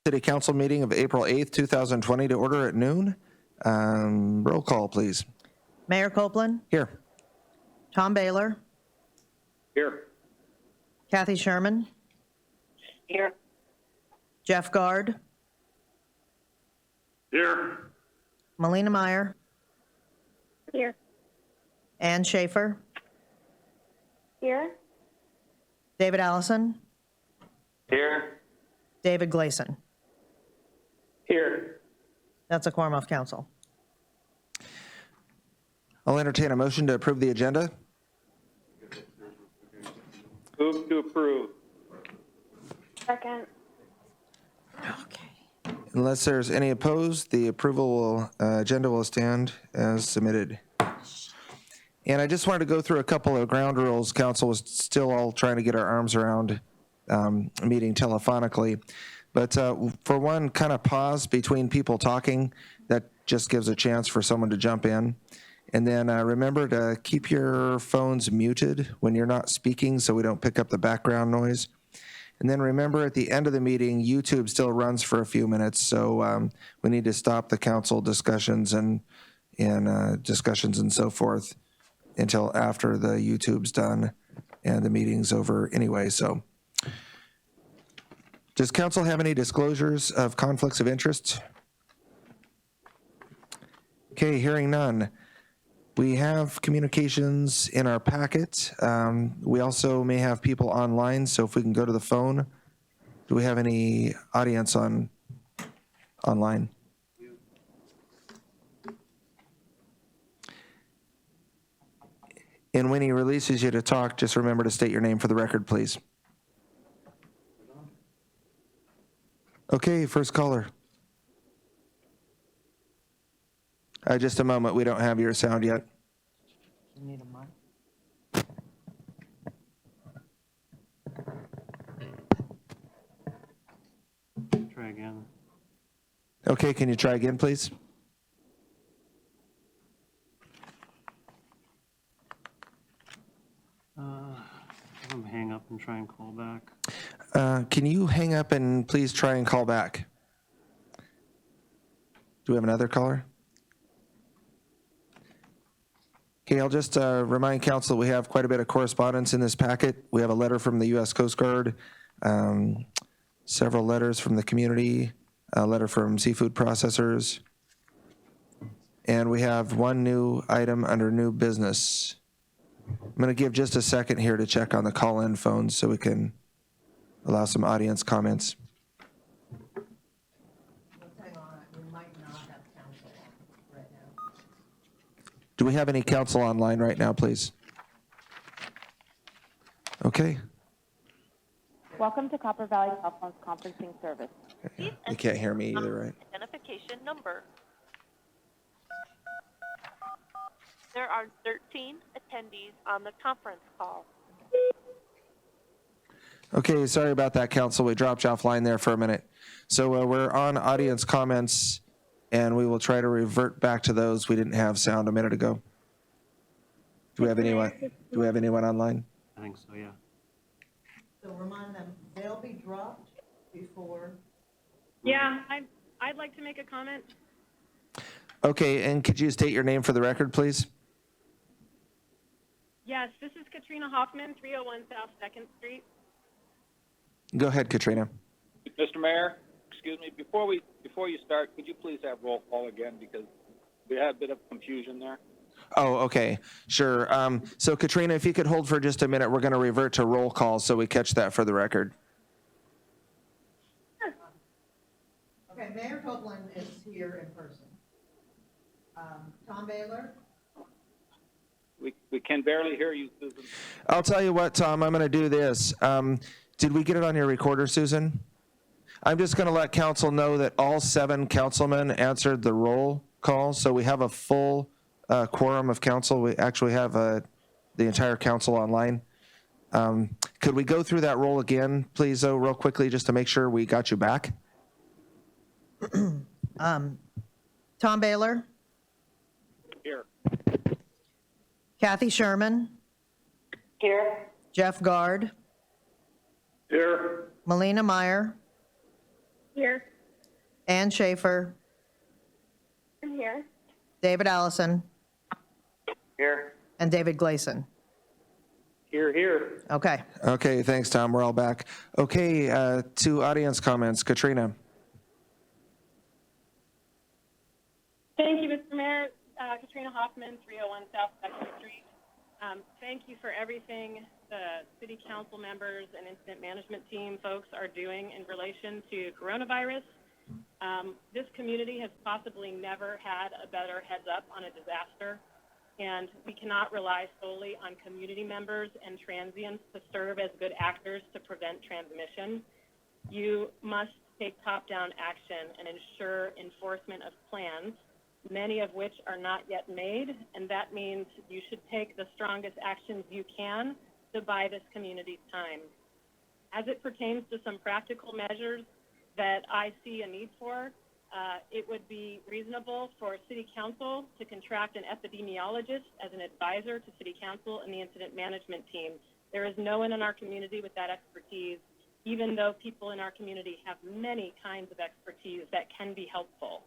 City Council Meeting of April 8th, 2020 to order at noon. Roll call, please. Mayor Copeland, Here. Tom Baylor, Here. Kathy Sherman, Here. Jeff Guard, Here. Melina Meyer, Here. Ann Schaefer, Here. David Allison, Here. David Gleason. Here. That's a quorum of council. I'll entertain a motion to approve the agenda. Move to approve. Second. Okay. Unless there's any opposed, the agenda will stand as submitted. And I just wanted to go through a couple of ground rules. Council was still all trying to get our arms around meeting telephonically. But for one, kind of pause between people talking. That just gives a chance for someone to jump in. And then remember to keep your phones muted when you're not speaking so we don't pick up the background noise. And then remember at the end of the meeting, YouTube still runs for a few minutes. So we need to stop the council discussions and discussions and so forth until after the YouTube's done and the meeting's over anyway. So does council have any disclosures of conflicts of interest? Okay, hearing none. We have communications in our packet. We also may have people online, so if we can go to the phone. Do we have any audience online? And when he releases you to talk, just remember to state your name for the record, please. Okay, first caller. Just a moment, we don't have your sound yet. You need a mic? Try again. Okay, can you try again, please? I'm gonna hang up and try and call back. Can you hang up and please try and call back? Do we have another caller? Okay, I'll just remind council we have quite a bit of correspondence in this packet. We have a letter from the U.S. Coast Guard, several letters from the community, a letter from seafood processors, and we have one new item under new business. I'm going to give just a second here to check on the call-in phones so we can allow some audience comments. Hang on, we might not have council on right now. Do we have any council online right now, please? Okay. Welcome to Copper Valley Telephone's conferencing service. You can't hear me either, right? Identification number. There are 13 attendees on the conference call. Okay, sorry about that, council. We dropped you offline there for a minute. So we're on audience comments, and we will try to revert back to those. We didn't have sound a minute ago. Do we have anyone online? I think so, yeah. So remind them, they'll be dropped before. Yeah, I'd like to make a comment. Okay, and could you state your name for the record, please? Yes, this is Katrina Hoffman, 301 South 2nd Street. Go ahead, Katrina. Mr. Mayor, excuse me, before you start, could you please have roll call again because we had a bit of confusion there. Oh, okay, sure. So Katrina, if you could hold for just a minute, we're going to revert to roll call so we catch that for the record. Okay, Mayor Copeland is here in person. Tom Baylor? We can barely hear you, Susan. I'll tell you what, Tom, I'm going to do this. Did we get it on your recorder, Susan? I'm just going to let council know that all 7 councilmen answered the roll call, so we have a full quorum of council. We actually have the entire council online. Could we go through that roll again, please, though, real quickly, just to make sure we got you back? Tom Baylor? Here. Kathy Sherman? Here. Jeff Guard? Here. Melina Meyer? Here. Ann Schaefer, I'm here. David Allison, Here. and David Gleason. Here. Okay. Okay, thanks, Tom. We're all back. Okay, to audience comments. Katrina. Thank you, Mr. Mayor. Katrina Hoffman, 301 South 2nd Street. Thank you for everything the city council members and incident management team folks are doing in relation to coronavirus. This community has possibly never had a better heads up on a disaster, and we cannot rely solely on community members and transients to serve as good actors to prevent transmission. You must take top-down action and ensure enforcement of plans, many of which are not yet made, and that means you should take the strongest actions you can to buy this community's time. As it pertains to some practical measures that I see a need for, it would be reasonable for City Council to contract an epidemiologist as an advisor to City Council and the incident management team. There is no one in our community with that expertise, even though people in our community have many kinds of expertise that can be helpful.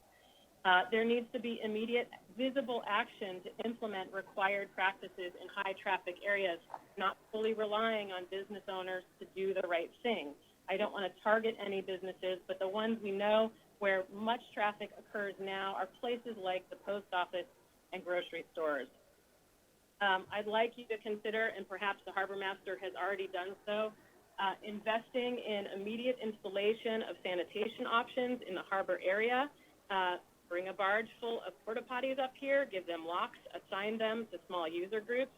There needs to be immediate, visible action to implement required practices in high-traffic areas, not fully relying on business owners to do the right thing. I don't want to target any businesses, but the ones we know where much traffic occurs now are places like the post office and grocery stores. I'd like you to consider, and perhaps the harbor master has already done so, investing in immediate installation of sanitation options in the harbor area. Bring a barge full of porta potties up here, give them locks, assign them to small user groups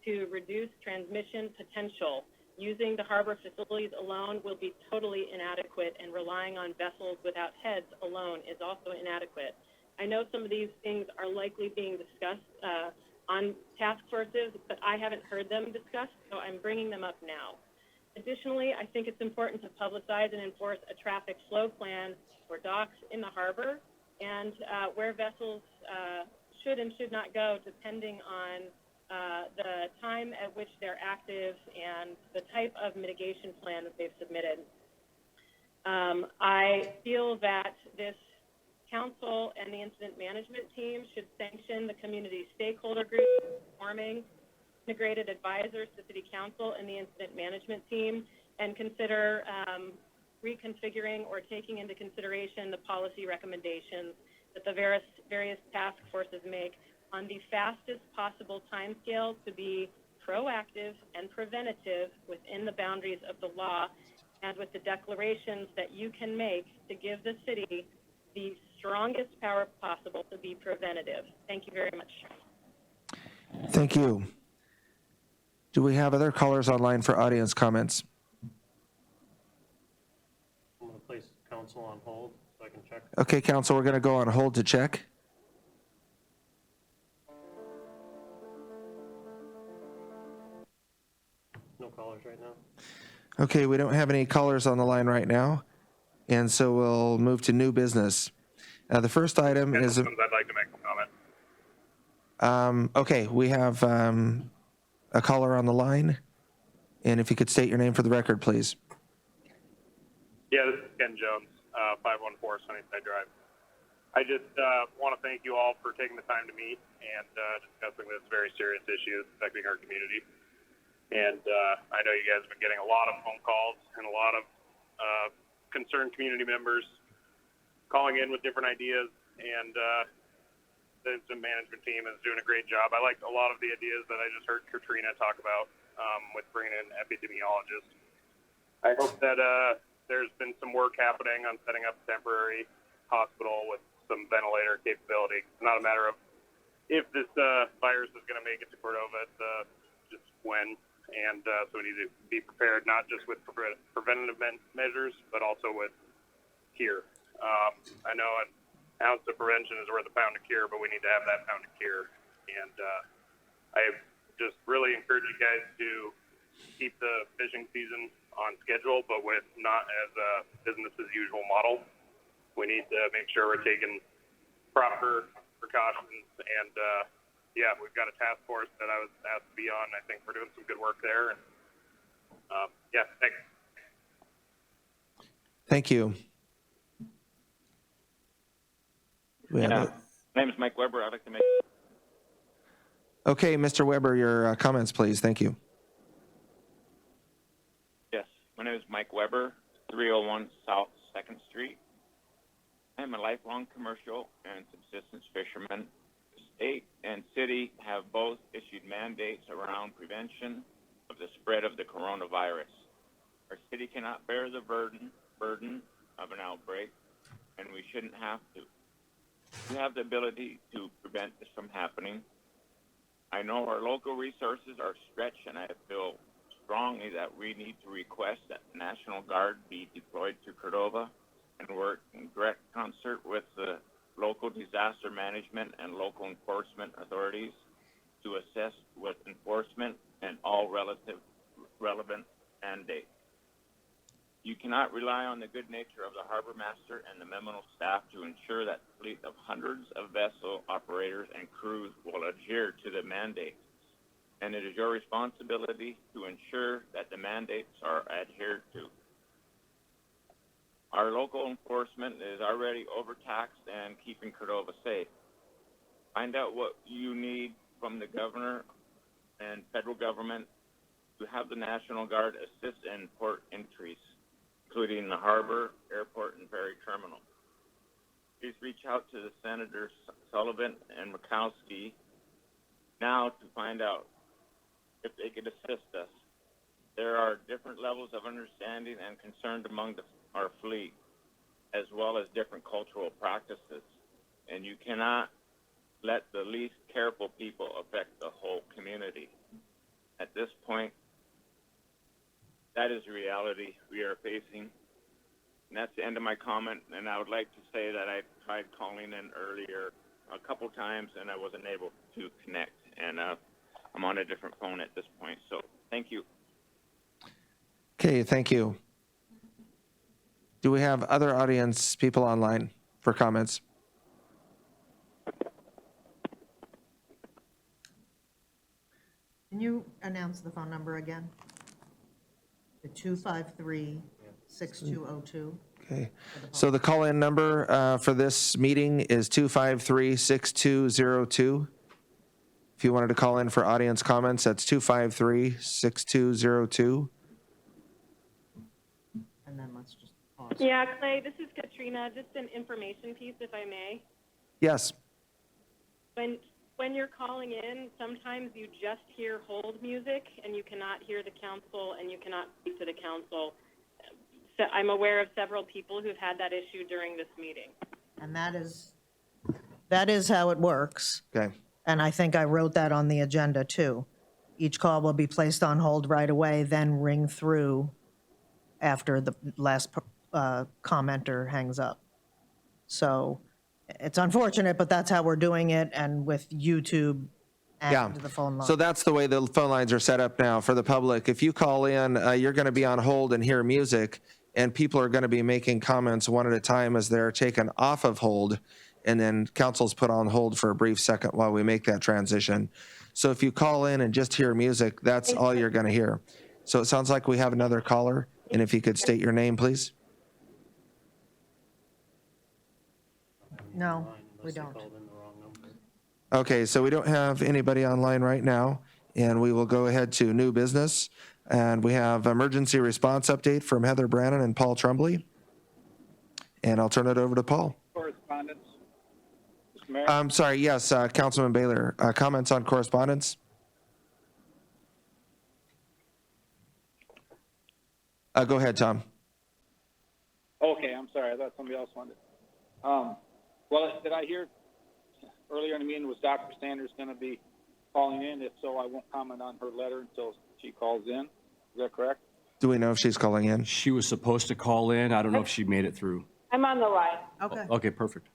to reduce transmission potential. Using the harbor facilities alone will be totally inadequate, and relying on vessels without heads alone is also inadequate. I know some of these things are likely being discussed on task forces, but I haven't heard them discussed, so I'm bringing them up now. Additionally, I think it's important to publicize and enforce a traffic flow plan for docks in the harbor and where vessels should and should not go, depending on the time at which they're active and the type of mitigation plan that they've submitted. I feel that this council and the incident management team should sanction the community stakeholder group forming integrated advisors to City Council and the incident management team, and consider reconfiguring or taking into consideration the policy recommendations that the various task forces make on the fastest possible timescale to be proactive and preventative within the boundaries of the law, and with the declarations that you can make to give the city the strongest power possible to be preventative. Thank you very much. Thank you. Do we have other callers online for audience comments? I'm going to place council on hold so I can check. Okay, council, we're going to go on hold to check. No callers right now. Okay, we don't have any callers on the line right now, and so we'll move to new business. The first item is... I'd like to make a comment. Okay, we have a caller on the line, and if you could state your name for the record, please. Yeah, this is Ken Jones, 514 Sunnyside Drive. I just want to thank you all for taking the time to meet and discussing this very serious issue affecting our community. And I know you guys have been getting a lot of phone calls and a lot of concerned community members calling in with different ideas, and the incident management team is doing a great job. I liked a lot of the ideas that I just heard Katrina talk about with bringing in epidemiologists. I hope that there's been some work happening on setting up a temporary hospital with some ventilator capability. It's not a matter of if this virus is going to make it to Cordova, it's just when. And so we need to be prepared, not just with preventative measures, but also with cure. I know an ounce of prevention is worth a pound of cure, but we need to have that pound of cure. And I just really encourage you guys to keep the fishing season on schedule, but with not as a business as usual model. We need to make sure we're taking proper precautions, and yeah, we've got a task force that I was asked to be on. I think we're doing some good work there. And yeah, thanks. Thank you. We have Yeah. a- My name is Mike Weber. I'd like to make. Okay, Mr. Weber, your comments, please. Thank you. Yes, my name is Mike Weber, 301 South 2nd Street. I am a lifelong commercial and subsistence fisherman. The state and city have both issued mandates around prevention of the spread of the coronavirus. Our city cannot bear the burden of an outbreak, and we shouldn't have to. We have the ability to prevent this from happening. I know our local resources are stretched, and I feel strongly that we need to request that the National Guard be deployed to Cordova and work in direct concert with the local disaster management and local enforcement authorities to assist with enforcement and all relevant mandates. You cannot rely on the good nature of the harbor master and the Memo staff to ensure that the fleet of hundreds of vessel operators and crews will adhere to the mandates. And it is your responsibility to ensure that the mandates are adhered to. Our local enforcement is already overtaxed and keeping Cordova safe. Find out what you need from the governor and federal government to have the National Guard assist in port entries, including the harbor, airport, and ferry terminal. Please reach out to the Senators Sullivan and Murkowski now to find out if they could assist us. There are different levels of understanding and concern among our fleet, as well as different cultural practices, and you cannot let the least careful people affect the whole community. At this point, that is the reality we are facing. And that's the end of my comment. And I would like to say that I tried calling in earlier a couple times and I wasn't able to connect. And I'm on a different phone at this point. So thank you. Okay, thank you. Do we have other audience people online for comments? Can you announce the phone number again? The 253-6202. Okay, so the call-in number for this meeting is 253-6202. If you wanted to call in for audience comments, that's 253-6202. And then let's just pause. Yeah, Clay, this is Katrina. Just an information piece, if I may. Yes, When you're calling in, sometimes you just hear hold music and you cannot hear the council and you cannot speak to the council. So I'm aware of several people who've had that issue during this meeting. And that is how it works. okay. And I think I wrote that on the agenda too. Each call will be placed on hold right away, then ring through after the last commenter hangs up. So it's unfortunate, but that's how we're doing it, and with YouTube Yeah. and the phone line. So that's the way the phone lines are set up now for the public. If you call in, you're going to be on hold and hear music, and people are going to be making comments one at a time as they're taken off of hold, and then council's put on hold for a brief second while we make that transition. So if you call in and just hear music, that's all you're going to hear. So it sounds like we have another caller, and if you could state your name, please. No, Unless we they don't. called in the wrong number. Okay, so we don't have anybody online right now, and we will go ahead to new business. And we have emergency response update from Heather Brannon and Paul Trumbley. And I'll turn it over to Paul. Correspondence. Mr. Mayor? I'm sorry, yes, Councilman Baylor, comments on correspondence? Go ahead, Tom. Okay, I'm sorry. I thought somebody else wanted. Well, did I hear earlier in the meeting was Dr. Sanders going to be calling in? If so, I won't comment on her letter until she calls in. Is that correct? Do we know if she's calling in? She was supposed to call in. I don't know if she made it through. I'm on the line. Okay. Okay, perfect.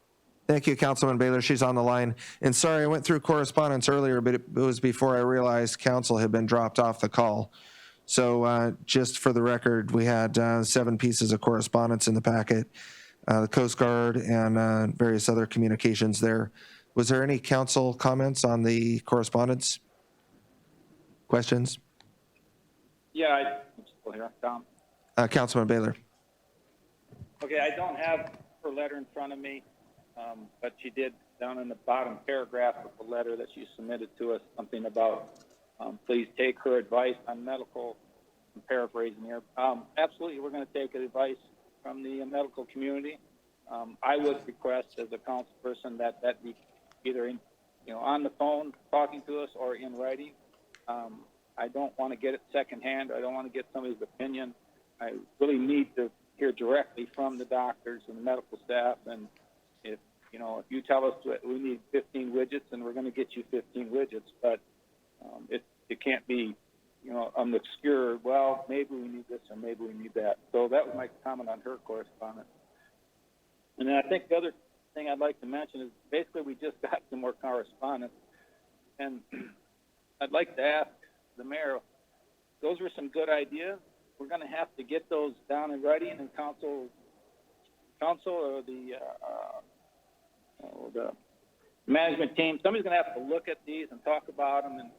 Thank you, Councilman Baylor. She's on the line. And sorry, I went through correspondence earlier, but it was before I realized council had been dropped off the call. So just for the record, we had 7 pieces of correspondence in the packet, the Coast Guard and various other communications there. Was there any council comments on the correspondence? Questions? Yeah, I'm still here, Tom. Councilman Baylor. Okay, I don't have her letter in front of me. but she did, down in the bottom paragraph of the letter that she submitted to us, something about, please take her advice on medical, I'm paraphrasing here. Absolutely, we're going to take advice from the medical community. I would request as a council person that be either in, on the phone talking to us or in writing. I don't want to get it secondhand. I don't want to get somebody's opinion. I really need to hear directly from the doctors and the medical staff. And if you tell us that we need 15 widgets, and we're going to get you 15 widgets, but it can't be, an obscure, well, maybe we need this or maybe we need that. So that was my comment on her correspondence. And then I think the other thing I'd like to mention is basically we just got some more correspondence. And I'd like to ask the mayor, those were some good ideas. We're going to have to get those down in writing, and council or the management team, somebody's going to have to look at these and talk about them and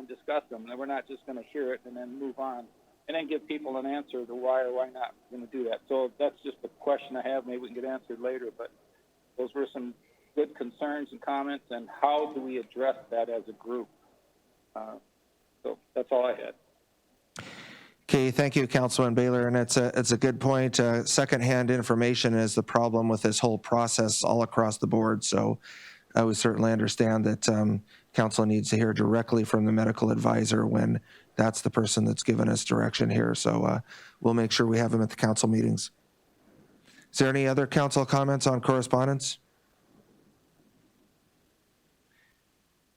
discuss them. And we're not just going to hear it and then move on and then give people an answer to why or why not we're going to do that. So that's just a question I have. Maybe we can get answered later, but those were some good concerns and comments, and how do we address that as a group? So that's all I had. Okay, thank you, Councilman Baylor, and it's a good point. Secondhand information is the problem with this whole process all across the board. So I would certainly understand that council needs to hear directly from the medical advisor when that's the person that's given us direction here. So we'll make sure we have them at the council meetings. Is there any other council comments on correspondence?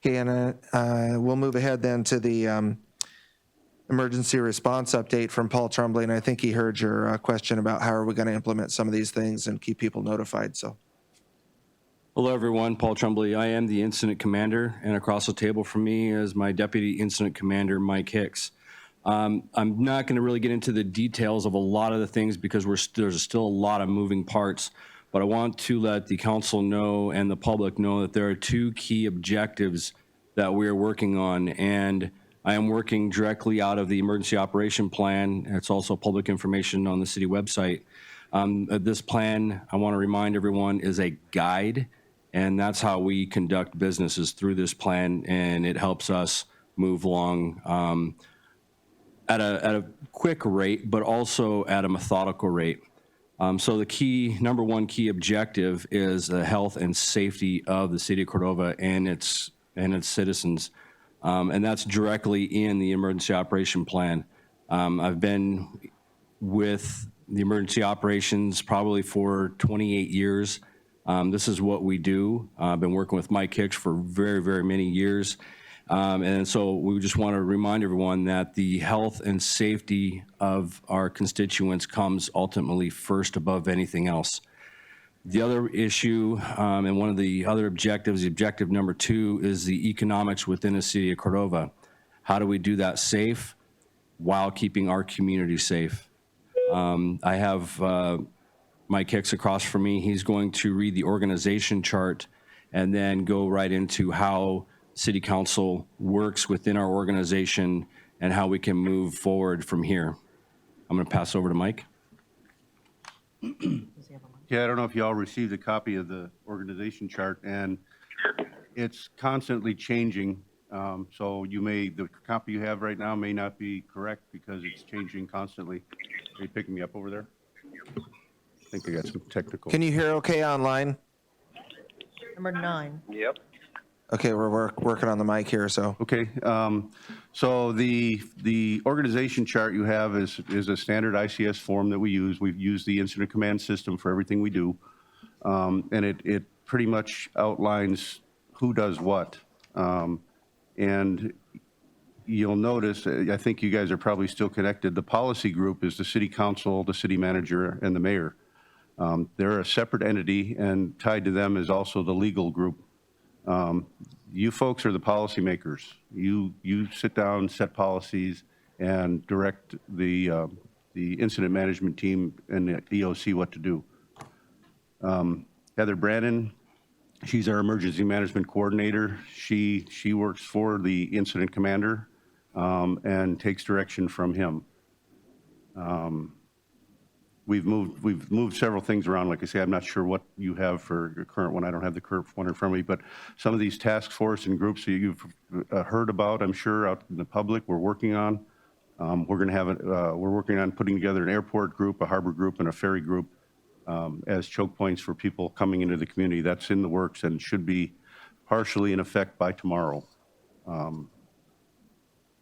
Okay, and we'll move ahead then to the emergency response update from Paul Tremblay, and I think he heard your question about how are we going to implement some of these things and keep people notified. So, Hello, everyone. Paul Tremblay. I am the incident commander, and across the table from me is my deputy incident commander, Mike Hicks. I'm not going to really get into the details of a lot of the things because there's still a lot of moving parts, but I want to let the council know and the public know that there are two key objectives that we are working on, and I am working directly out of the emergency operation plan. It's also public information on the city website. This plan, I want to remind everyone, is a guide, and that's how we conduct businesses through this plan, and it helps us move along at a quick rate, but also at a methodical rate. So the number one key objective is the health and safety of the city of Cordova and its citizens. And that's directly in the emergency operation plan. I've been with the emergency operations probably for 28 years. This is what we do. I've been working with Mike Hicks for very, very many years. And so we just want to remind everyone that the health and safety of our constituents comes ultimately first above anything else. The other issue, and one of the other objectives, the objective number 2, is the economics within the city of Cordova. How do we do that safe while keeping our community safe? I have Mike Hicks across from me. He's going to read the organization chart and then go right into how City Council works within our organization and how we can move forward from here. I'm going to pass over to Mike. Yeah, I don't know if you all received a copy of the organization chart, and it's constantly changing. So the copy you have right now may not be correct because it's changing constantly. Are you picking me up over there? I think I got some technical. can you hear okay online? Number 9. Yep. Okay, we're working on the mic here, so. Okay, so the organization chart you have is a standard ICS form that we use. We've used the incident command system for everything we do, and it pretty much outlines who does what. And you'll notice, I think you guys are probably still connected. The policy group is the city council, the city manager, and the mayor. They're a separate entity, and tied to them is also the legal group. You folks are the policymakers. You sit down, set policies, and direct the incident management team and the EOC what to do. Heather Brannon, she's our emergency management coordinator. She works for the incident commander and takes direction from him. we've moved several things around. Like I say, I'm not sure what you have for your current one. I don't have the current one in front of me, but some of these task force and groups that you've heard about, I'm sure out in the public, we're working on. We're going to have we're working on putting together an airport group, a harbor group, and a ferry group as choke points for people coming into the community. That's in the works and should be partially in effect by tomorrow.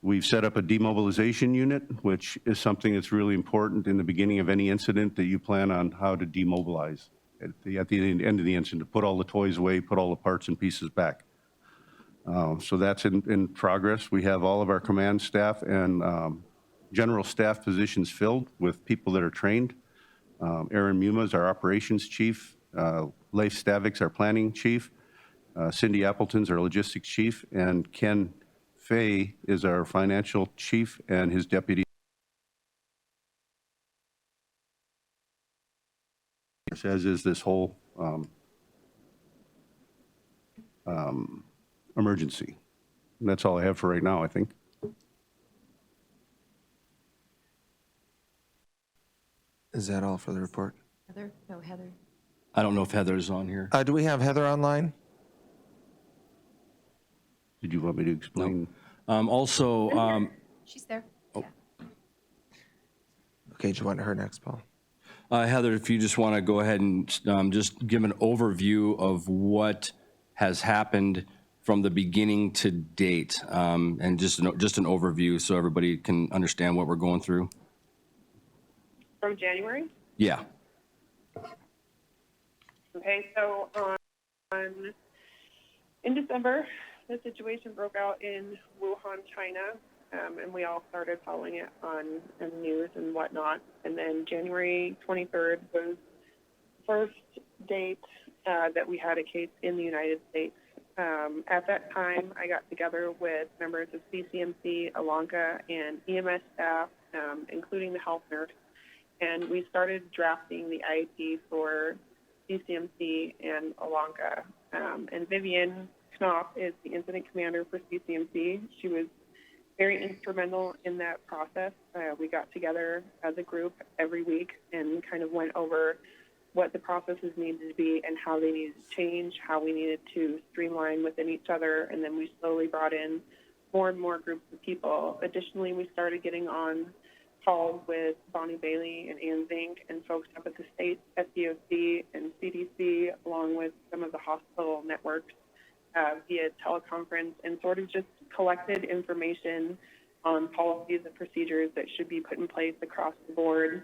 We've set up a demobilization unit, which is something that's really important in the beginning of any incident, that you plan on how to demobilize at the end of the incident, to put all the toys away, put all the parts and pieces back. So that's in progress. We have all of our command staff and general staff positions filled with people that are trained. Aaron Muma is our operations chief. Leif Stavik's our planning chief. Cindy Appleton's our logistics chief, and Ken Fay is our financial chief, and his deputy, as is this whole emergency. And that's all I have for right now, I think. Is that all for the report? Heather? No, Heather. I don't know if Heather's on here. Do we have Heather online? Did you want me to explain? Also, She's there. Okay, do you want her next, Paul? Heather, if you just want to go ahead and just give an overview of what has happened from the beginning to date, and just an overview so everybody can understand what we're going through. From January? Yeah. Okay, so in December, the situation broke out in Wuhan, China, and we all started following it on the news and whatnot. And then January 23rd was the first date that we had a case in the United States. At that time, I got together with members of CCMC, Alanka, and EMS staff, including the health nurse, and we started drafting the IEP for CCMC and Alanka. And Vivian Knopf is the incident commander for CCMC. She was very instrumental in that process. We got together as a group every week and kind of went over what the processes needed to be and how they needed to change, how we needed to streamline within each other, and then we slowly brought in more and more groups of people. Additionally, we started getting on calls with Bonnie Bailey and Ann Zink and folks up at the state SDOC and CDC, along with some of the hospital networks via teleconference, and sort of just collected information on policies and procedures that should be put in place across the board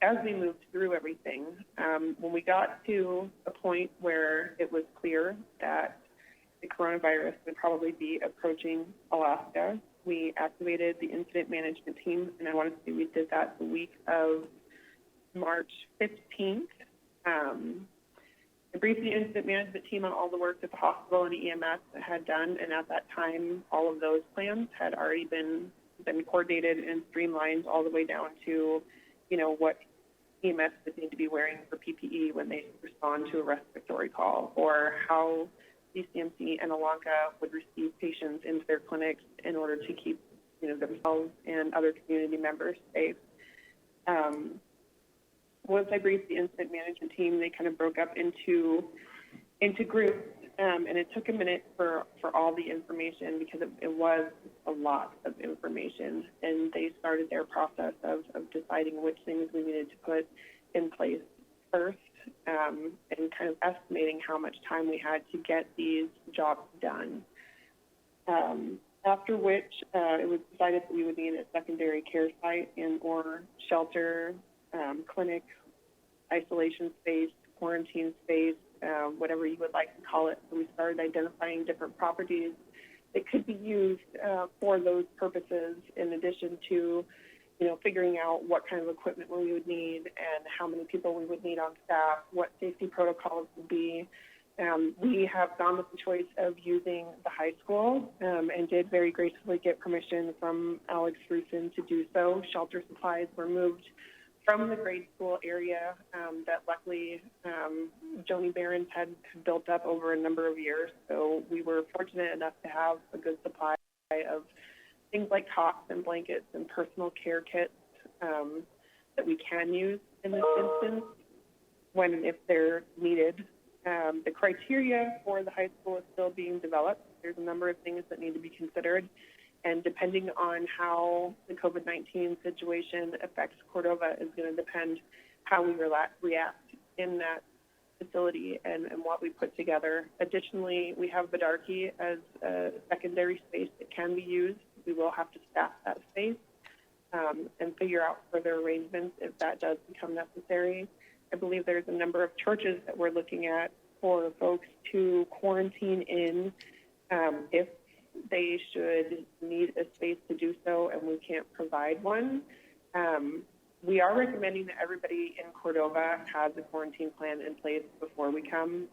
as we moved through everything. When we got to a point where it was clear that the coronavirus would probably be approaching Alaska, we activated the incident management team, and I want to say we did that the week of March 15th. I briefed the incident management team on all the work that the hospital and EMS had done, and at that time, all of those plans had already been coordinated and streamlined all the way down to, you know, what EMS would need to be wearing for PPE when they respond to a respiratory call, or how CCMC and Alanka would receive patients into their clinics in order to keep, you know, themselves and other community members safe. Once I briefed the incident management team, they kind of broke up into groups, and it took a minute for all the information, because it was a lot of information, and they started their process of deciding which things we needed to put in place first, and kind of estimating how much time we had to get these jobs done. After which, it was decided that we would need a secondary care site and or shelter, clinic, isolation space, quarantine space, whatever you would like to call it. So we started identifying different properties that could be used for those purposes, in addition to, you know, figuring out what kind of equipment we would need and how many people we would need on staff, what safety protocols would be. We have gone with the choice of using the high school, and did very gracefully get permission from Alex Rusin to do so. Shelter supplies were moved from the grade school area that luckily Joni Barons had built up over a number of years. So we were fortunate enough to have a good supply of things like cots and blankets and personal care kits. that we can use in this instance when and if they're needed. The criteria for the high school is still being developed. There's a number of things that need to be considered, and depending on how the COVID-19 situation affects Cordova is going to depend how we react in that facility and what we put together. Additionally, we have Bedarkey as a secondary space that can be used. We will have to staff that space and figure out further arrangements if that does become necessary. I believe there's a number of churches that we're looking at for folks to quarantine in if they should need a space to do so and we can't provide one. We are recommending that everybody in Cordova has a quarantine plan in place before we come.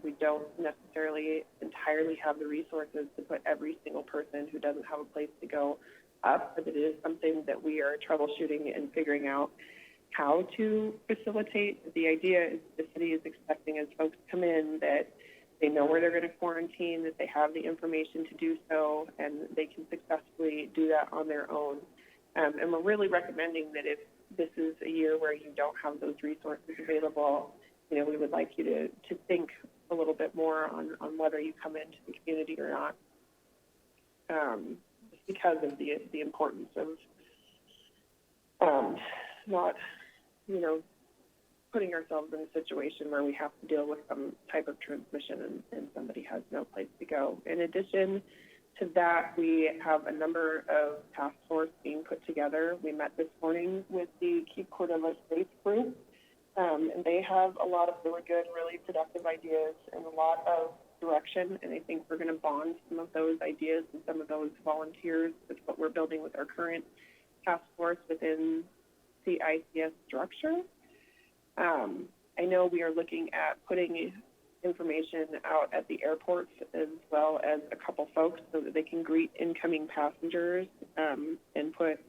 We don't necessarily entirely have the resources to put every single person who doesn't have a place to go up, but it is something that we are troubleshooting and figuring out how to facilitate. The idea is the city is expecting as folks come in that they know where they're going to quarantine, that they have the information to do so, and they can successfully do that on their own. And we're really recommending that if this is a year where you don't have those resources available, we would like you to think a little bit more on whether you come into the community or not, just because of the importance of not, putting ourselves in a situation where we have to deal with some type of transmission and somebody has no place to go. In addition to that, we have a number of task force being put together. We met this morning with the Keep Cordova Safe group, and they have a lot of really good, really productive ideas and a lot of direction, and I think we're going to bond some of those ideas and some of those volunteers with what we're building with our current task force within the ICS structure. I know we are looking at putting information out at the airports as well as a couple folks so that they can greet incoming passengers and put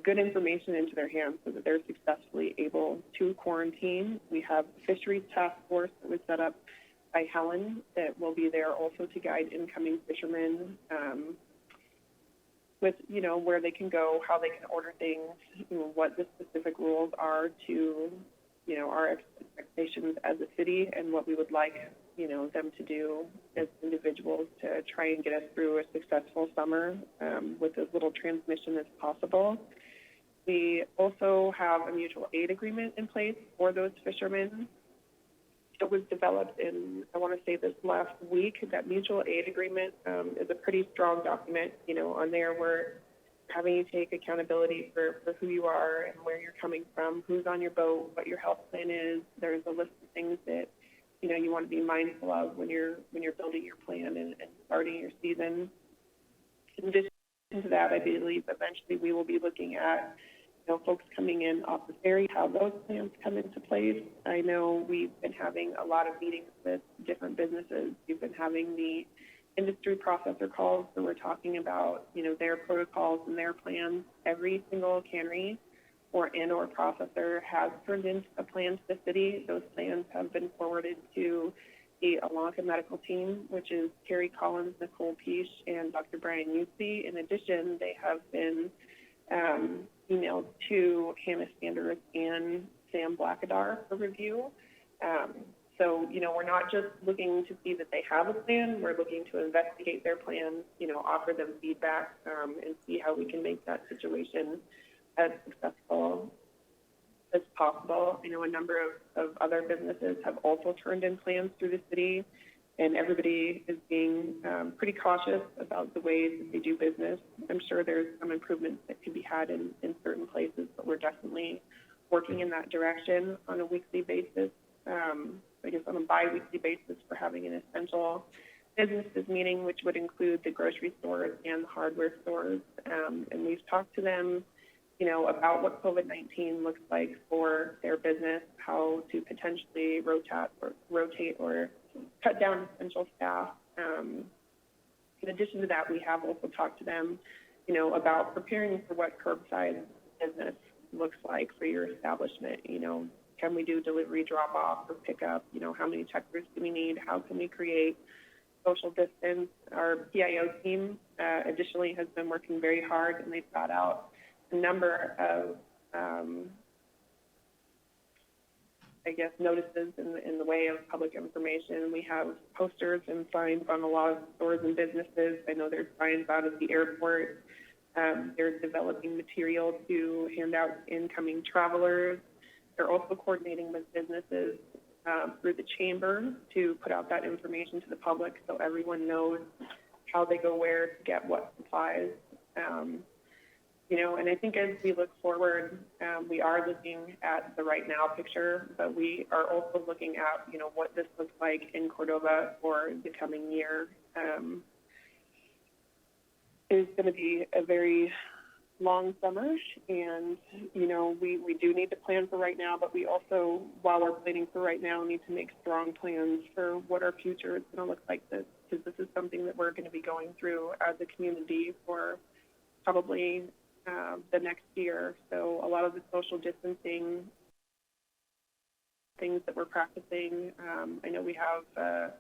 good information into their hands so that they're successfully able to quarantine. We have a fisheries task force that was set up by Helen that will be there also to guide incoming fishermen with where they can go, how they can order things, what the specific rules are to our expectations as a city and what we would like them to do as individuals to try and get us through a successful summer with as little transmission as possible. We also have a mutual aid agreement in place for those fishermen. It was developed in, I want to say this last week. That mutual aid agreement is a pretty strong document. On there we're having you take accountability for who you are and where you're coming from, who's on your boat, what your health plan is. There's a list of things that you want to be mindful of when you're building your plan and starting your season. In addition to that, I believe eventually we will be looking at folks coming in off the ferry, how those plans come into place. I know we've been having a lot of meetings with different businesses. We've been having the industry processor calls, so we're talking about their protocols and their plans. Every single cannery or processor has turned in a plan to the city. Those plans have been forwarded to the Alanka medical team, which is Carrie Collins, Nicole Peace, and Dr. Brian Yusey. In addition, they have been emailed to Hannah Sanders and Sam Blackadar for review. So, we're not just looking to see that they have a plan, we're looking to investigate their plans, offer them feedback, and see how we can make that situation as successful as possible. A number of other businesses have also turned in plans through the city, and everybody is being pretty cautious about the ways that they do business. I'm sure there's some improvements that can be had in certain places, but we're definitely working in that direction on a weekly basis. I guess on a bi-weekly basis, for having an essential businesses meeting, which would include the grocery stores and the hardware stores. And we've talked to them, about what COVID-19 looks like for their business, how to potentially rotate or cut down essential staff. In addition to that, we have also talked to them, about preparing for what curbside business looks like for your establishment. Can we do delivery, drop-off, or pickup? How many checkers do we need? How can we create social distance? Our PIO team, additionally, has been working very hard, and they've got out a number of I guess, notices in the way of public information. We have posters and signs on a lot of stores and businesses. I know there's signs out at the airport. They're developing material to hand out to incoming travelers. They're also coordinating with businesses through the chamber to put out that information to the public so everyone knows how they go where to get what supplies. You know, and I think as we look forward, we are looking at the right now picture, but we are also looking at, you know, what this looks like in Cordova for the coming year. It's going to be a very long summer, and, you know, we do need to plan for right now, but we also, while we're planning for right now, need to make strong plans for what our future is going to look like, because this is something that we're going to be going through as a community for probably the next year. So a lot of the social distancing things that we're practicing, I know we have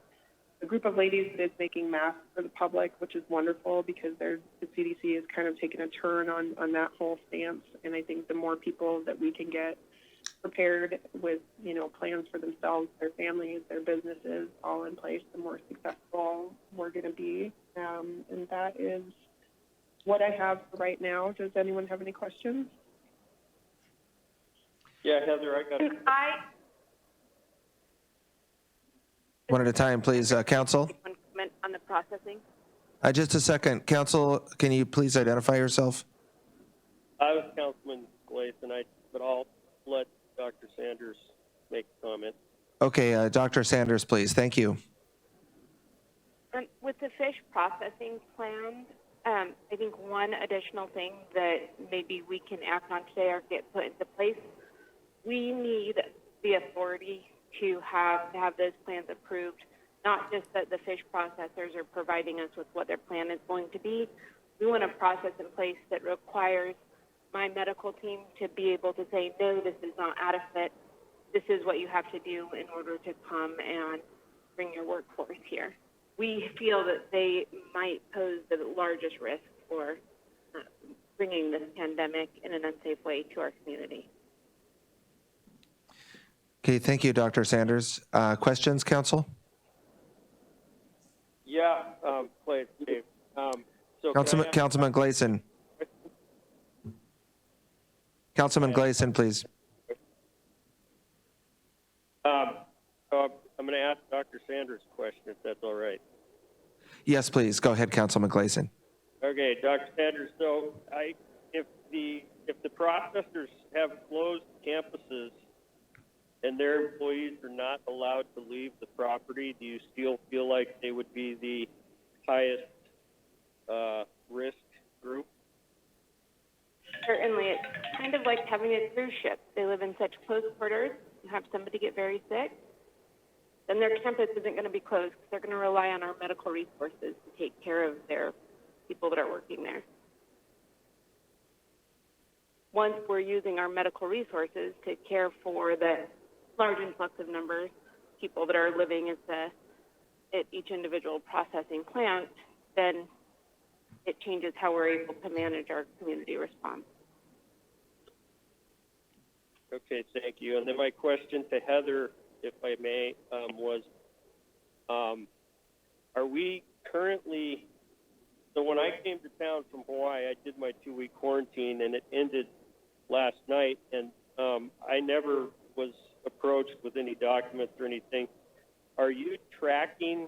a group of ladies that is making masks for the public, which is wonderful because the CDC has kind of taken a turn on that whole stance. And I think the more people that we can get prepared with, you know, plans for themselves, their families, their businesses all in place, the more successful we're going to be. And that is what I have for right now. Does anyone have any questions? Yeah, Heather, I got Can I One at a time, please. Council? one comment on the processing? Just a second. Council, can you please identify yourself? I was Councilman Gleason, but I'll let Dr. Sanders make a comment. Okay, Dr. Sanders, please. Thank you. With the fish processing plan, I think one additional thing that maybe we can act on today or get put into place, we need the authority to have those plans approved, not just that the fish processors are providing us with what their plan is going to be. We want a process in place that requires my medical team to be able to say, no, this is not adequate. This is what you have to do in order to come and bring your workforce here. We feel that they might pose the largest risk for bringing this pandemic in an unsafe way to our community. Okay, thank you, Dr. Sanders. Questions, Council? Yeah, Clay, Dave. So Councilman Gleason. Councilman Gleason, please. So I'm going to ask Dr. Sanders a question, if that's all right. Yes, please. Go ahead, Councilman Gleason. Okay, Dr. Sanders. So if the processors have closed campuses and their employees are not allowed to leave the property, do you still feel like they would be the highest risk group? Certainly, it's kind of like having a cruise ship. They live in such close quarters. You have somebody get very sick, then their campus isn't going to be closed because they're going to rely on our medical resources to take care of their people that are working there. Once we're using our medical resources to care for the large influx of numbers of people that are living at each individual processing plant, then it changes how we're able to manage our community response. Okay, thank you. And then my question to Heather, if I may, was, are we currently, so when I came to town from Hawaii, I did my 2-week quarantine and it ended last night, and I never was approached with any documents or anything. Are you tracking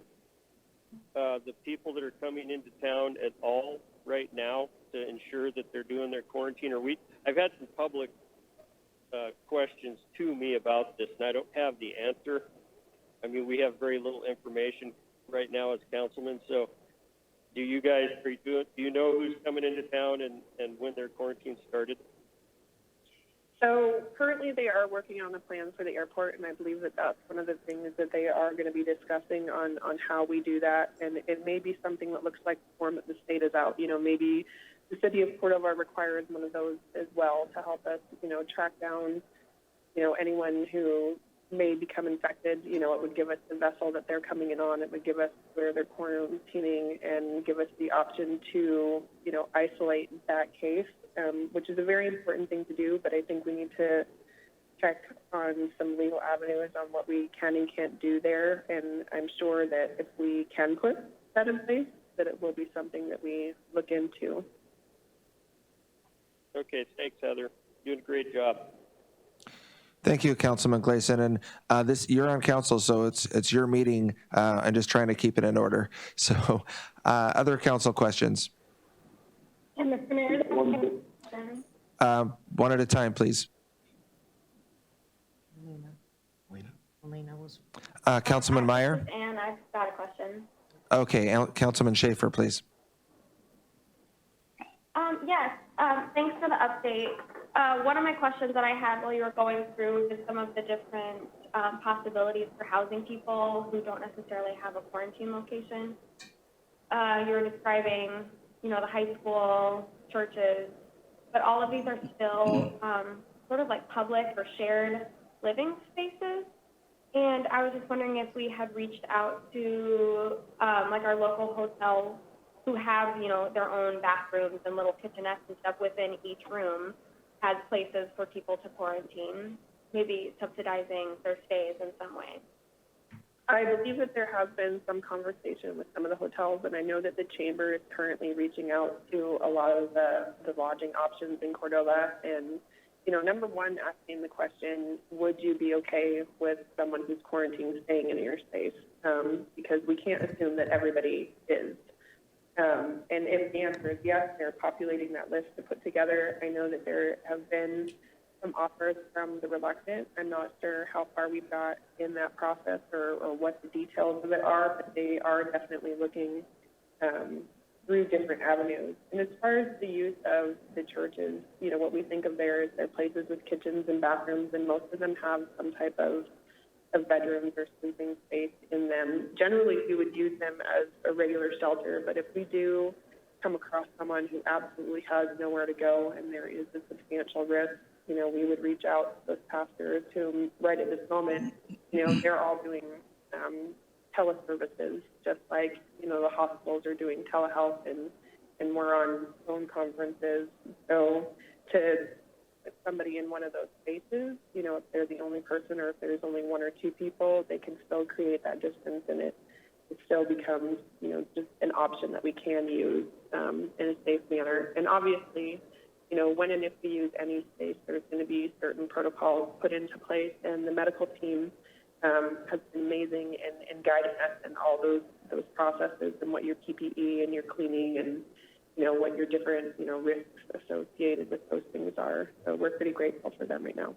the people that are coming into town at all right now to ensure that they're doing their quarantine? I've had some public questions to me about this, and I don't have the answer. I mean, we have very little information right now as councilmen. So, do you guys do you know who's coming into town and when their quarantine started? So currently they are working on the plans for the airport, and I believe that that's one of the things that they are going to be discussing on how we do that. And it may be something that looks like the form that the state is out. You know, maybe the city of Cordova requires one of those as well to help us, you know, track down, you know, anyone who may become infected. You know, it would give us the vessel that they're coming in on. It would give us where they're quarantining and give us the option to, you know, isolate that case, which is a very important thing to do. But I think we need to check on some legal avenues on what we can and can't do there. And I'm sure that if we can put that in place, that it will be something that we look into. Okay, thanks, Heather. Doing a great job. Thank you, Councilman Gleason. And you're on council, so it's your meeting. I'm just trying to keep it in order. So, other council questions? And Mr. Mayor, One at a time, please. Alina was. Councilman Meyer? and I've got a question. Okay, Councilman Schaefer, please. Yes, thanks for the update. One of my questions that I had while you were going through is some of the different possibilities for housing people who don't necessarily have a quarantine location. You were describing, the high school, churches, but all of these are still sort of like public or shared living spaces. And I was just wondering if we had reached out to like our local hotels who have, their own bathrooms and little kitchenettes and stuff within each room as places for people to quarantine, maybe subsidizing their stays in some way. I believe that there has been some conversation with some of the hotels, and I know that the chamber is currently reaching out to a lot of the lodging options in Cordova. And, number one, asking the question, would you be okay with someone who's quarantined staying in your space? Because we can't assume that everybody is. And if the answer is yes, they're populating that list to put together. I know that there have been some offers from the reluctant. I'm not sure how far we've got in that process or what the details of it are, but they are definitely looking through different avenues. And as far as the use of the churches, what we think of there is they're places with kitchens and bathrooms, and most of them have some type of bedrooms or sleeping space in them. Generally, we would use them as a regular shelter, but if we do come across someone who absolutely has nowhere to go and there is a substantial risk, we would reach out to those pastors who, right at this moment, they're all doing teleservices, just like, the hospitals are doing telehealth and we're on phone conferences. So to put somebody in one of those spaces, if they're the only person or if there's only one or two people, they can still create that distance, and it still becomes, just an option that we can use in a safe manner. And obviously, when and if we use any space, there's going to be certain protocols put into place, and the medical team has been amazing in guiding us in all those processes and what your PPE and your cleaning and what your different, risks associated with those things are. So we're pretty grateful for them right now.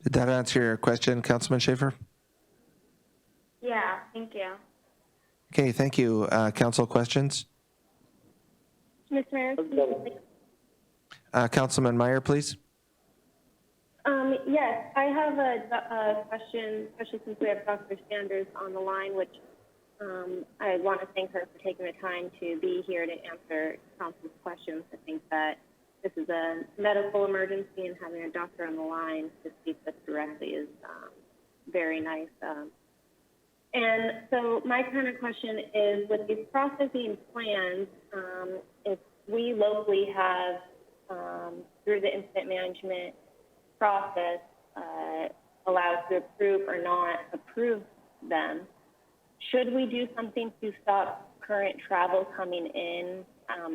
Did that answer your question, Councilman Schaefer? Yeah, thank you. Okay, thank you. Council questions? Mr. Mayor? Councilman Meyer, please. Yes, I have a question, especially since we have Dr. Sanders on the line, which I want to thank her for taking the time to be here to answer council's questions. I think that this is a medical emergency, and having a doctor on the line to speak with directly is very nice. And so my kind of question is, with these processing plans, if we locally have, through the incident management process, allowed to approve or not approve them, should we do something to stop current travel coming in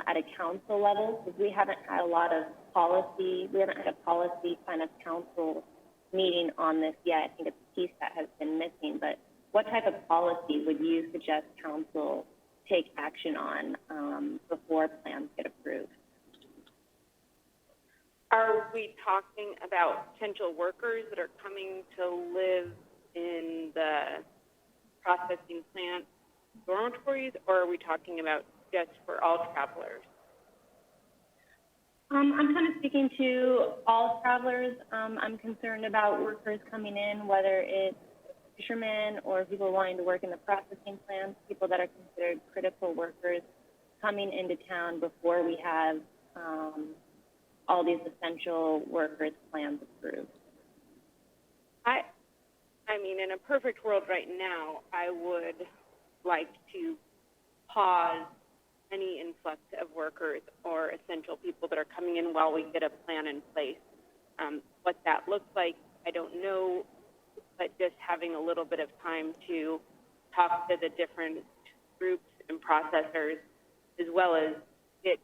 at a council level? Because we haven't had a lot of policy, we haven't had a policy kind of council meeting on this yet. I think it's a piece that has been missing, but what type of policy would you suggest council take action on before plans get approved? Are we talking about potential workers that are coming to live in the processing plant dormitories, or are we talking about just for all travelers? I'm kind of speaking to all travelers. I'm concerned about workers coming in, whether it's fishermen or people wanting to work in the processing plants, people that are considered critical workers coming into town before we have all these essential workers plans approved. I mean, in a perfect world right now, I would like to pause any influx of workers or essential people that are coming in while we get a plan in place. What that looks like, I don't know, but just having a little bit of time to talk to the different groups and processors, as well as get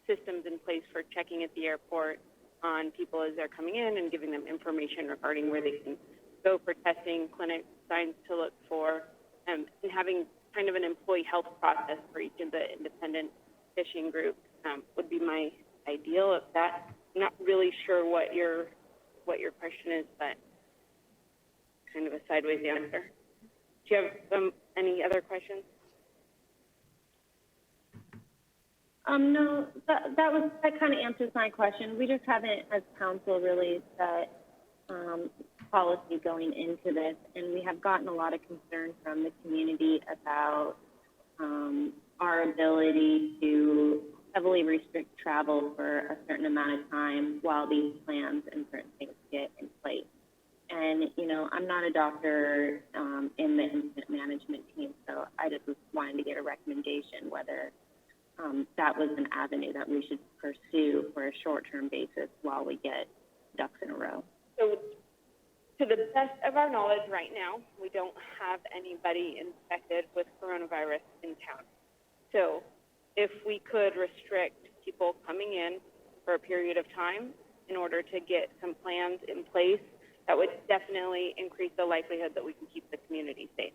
systems in place for checking at the airport on people as they're coming in and giving them information regarding where they can go for testing, clinic signs to look for, and having kind of an employee health process for each of the independent fishing groups would be my ideal. If that, I'm not really sure what your question is, but kind of a sideways answer. Do you have any other questions? No, that kind of answers my question. We just haven't, as council, really set policy going into this, and we have gotten a lot of concern from the community about our ability to heavily restrict travel for a certain amount of time while these plans and certain things get in place. And, you know, I'm not a doctor in the incident management team, so I just was wanting to get a recommendation whether that was an avenue that we should pursue for a short-term basis while we get ducks in a row. So, to the best of our knowledge right now, we don't have anybody infected with coronavirus in town. So, if we could restrict people coming in for a period of time in order to get some plans in place, that would definitely increase the likelihood that we can keep the community safe.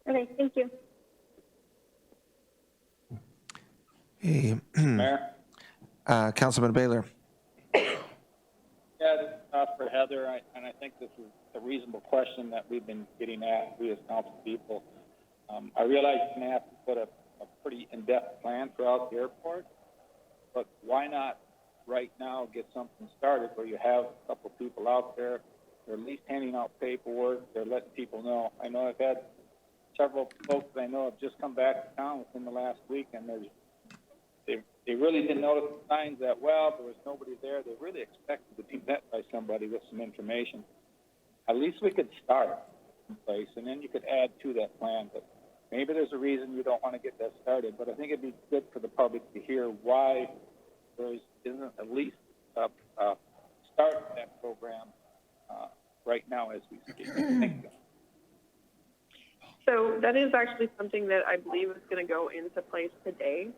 Okay, thank you. Hey, Mayor? Councilman Baylor. Yeah, for Heather, and I think this is a reasonable question that we've been getting at, we as council people. I realize you're going to have to put a pretty in-depth plan throughout the airport, but why not right now get something started where you have a couple people out there, they're at least handing out paperwork, they're letting people know. I know I've had several folks that I know have just come back to town within the last week, and they really didn't notice the signs that well. There was nobody there. They really expected to be met by somebody with some information. At least we could start in place, and then you could add to that plan. But maybe there's a reason you don't want to get that started. But I think it'd be good for the public to hear why there isn't at least a start to that program right now as we speak. Thank you. So that is actually something that I believe is going to go into place today.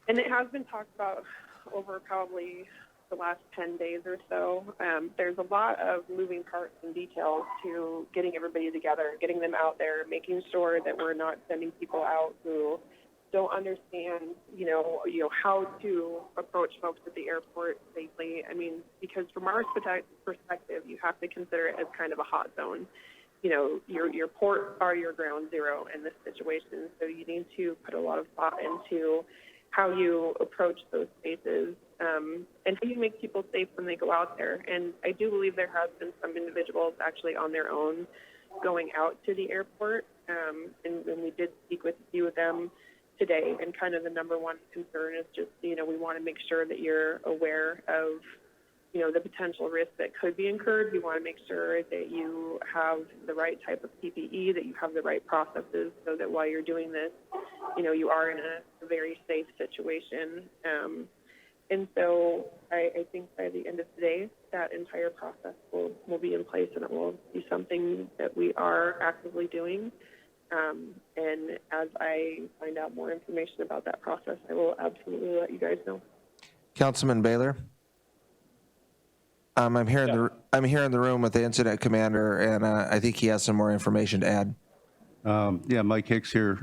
And it has been talked about over probably the last 10 days or so. There's a lot of moving parts and details to getting everybody together, getting them out there, making sure that we're not sending people out who don't understand, you know, how to approach folks at the airport safely. I mean, because from our perspective, you have to consider it as kind of a hot zone. You know, your ports are your ground zero in this situation, so you need to put a lot of thought into how you approach those spaces and how you make people safe when they go out there. And I do believe there has been some individuals actually on their own going out to the airport, and we did speak with a few of them today, and kind of the number one concern is just, you know, we want to make sure that you're aware of, you know, the potential risk that could be incurred. We want to make sure that you have the right type of PPE, that you have the right processes, so that while you're doing this, you know, you are in a very safe situation. And so I think by the end of the day, that entire process will be in place, and it will be something that we are actively doing. And as I find out more information about that process, I will absolutely let you guys know. Councilman Baylor. I'm here in the room with the incident commander, and I think he has some more information to add. Yeah, Mike Hicks here.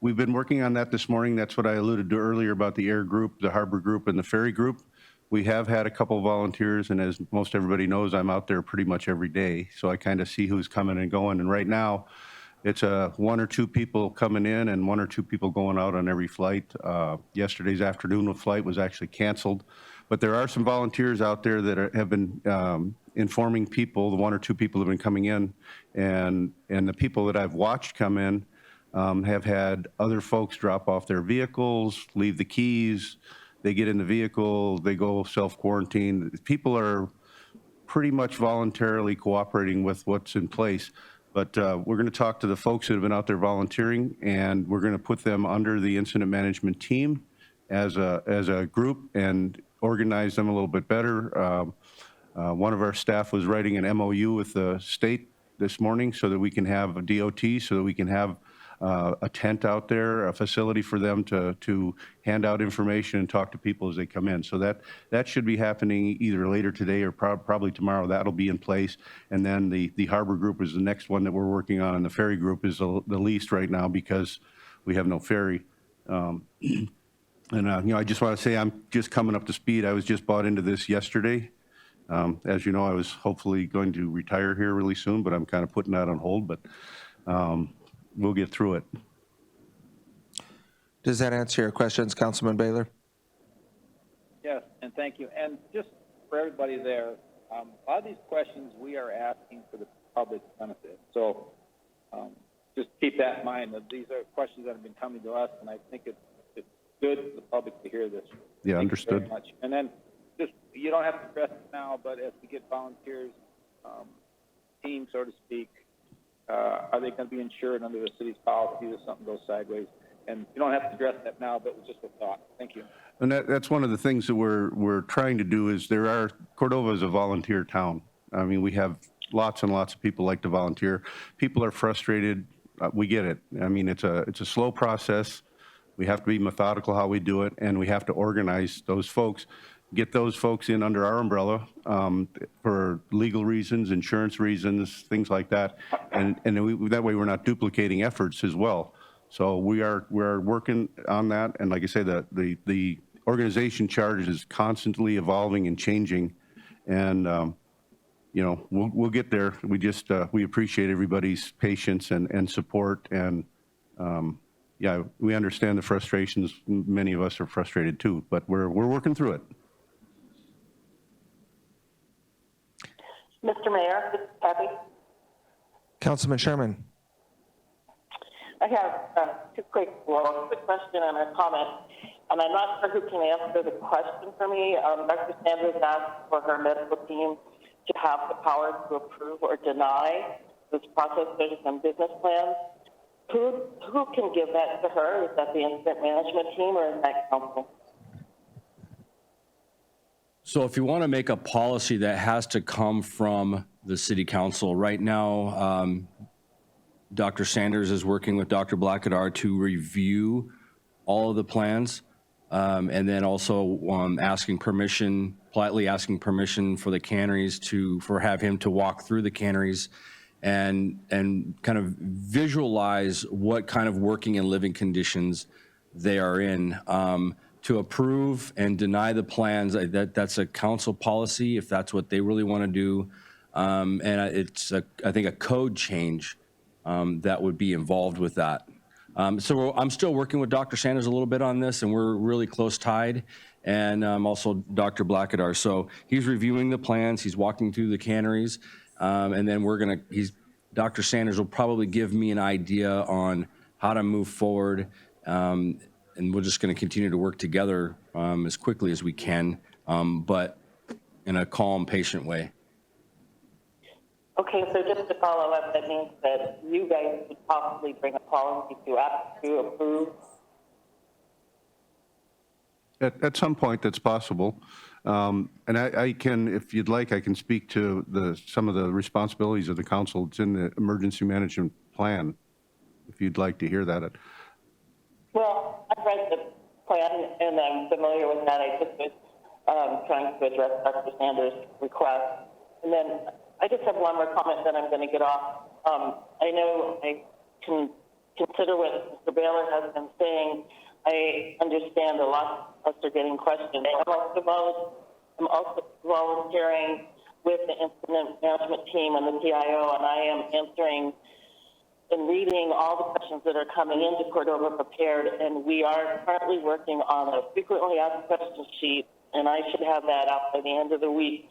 We've been working on that this morning. That's what I alluded to earlier about the air group, the harbor group, and the ferry group. We have had a couple of volunteers, and as most everybody knows, I'm out there pretty much every day, so I kind of see who's coming and going. And right now, it's one or two people coming in and one or two people going out on every flight. Yesterday's afternoon flight was actually canceled. But there are some volunteers out there that have been informing people. The one or two people have been coming in, and the people that I've watched come in have had other folks drop off their vehicles, leave the keys. They get in the vehicle, they go self-quarantine. People are pretty much voluntarily cooperating with what's in place. But we're going to talk to the folks that have been out there volunteering, and we're going to put them under the incident management team as a group and organize them a little bit better. One of our staff was writing an MOU with the state this morning so that we can have a DOT, so that we can have a tent out there, a facility for them to hand out information and talk to people as they come in. So that should be happening either later today or probably tomorrow. That'll be in place. And then the harbor group is the next one that we're working on, and the ferry group is the least right now because we have no ferry. I just want to say I'm just coming up to speed. I was just bought into this yesterday. As you know, I was hopefully going to retire here really soon, but I'm kind of putting that on hold, but we'll get through it. Does that answer your questions, Councilman Baylor? Yes, and thank you. And just for everybody there, a lot of these questions we are asking for the public's benefit. So just keep that in mind, that these are questions that have been coming to us, and I think it's good for the public to hear this. Yeah, Thank understood. you very much. And then just, you don't have to address it now, but as we get volunteers, team, so to speak, are they going to be insured under the city's policy if something goes sideways? And you don't have to address that now, but it was just a thought. Thank you. And that's one of the things that we're trying to do is Cordova is a volunteer town. I mean, we have lots and lots of people like to volunteer. People are frustrated. We get it. I mean, it's a slow process. We have to be methodical how we do it, and we have to organize those folks, get those folks in under our umbrella for legal reasons, insurance reasons, things like that. And that way we're not duplicating efforts as well. So we're working on that. And like I say, the organization chart is constantly evolving and changing. And, we'll get there. We appreciate everybody's patience and support. And we understand the frustrations. Many of us are frustrated too, but we're working through it. Mr. Mayor, this is Kathy. Councilman Sherman. I have a quick question and a comment, and I'm not sure who can answer the question for me. Dr. Sanders asked for her medical team to have the power to approve or deny this process and business plans. Who can give that to her? Is that the incident management team or is that council? So if you want to make a policy, that has to come from the city council. Right now, Dr. Sanders is working with Dr. Blackadar to review all of the plans, and then also politely asking permission for the canneries have him to walk through the canneries and kind of visualize what kind of working and living conditions they are in. To approve and deny the plans, that's a council policy if that's what they really want to do. And it's, I think, a code change that would be involved with that. So I'm still working with Dr. Sanders a little bit on this, and we're really close tied, and also Dr. Blackadar. So he's reviewing the plans, he's walking through the canneries, and then Dr. Sanders will probably give me an idea on how to move forward. And we're just going to continue to work together as quickly as we can, but in a calm, patient way. Okay, so just to follow up, that means that you guys would possibly bring a policy to approve? At some point, that's possible. And I can, if you'd like, I can speak to some of the responsibilities of the council. It's in the emergency management plan, if you'd like to hear that. Well, I've read the plan, and I'm familiar with that. I just was trying to address Dr. Sanders' request. And then I just have one more comment, then I'm going to get off. I know I can consider what Mr. Baylor has been saying. I understand a lot of us are getting questions. I'm also volunteering with the incident management team and the PIO, and I am answering and reading all the questions that are coming into Cordova Prepared, and we are currently working on a frequently asked question sheet, and I should have that out by the end of the week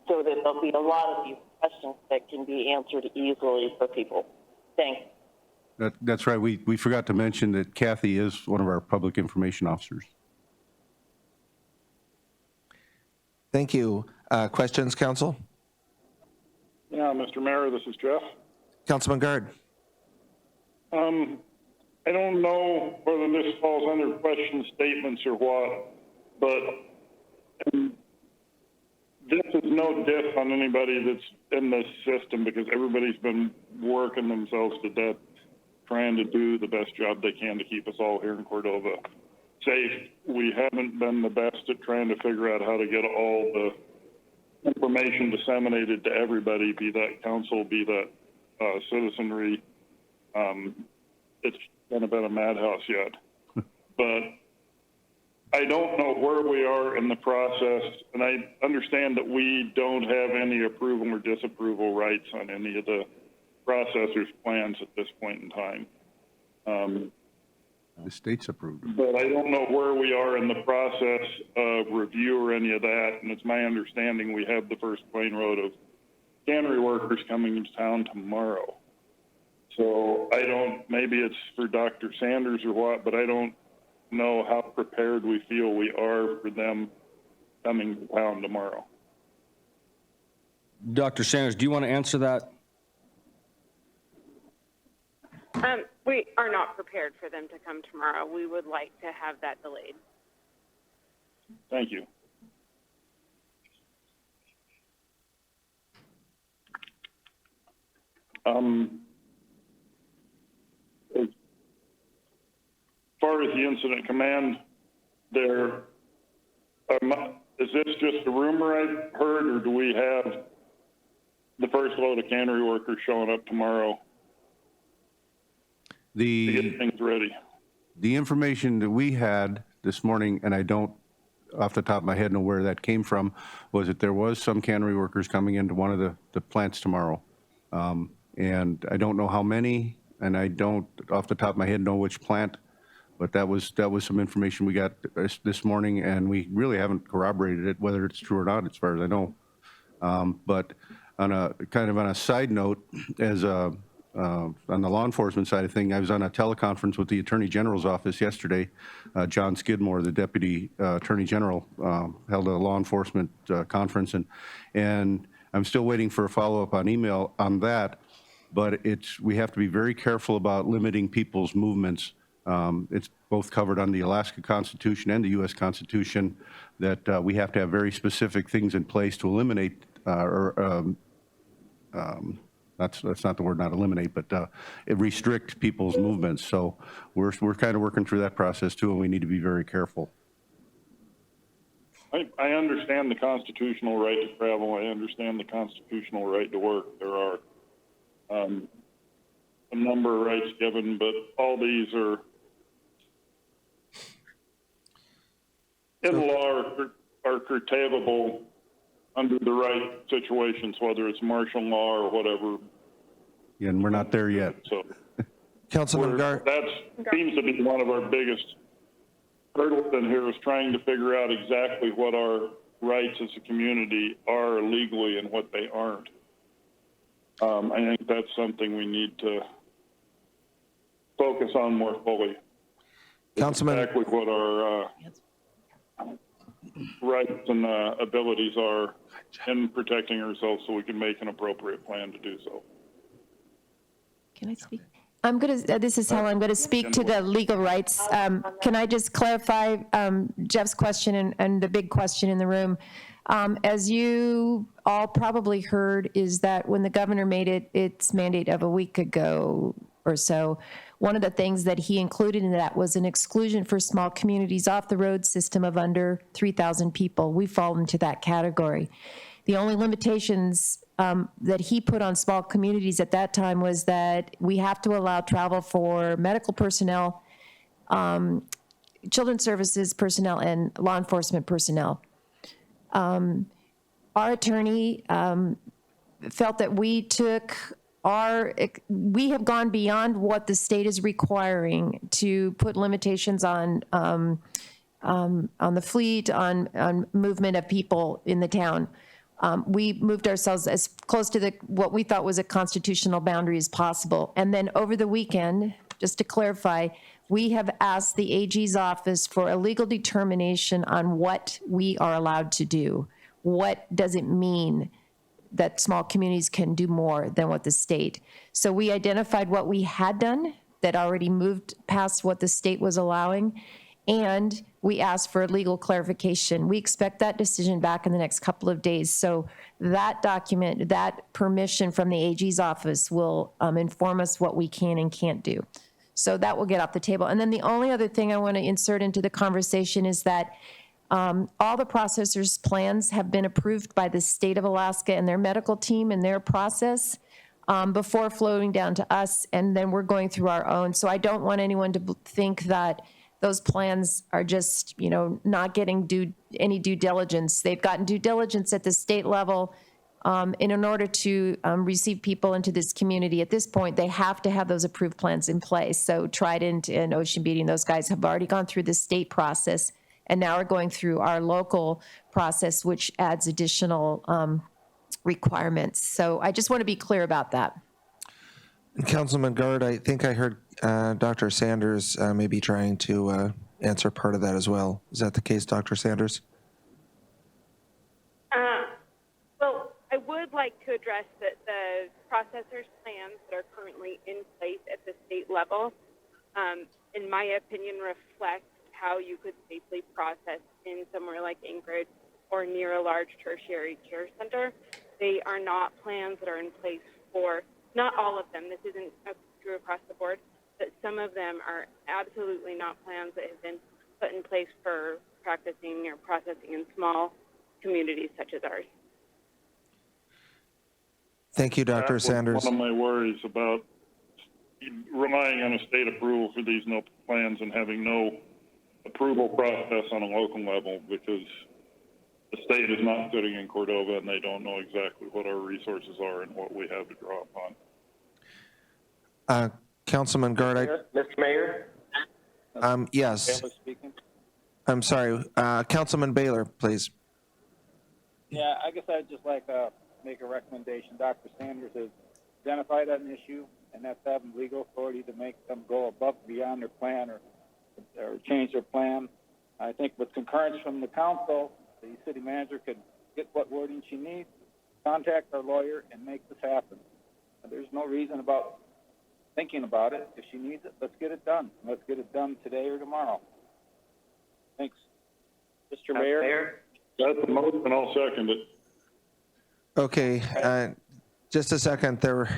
so that there'll be a lot of these questions that can be answered easily for people. Thanks. That's right. We forgot to mention that Kathy is one of our public information officers. Thank you. Questions, council? Yeah, Mr. Mayor, this is Jeff. Councilman Guard. I don't know whether this falls under question statements or what, but this is no diss on anybody that's in this system, because everybody's been working themselves to death trying to do the best job they can to keep us all here in Cordova safe. We haven't been the best at trying to figure out how to get all the information disseminated to everybody, be that council, be that citizenry. It's kind of been a madhouse yet. But I don't know where we are in the process, and I understand that we don't have any approval or disapproval rights on any of the processor's plans at this point in time. The state's approved. But I don't know where we are in the process of review or any of that, and it's my understanding we have the first plane load of cannery workers coming into town tomorrow. So I don't, maybe it's for Dr. Sanders or what, but I don't know how prepared we feel we are for them coming to town tomorrow. Dr. Sanders, do you want to answer that? We are not prepared for them to come tomorrow. We would like to have that delayed. Thank you. As far as the incident command, there, is this just a rumor I heard, or do we have the first load of cannery workers showing up tomorrow to get things ready? The information that we had this morning, and I don't off the top of my head know where that came from, was that there was some cannery workers coming into one of the plants tomorrow. And I don't know how many, and I don't off the top of my head know which plant, but that was some information we got this morning, and we really haven't corroborated it, whether it's true or not, as far as I know. But on a kind of on a side note, as on the law enforcement side of things, I was on a teleconference with the Attorney General's office yesterday. John Skidmore, the Deputy Attorney General, held a law enforcement conference, and I'm still waiting for a follow-up on email on that. But we have to be very careful about limiting people's movements. It's both covered on the Alaska Constitution and the U.S. Constitution that we have to have very specific things in place to eliminate that's not the word, not eliminate, but restrict people's movements. So we're kind of working through that process too, and we need to be very careful. I understand the constitutional right to travel. I understand the constitutional right to work. There are a number of rights given, but all these are in law are curtailable under the right situations, whether it's martial law or whatever. Yeah, and we're not there yet. So, Councilman Gar. that seems to be one of our biggest hurdles in here, is trying to figure out exactly what our rights as a community are legally and what they aren't. I think that's something we need to focus on more fully. Councilman. Exactly what our rights and abilities are in protecting ourselves, so we can make an appropriate plan to do so. Can I speak? I'm going to, this is Helen, I'm going to speak to the legal rights. Can I just clarify Jeff's question and the big question in the room? As you all probably heard, is that when the governor made its mandate of a week ago or so, one of the things that he included in that was an exclusion for small communities off the road system of under 3,000 people. We fall into that category. The only limitations that he put on small communities at that time was that we have to allow travel for medical personnel, children's services personnel, and law enforcement personnel. Our attorney felt that we have gone beyond what the state is requiring to put limitations on the fleet, on movement of people in the town. We moved ourselves as close to what we thought was a constitutional boundary as possible. And then over the weekend, just to clarify, we have asked the AG's office for a legal determination on what we are allowed to do. What does it mean that small communities can do more than what the state. So we identified what we had done that already moved past what the state was allowing, and we asked for legal clarification. We expect that decision back in the next couple of days. So that document, that permission from the AG's office will inform us what we can and can't do. So that will get off the table. And then the only other thing I want to insert into the conversation is that all the processors' plans have been approved by the state of Alaska and their medical team and their process before floating down to us, and then we're going through our own. So I don't want anyone to think that those plans are just, not getting any due diligence. They've gotten due diligence at the state level. And in order to receive people into this community at this point, they have to have those approved plans in place. So Trident and Ocean Beatty, those guys have already gone through the state process, and now are going through our local process, which adds additional requirements. So I just want to be clear about that. Councilman Guard, I think I heard Dr. Sanders maybe trying to answer part of that as well. Is that the case, Dr. Sanders? Well, I would like to address that the processors' plans that are currently in place at the state level, in my opinion, reflect how you could safely process in somewhere like Anchorage or near a large tertiary care center. They are not plans that are in place for, not all of them, this isn't true across the board, but some of them are absolutely not plans that have been put in place for practicing or processing in small communities such as ours. Thank you, Dr. That was Sanders. one of my worries about relying on a state approval for these no plans and having no approval process on a local level, because the state is not sitting in Cordova and they don't know exactly what our resources are and what we have to draw upon. Councilman Guard, Mr. Mayor? yes. Baylor speaking. I'm sorry. Councilman Baylor, please. Yeah, I guess I'd just like to make a recommendation. Dr. Sanders has identified an issue, and that's having legal authority to make them go above and beyond their plan or change their plan. I think with concurrence from the council, the city manager could get what wording she needs, contact our lawyer, and make this happen. There's no reason about thinking about it. If she needs it, let's get it done. Let's get it done today or tomorrow. Thanks. Mr. Mayor? That's the motion, and I'll second it. Okay, just a second. There were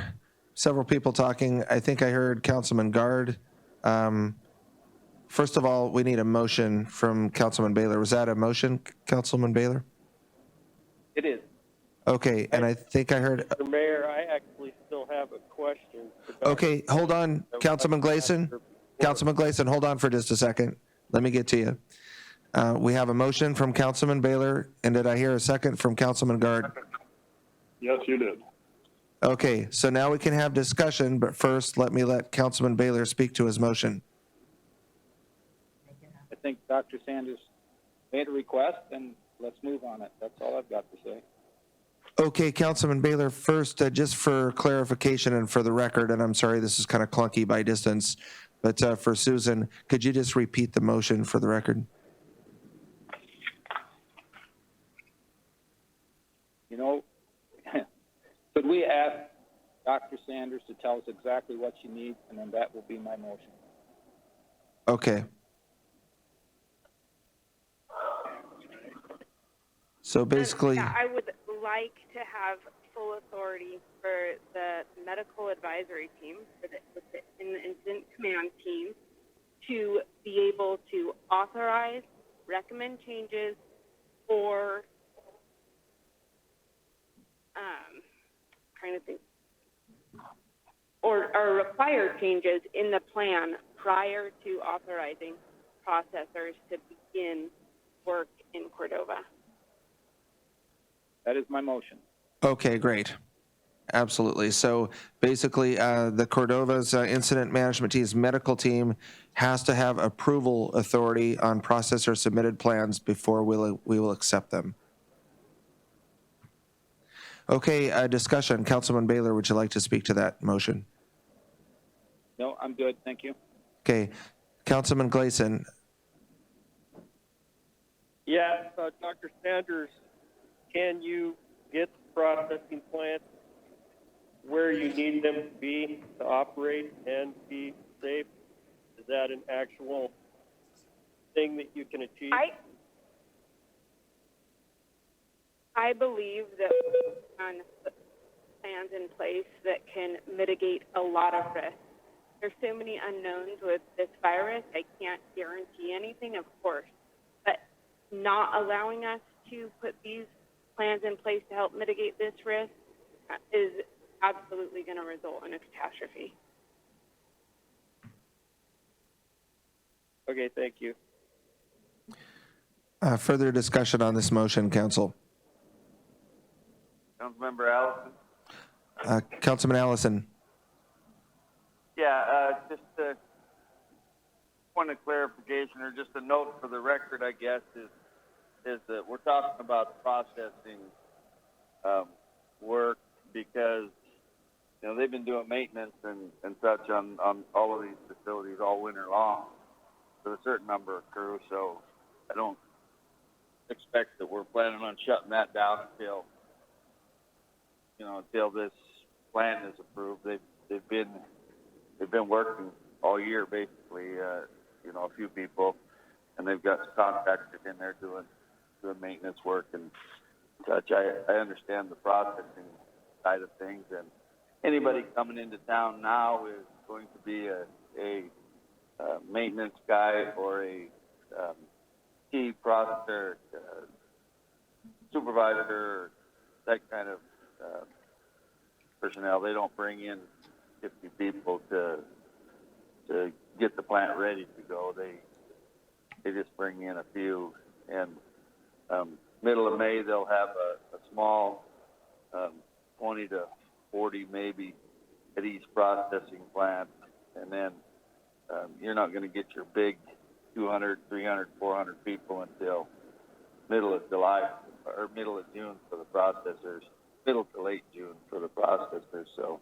several people talking. I think I heard Councilman Guard. First of all, we need a motion from Councilman Baylor. Was that a motion, Councilman Baylor? It is. Okay, and I think I heard, Mr. Mayor, I actually still have a question. okay, hold on, Councilman Gleason. Councilman Gleason, hold on for just a second. Let me get to you. We have a motion from Councilman Baylor, and did I hear a second from Councilman Guard? Yes, you did. Okay, so now we can have discussion, but first, let Councilman Baylor speak to his motion. I think Dr. Sanders made a request, and let's move on it. That's all I've got to say. Okay, Councilman Baylor, first, just for clarification and for the record, and I'm sorry this is kind of clunky by distance, but for Susan, could you just repeat the motion for the record? Could we ask Dr. Sanders to tell us exactly what she needs, and then that will be my motion. Okay. So basically, Yeah, I would like to have full authority for the medical advisory team, in the incident command team, to be able to authorize, recommend changes, or trying to think, or require changes in the plan prior to authorizing processors to begin work in Cordova. That is my motion. okay, great. Absolutely. So basically, the Cordova's incident management team's medical team has to have approval authority on processor submitted plans before we will accept them. Okay, discussion. Councilman Baylor, would you like to speak to that motion? No, I'm good. Thank you. Okay. Councilman Gleason. Yeah, Dr. Sanders, can you get processing plants where you need them to be to operate and be safe? Is that an actual thing that you can achieve? I believe that on plans in place that can mitigate a lot of risk. There's so many unknowns with this virus. I can't guarantee anything, of course, but not allowing us to put these plans in place to help mitigate this risk is absolutely going to result in a catastrophe. Okay, thank you. Further discussion on this motion, council. Councilmember Allison? Councilman Allison. Yeah, just a point of clarification, or just a note for the record, I guess, is that we're talking about processing work because, you know, they've been doing maintenance and such on all of these facilities all winter long with a certain number of crew, so I don't expect that we're planning on shutting that down until this plan is approved. They've been working all year, basically, a few people, and they've got contractors in there doing maintenance work and such. I understand the processing side of things, and anybody coming into town now is going to be a maintenance guy or a key processor, supervisor, that kind of personnel. They don't bring in 50 people to get the plant ready to go. They just bring in a few, and middle of May they'll have a small 20 to 40 maybe at each processing plant, and then you're not going to get your big 200, 300, 400 people until middle of July or middle of June for the processors, middle to late June for the processors. So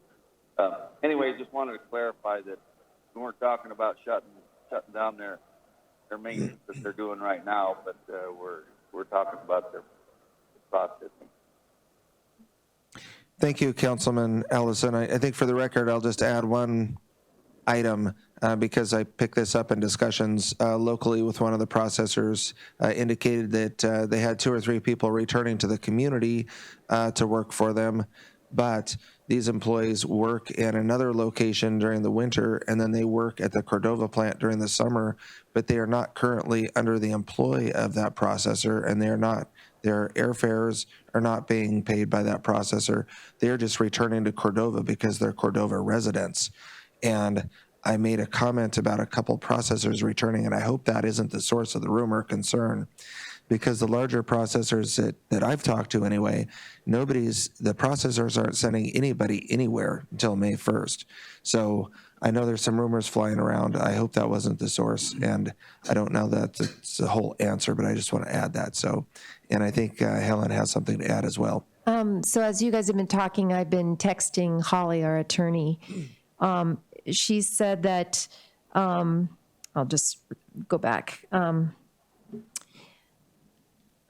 anyway, just wanted to clarify that we weren't talking about shutting down their maintenance that they're doing right now, but we're talking about their processing. Thank you, Councilman Allison. I think for the record, I'll just add one item because I picked this up in discussions locally with one of the processors, indicated that they had 2 or 3 people returning to the community to work for them, but these employees work in another location during the winter, and then they work at the Cordova plant during the summer, but they are not currently under the employ of that processor, and their airfares are not being paid by that processor. They're just returning to Cordova because they're Cordova residents. And I made a comment about a couple processors returning, and I hope that isn't the source of the rumor concern, because the larger processors that I've talked to anyway, the processors aren't sending anybody anywhere until May 1st. So I know there's some rumors flying around. I hope that wasn't the source, and I don't know that it's the whole answer, but I just want to add that. So, and I think Helen has something to add as well. So as you guys have been talking, I've been texting Holly, our attorney. She said that, I'll just go back.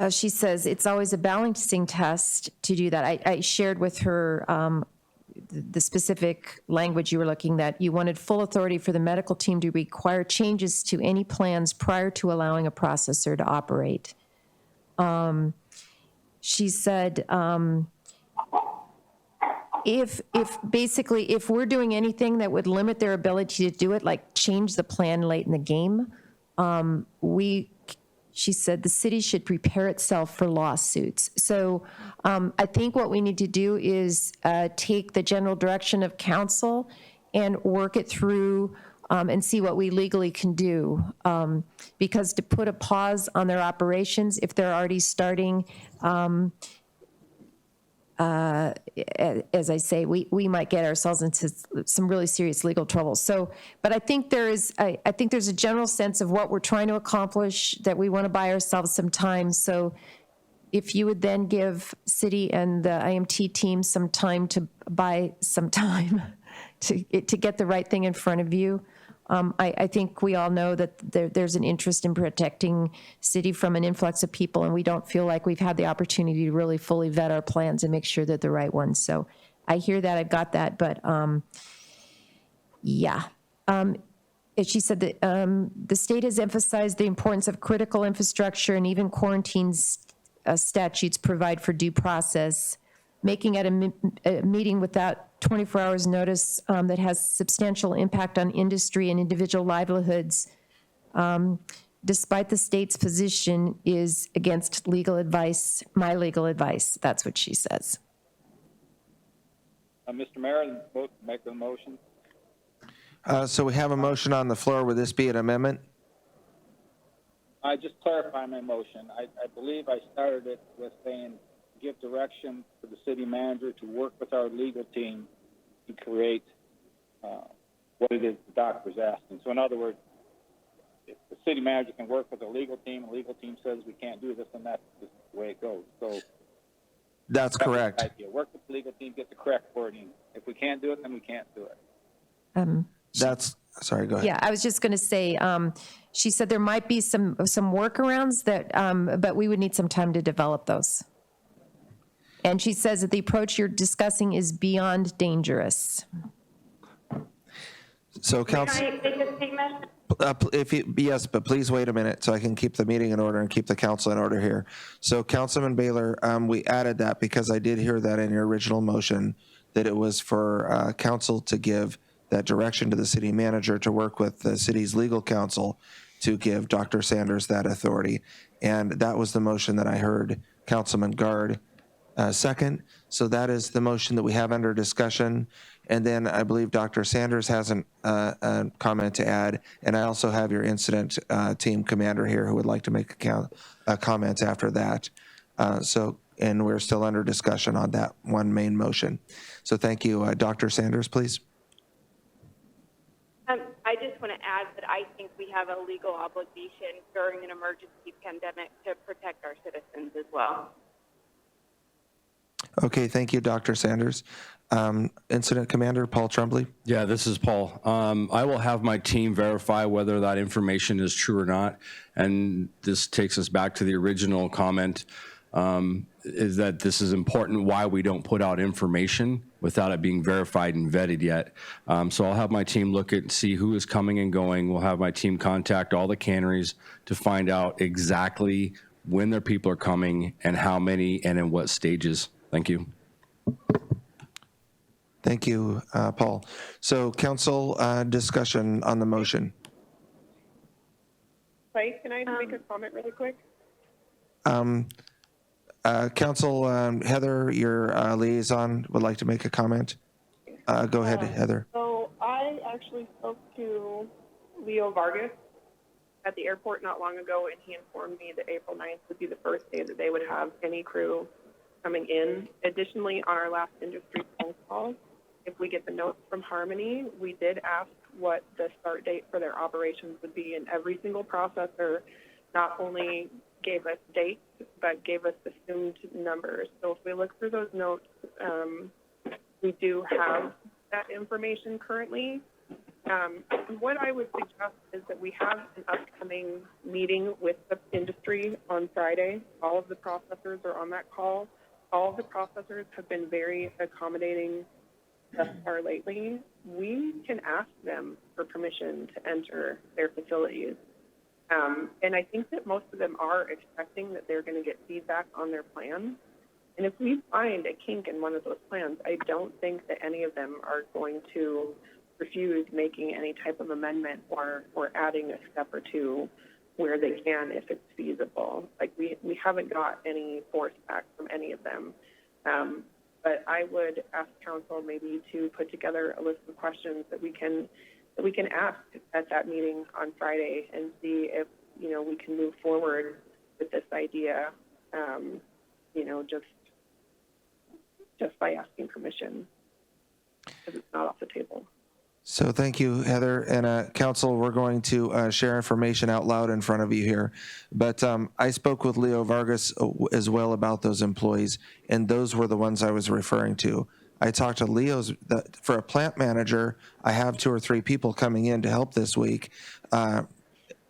She says it's always a balancing test to do that. I shared with her the specific language you were looking at. You wanted full authority for the medical team to require changes to any plans prior to allowing a processor to operate. She said, if we're doing anything that would limit their ability to do it, like change the plan late in the game, she said the city should prepare itself for lawsuits. So I think what we need to do is take the general direction of council and work it through and see what we legally can do. Because to put a pause on their operations, if they're already starting, as I say, we might get ourselves into some really serious legal trouble. So, but I think there's a general sense of what we're trying to accomplish, that we want to buy ourselves some time. So if you would then give city and the IMT team some time to buy some time to get the right thing in front of you, I think we all know that there's an interest in protecting city from an influx of people, and we don't feel like we've had the opportunity to really fully vet our plans and make sure they're the right ones. So I hear that, I've got that, but yeah. She said that the state has emphasized the importance of critical infrastructure, and even quarantine statutes provide for due process. Making at a meeting without 24 hours notice that has substantial impact on industry and individual livelihoods, despite the state's position, is against legal advice, my legal advice. That's what she says. Mr. Mayor, make the motion. So we have a motion on the floor. Would this be an amendment? I just clarify my motion. I believe I started it with saying give direction to the city manager to work with our legal team to create what it is the doctor's asking. So in other words, if the city manager can work with the legal team says we can't do this, and that's just the way it goes. So that's correct. the idea. Work with the legal team, get the correct wording. If we can't do it, then we can't do it. Sorry, go ahead. Yeah, I was just going to say, she said there might be some workarounds that, but we would need some time to develop those. And she says that the approach you're discussing is beyond dangerous. So, Council. Can I make a statement? Yes, but please wait a minute so I can keep the meeting in order and keep the council in order here. So, Councilman Baylor, we added that because I did hear that in your original motion that it was for council to give that direction to the city manager to work with the city's legal counsel to give Dr. Sanders that authority. And that was the motion that I heard Councilman Guard second. So that is the motion that we have under discussion. And then I believe Dr. Sanders has a comment to add. And I also have your incident team commander here who would like to make a comment after that. And we're still under discussion on that one main motion. So thank you. Dr. Sanders, please. I just want to add that I think we have a legal obligation during an emergency pandemic to protect our citizens as well. Okay, thank you, Dr. Sanders. Incident Commander Paul Tremblay. Yeah, this is Paul. I will have my team verify whether that information is true or not. And this takes us back to the original comment, is that this is important why we don't put out information without it being verified and vetted yet. So I'll have my team look at, see who is coming and going. We'll have my team contact all the canneries to find out exactly when their people are coming and how many and in what stages. Thank you. Thank you, Paul. So council discussion on the motion. Mike, can I make a comment really quick? Council Heather, your liaison, would like to make a comment. Go ahead, Heather. So I actually spoke to Leo Vargas at the airport not long ago, and he informed me that April 9th would be the first day that they would have any crew coming in. Additionally, on our last industry phone call, if we get the notes from Harmony, we did ask what the start date for their operations would be, and every single processor not only gave us dates, but gave us assumed numbers. So if we look through those notes, we do have that information currently. What I would suggest is that we have an upcoming meeting with the industry on Friday. All of the processors are on that call. All of the processors have been very accommodating thus far lately. We can ask them for permission to enter their facilities. And I think that most of them are expecting that they're going to get feedback on their plans. And if we find a kink in one of those plans, I don't think that any of them are going to refuse making any type of amendment or adding a step or two where they can if it's feasible. Like we haven't got any force back from any of them. But I would ask council maybe to put together a list of questions that we can ask at that meeting on Friday and see if, we can move forward with this idea, just by asking permission, because it's not off the table. So thank you, Heather. And council, we're going to share information out loud in front of you here. But I spoke with Leo Vargas as well about those employees, and those were the ones I was referring to. I talked to Leo's, for a plant manager, I have 2 or 3 people coming in to help this week.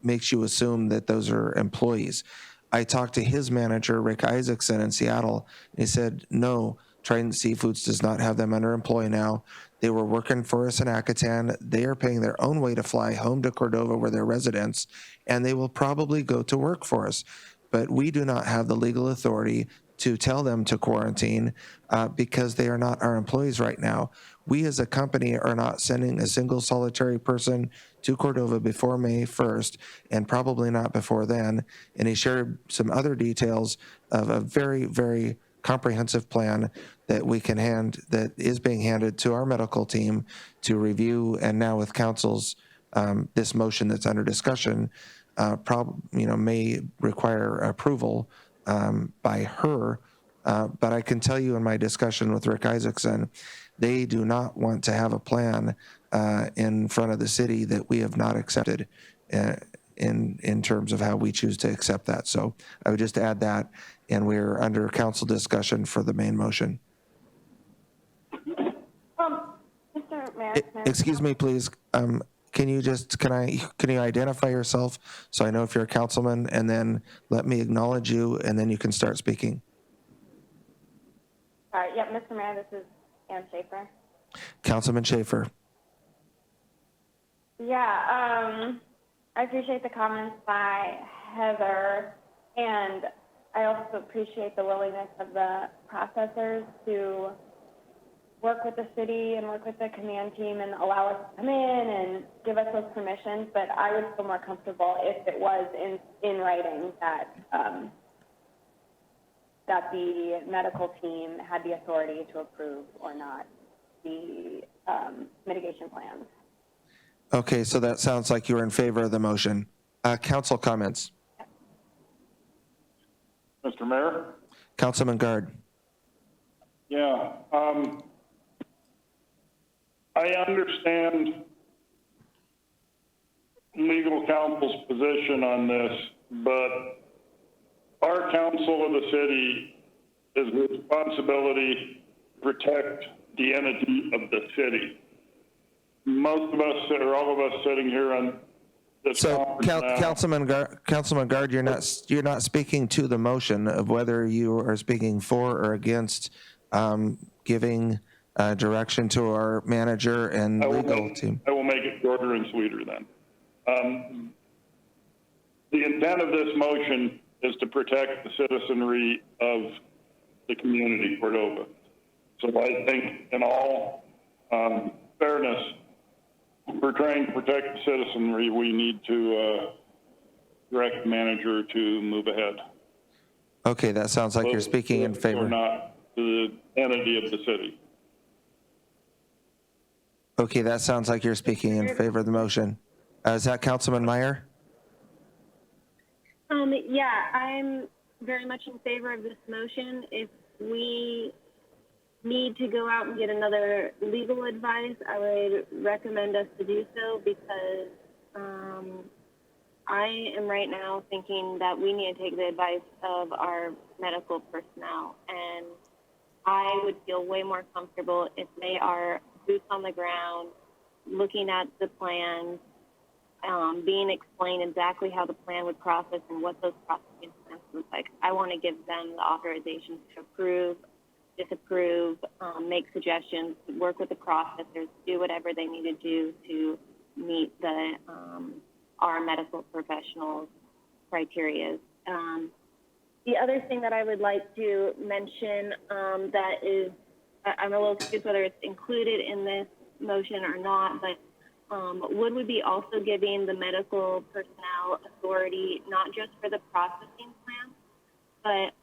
Makes you assume that those are employees. I talked to his manager, Rick Isaacson, in Seattle, and he said, no, Trident Seafoods does not have them under employ now. They were working for us in Acatan. They are paying their own way to fly home to Cordova where they're residents, and they will probably go to work for us. But we do not have the legal authority to tell them to quarantine because they are not our employees right now. We as a company are not sending a single solitary person to Cordova before May 1st, and probably not before then. And he shared some other details of a very, very comprehensive plan that we can that is being handed to our medical team to review. And now with council's, this motion that's under discussion, may require approval by her. But I can tell you in my discussion with Rick Isaacson, they do not want to have a plan in front of the city that we have not accepted in terms of how we choose to accept that. So I would just add that, and we're under council discussion for the main motion. Mr. Mayor. Excuse me, please. Can you identify yourself so I know if you're a councilman, and then let me acknowledge you, and then you can start speaking. Yep, Mr. Mayor, this is Ann Schaefer. Councilman Schaefer. Yeah, I appreciate the comments by Heather, and I also appreciate the willingness of the processors to work with the city and work with the command team and allow us to come in and give us those permissions. But I would feel more comfortable if it was in writing that that the medical team had the authority to approve or not the mitigation plans. Okay, so that sounds like you're in favor of the motion. Council comments. Mr. Mayor? Councilman Guard. Yeah, I understand legal counsel's position on this, but our council of the city is responsibility to protect the entity of the city. Most of us, or all of us sitting here on this conference now. Councilman Guard, you're not speaking to the motion of whether you are speaking for or against giving direction to our manager and legal team. I will make it shorter and sweeter then. The intent of this motion is to protect the citizenry of the community, Cordova. So I think in all fairness, we're trying to protect the citizenry. We need to direct the manager to move ahead. Okay, that sounds like you're speaking in favor. Or not the entity of the city. Okay, that sounds like you're speaking in favor of the motion. Is that Councilman Meyer? Yeah, I'm very much in favor of this motion. If we need to go out and get another legal advice, I would recommend us to do so, because I am right now thinking that we need to take the advice of our medical personnel, and I would feel way more comfortable if they are boots on the ground, looking at the plans, being explained exactly how the plan would process and what those processing plans look like. I want to give them the authorization to approve, disapprove, make suggestions, work with the processors, do whatever they need to do to meet the our medical professionals' criteria. The other thing that I would like to mention that is, I'm a little confused whether it's included in this motion or not, but Wood would be also giving the medical personnel authority, not just for the processing plan, but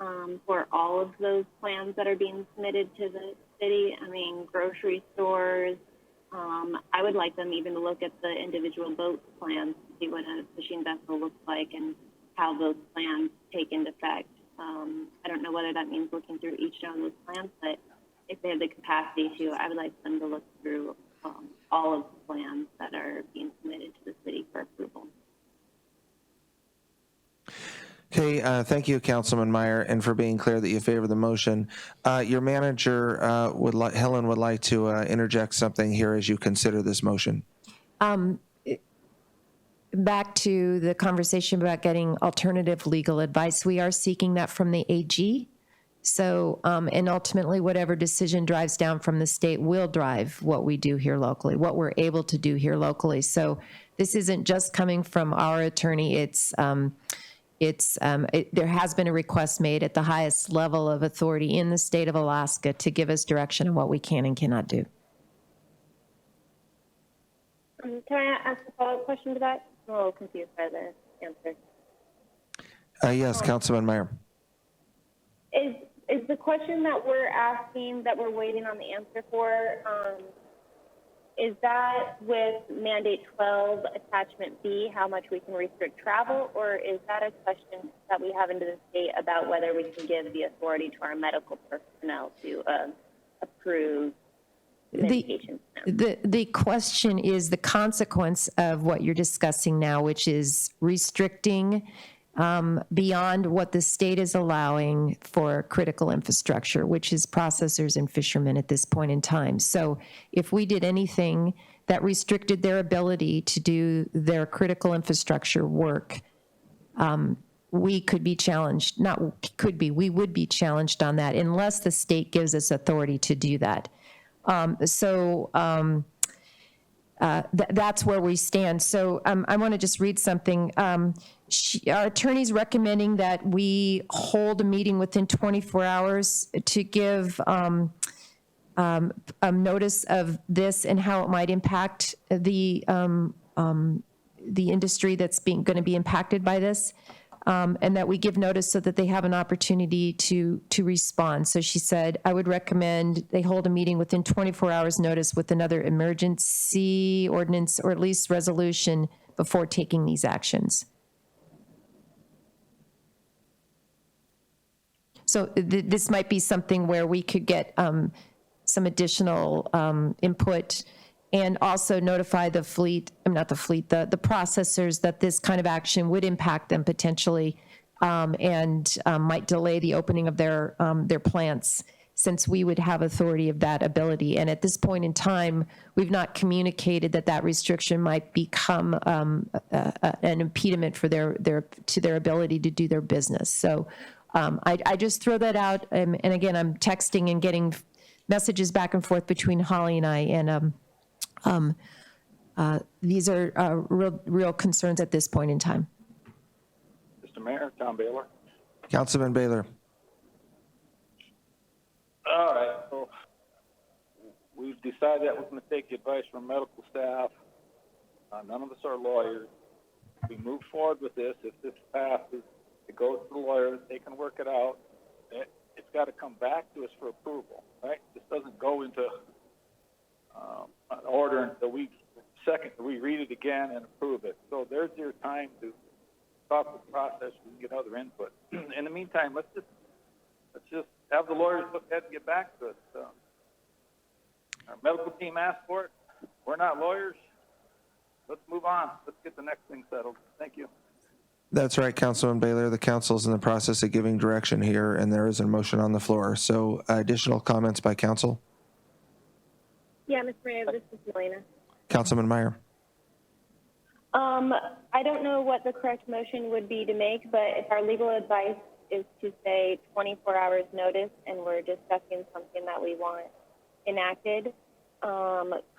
for all of those plans that are being submitted to the city. I mean, grocery stores. I would like them even to look at the individual boat plans to see what a fishing vessel looks like and how those plans take into effect. I don't know whether that means looking through each one of those plans, but if they have the capacity to, I would like them to look through all of the plans that are being submitted to the city for approval. Okay, thank you, Councilman Meyer, and for being clear that you favor the motion. Your manager, Helen, would like to interject something here as you consider this motion. Back to the conversation about getting alternative legal advice, we are seeking that from the AG. So, and ultimately, whatever decision drives down from the state will drive what we do here locally, what we're able to do here locally. So this isn't just coming from our attorney. There has been a request made at the highest level of authority in the state of Alaska to give us direction on what we can and cannot do. Can I ask a follow-up question to that? I'm a little confused by the answer. Yes, Councilman Meyer. Is the question that we're asking, that we're waiting on the answer for, is that with Mandate 12, Attachment B, how much we can restrict travel, or is that a question that we have into the state about whether we can give the authority to our medical personnel to approve medication? The question is the consequence of what you're discussing now, which is restricting beyond what the state is allowing for critical infrastructure, which is processors and fishermen at this point in time. So if we did anything that restricted their ability to do their critical infrastructure work, we could be challenged, we would be challenged on that unless the state gives us authority to do that. That's where we stand. So I want to just read something. Our attorney's recommending that we hold a meeting within 24 hours to give a notice of this and how it might impact the industry that's going to be impacted by this. And that we give notice so that they have an opportunity to respond. So she said, I would recommend they hold a meeting within 24 hours notice with another emergency ordinance or at least resolution before taking these actions. So this might be something where we could get some additional input and also notify the processors that this kind of action would impact them potentially and might delay the opening of their plants, since we would have authority of that ability. And at this point in time, we've not communicated that restriction might become an impediment for their ability to do their business. So I just throw that out. And again, I'm texting and getting messages back and forth between Holly and I, and these are real concerns at this point in time. Mr. Mayor, Tom Baylor. Councilman Baylor. All right, so we've decided that we're going to take the advice from medical staff. None of us are lawyers. We move forward with this. If this passes, it goes to the lawyers. They can work it out. It's got to come back to us for approval, right? This doesn't go into an order until we read it again and approve it. So there's your time to talk with the process and get other input. In the meantime, let's just have the lawyers look at it and get back to us. Our medical team asked for it. We're not lawyers. Let's move on. Let's get the next thing settled. Thank you. That's right, Councilman Baylor. The council's in the process of giving direction here, and there is a motion on the floor. So additional comments by council? Yeah, Mr. Mayor, this is Melina. Councilman Meyer. I don't know what the correct motion would be to make, but if our legal advice is to say 24 hours notice and we're discussing something that we want enacted,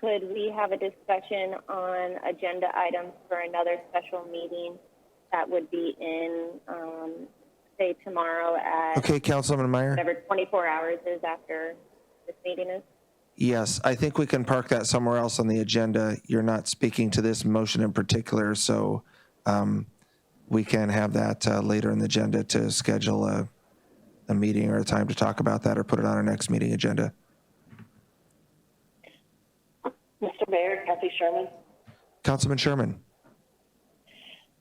could we have a discussion on agenda items for another special meeting that would be in, say, tomorrow at Okay, Councilman Meyer. whatever 24 hours is after this meeting is? Yes, I think we can park that somewhere else on the agenda. You're not speaking to this motion in particular, so we can have that later in the agenda to schedule a meeting or a time to talk about that or put it on our next meeting agenda. Mr. Mayor, Kathy Sherman. Councilman Sherman.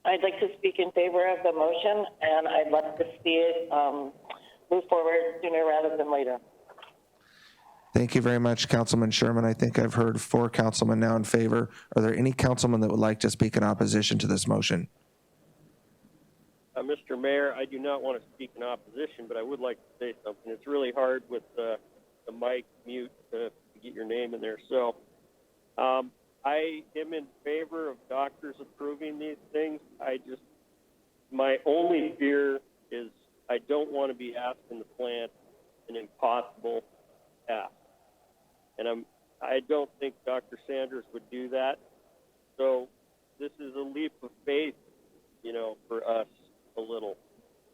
I'd like to speak in favor of the motion, and I'd like to see it move forward sooner rather than later. Thank you very much, Councilman Sherman. I think I've heard 4 councilmen now in favor. Are there any councilmen that would like to speak in opposition to this motion? Mr. Mayor, I do not want to speak in opposition, but I would like to say something. It's really hard with the mic mute to get your name in there. So I am in favor of doctors approving these things. My only fear is I don't want to be asking the plant an impossible task. And I don't think Dr. Sanders would do that. So this is a leap of faith, for us a little.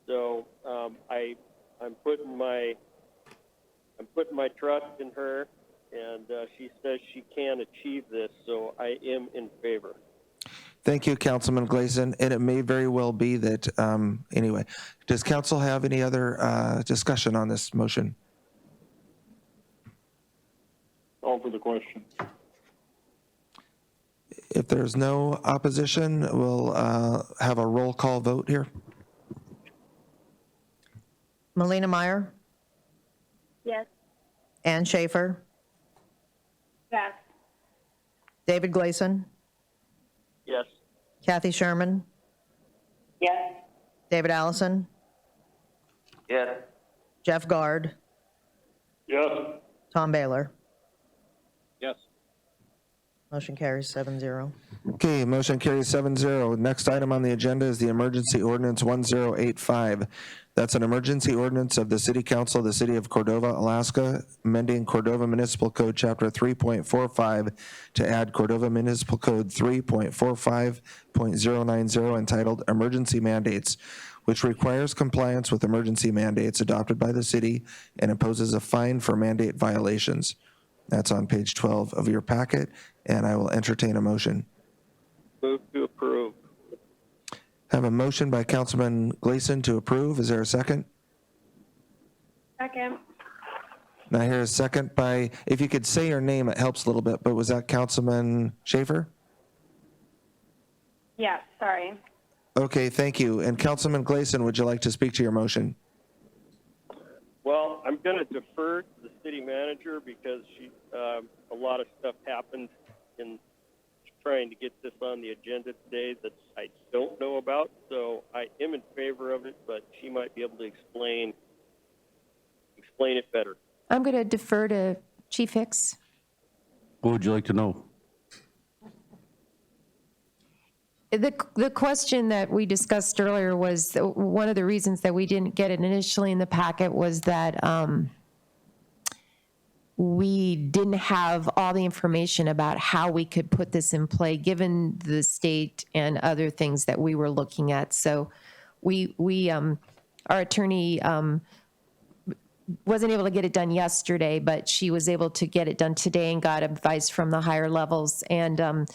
So I'm putting my trust in her, and she says she can achieve this. So I am in favor. Thank you, Councilman Gleason. And it may very well be that, anyway, does council have any other discussion on this motion? Call for the question. If there's no opposition, we'll have a roll call vote here. Melina Meyer, Yes. Ann Schaefer, Yes. David Gleason, Yes. Kathy Sherman, Yes. David Allison, Yes. Jeff Guard, Yes. Tom Baylor. Yes. Motion carries 7-0. Okay, motion carries 7-0. Next item on the agenda is the emergency ordinance 1085. That's an emergency ordinance of the City Council of the City of Cordova, Alaska, amending Cordova Municipal Code Chapter 3.45 to add Cordova Municipal Code 3.45.090 entitled Emergency Mandates, which requires compliance with emergency mandates adopted by the city and imposes a fine for mandate violations. That's on page 12 of your packet, and I will entertain a motion. Move to approve. Have a motion by Councilman Gleason to approve. Is there a second? Second. And I hear a second by, if you could say your name, it helps a little bit, but was that Councilman Schaefer? Yes, sorry. Okay, thank you. And Councilman Gleason, would you like to speak to your motion? Well, I'm going to defer to the city manager because a lot of stuff happened in trying to get this on the agenda today that I don't know about. So I am in favor of it, but she might be able to explain it better. I'm going to defer to Chief Hicks. What would you like to know? The question that we discussed earlier was one of the reasons that we didn't get it initially in the packet was that we didn't have all the information about how we could put this in play, given the state and other things that we were looking at. So our attorney wasn't able to get it done yesterday, but she was able to get it done today and got advice from the higher levels. And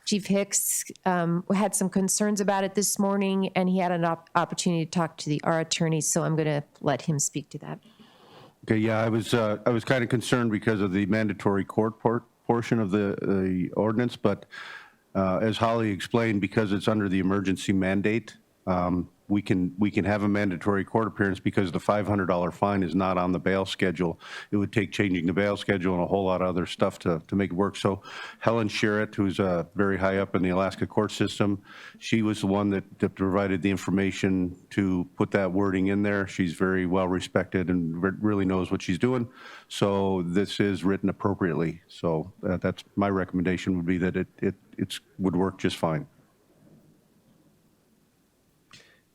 Chief Hicks had some concerns about it this morning, and he had an opportunity to talk to our attorney, so I'm going to let him speak to that. Okay, yeah, I was kind of concerned because of the mandatory court portion of the ordinance, but as Holly explained, because it's under the emergency mandate, we can have a mandatory court appearance because the $500 fine is not on the bail schedule. It would take changing the bail schedule and a whole lot of other stuff to make it work. So Helen Sherritt, who's very high up in the Alaska court system, she was the one that provided the information to put that wording in there. She's very well respected and really knows what she's doing. So this is written appropriately. So that's my recommendation would be that it would work just fine.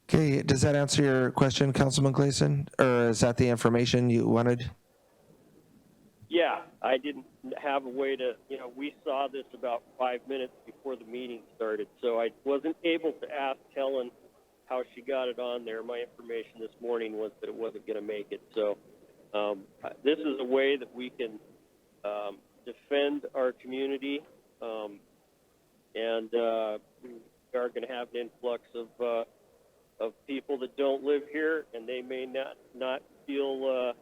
Okay, does that answer your question, Councilman Gleason? Or is that the information you wanted? Yeah, I didn't have a way to, we saw this about 5 minutes before the meeting started, so I wasn't able to ask Helen how she got it on there. My information this morning was that it wasn't going to make it. So this is a way that we can defend our community, and we are going to have an influx of people that don't live here, and they may not feel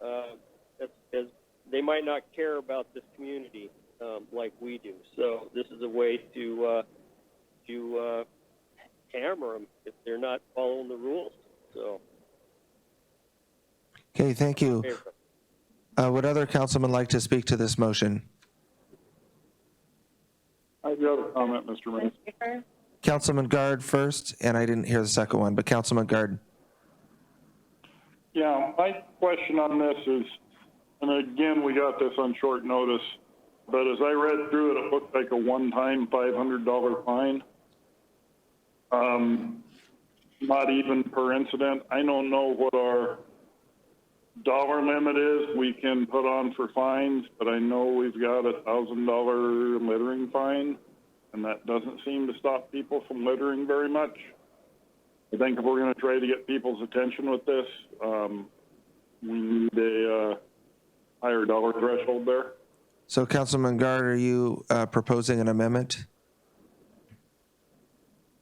as they might not care about this community like we do. So this is a way to hammer them if they're not following the rules. So. Okay, thank you. Would other councilmen like to speak to this motion? I do have a comment, Mr. Mayor. Councilman Guard first, and I didn't hear the second one, but Councilman Guard. Yeah, my question on this is, and again, we got this on short notice, but as I read through it, it looked like a one-time $500 fine. Not even per incident. I don't know what our dollar limit is we can put on for fines, but I know we've got a $1,000 littering fine, and that doesn't seem to stop people from littering very much. I think if we're going to try to get people's attention with this, we need a higher dollar threshold there. So Councilman Guard, are you proposing an amendment?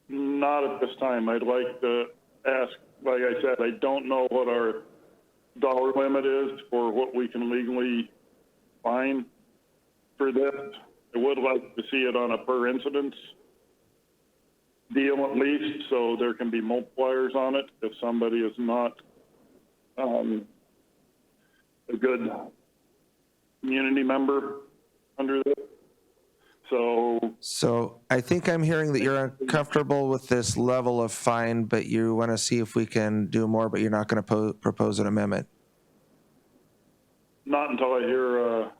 Not at this time. I'd like to ask, like I said, I don't know what our dollar limit is for what we can legally fine for this. I would like to see it on a per incidence deal at least, so there can be multipliers on it if somebody is not a good community member under this. So I think I'm hearing that you're uncomfortable with this level of fine, but you want to see if we can do more, but you're not going to propose an amendment. Not until I hear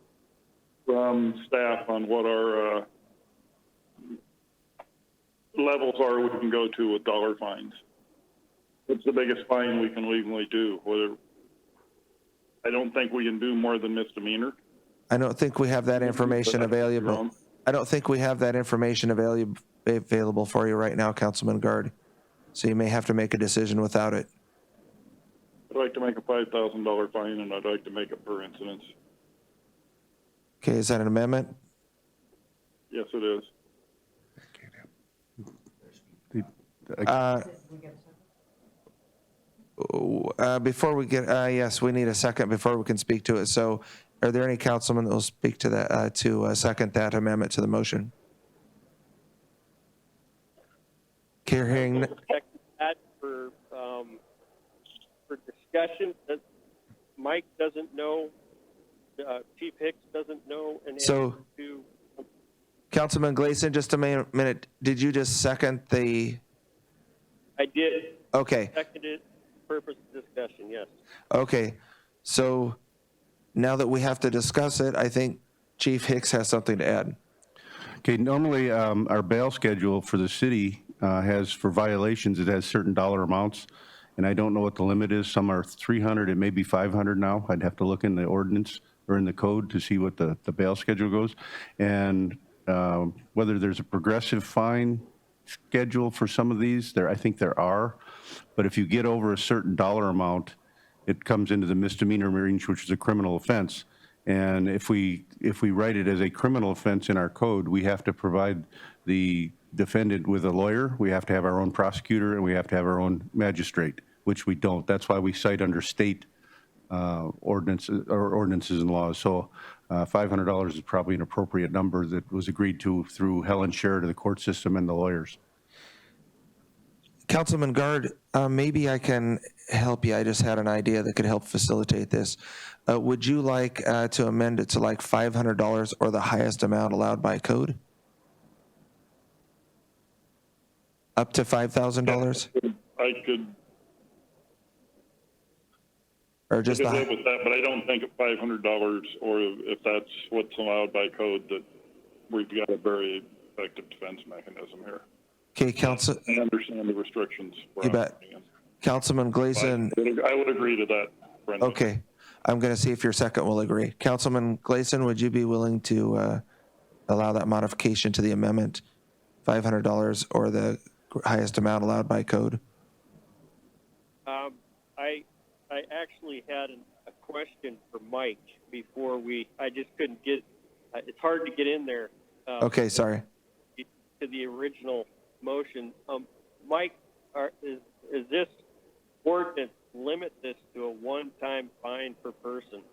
from staff on what our levels are we can go to with dollar fines. It's the biggest fine we can legally do. I don't think we can do more than misdemeanor. I don't think we have that information available. I don't think we have that information available for you right now, Councilman Guard. So you may have to make a decision without it. I'd like to make a $5,000 fine, and I'd like to make it per incidence. Okay, is that an amendment? Yes, it is. Before we get, yes, we need a second before we can speak to it. So are there any councilmen that will speak to that, to second that amendment to the motion? Okay, hearing. That for discussion, that Mike doesn't know, Chief Hicks doesn't know, and So, to. Councilman Gleason, just a minute. Did you just second the? I did. Okay. Seconded, purpose of discussion, yes. Okay. So now that we have to discuss it, I think Chief Hicks has something to add. Okay, normally our bail schedule for the city has, for violations, it has certain dollar amounts, and I don't know what the limit is. Some are 300, it may be 500 now. I'd have to look in the ordinance or in the code to see what the bail schedule goes. And whether there's a progressive fine schedule for some of these, I think there are. But if you get over a certain dollar amount, it comes into the misdemeanor range, which is a criminal offense. And if we write it as a criminal offense in our code, we have to provide the defendant with a lawyer, we have to have our own prosecutor, and we have to have our own magistrate, which we don't. That's why we cite under state ordinances and laws. So $500 is probably an appropriate number that was agreed to through Helen Sherrod to the court system and the lawyers. Councilman Guard, maybe I can help you. I just had an idea that could help facilitate this. Would you like to amend it to like $500 or the highest amount allowed by code? Up to $5,000? I could. Or just I could live with that, but I don't think at $500, or if that's what's allowed by code, that we've got a very effective defense mechanism here. Okay, Council. I understand the restrictions. You bet. Councilman Gleason. I would agree to that, Brendan. Okay. I'm going to see if your second will agree. Councilman Gleason, would you be willing to allow that modification to the amendment, $500 or the highest amount allowed by code? I actually had a question for Mike before I just couldn't get, it's hard to get in there. Okay, sorry. To the original motion. Mike, is this ordinance limit this to a one-time fine per person?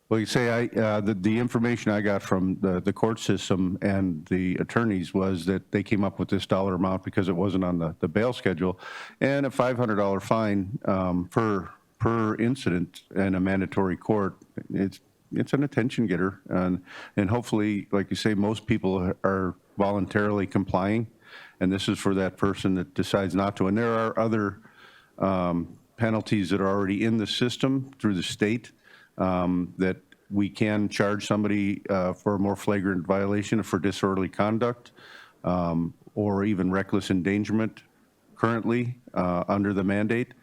Well, you say the information I got from the court system and the attorneys was that they came up with this dollar amount because it wasn't on the bail schedule, and a $500 fine per incident in a mandatory court. It's an attention getter, and hopefully, like you say, most people are voluntarily complying. and this is for that person that decides not to. And there are other penalties that are already in the system through the state that we can charge somebody for a more flagrant violation for disorderly conduct or even reckless endangerment currently under the mandate.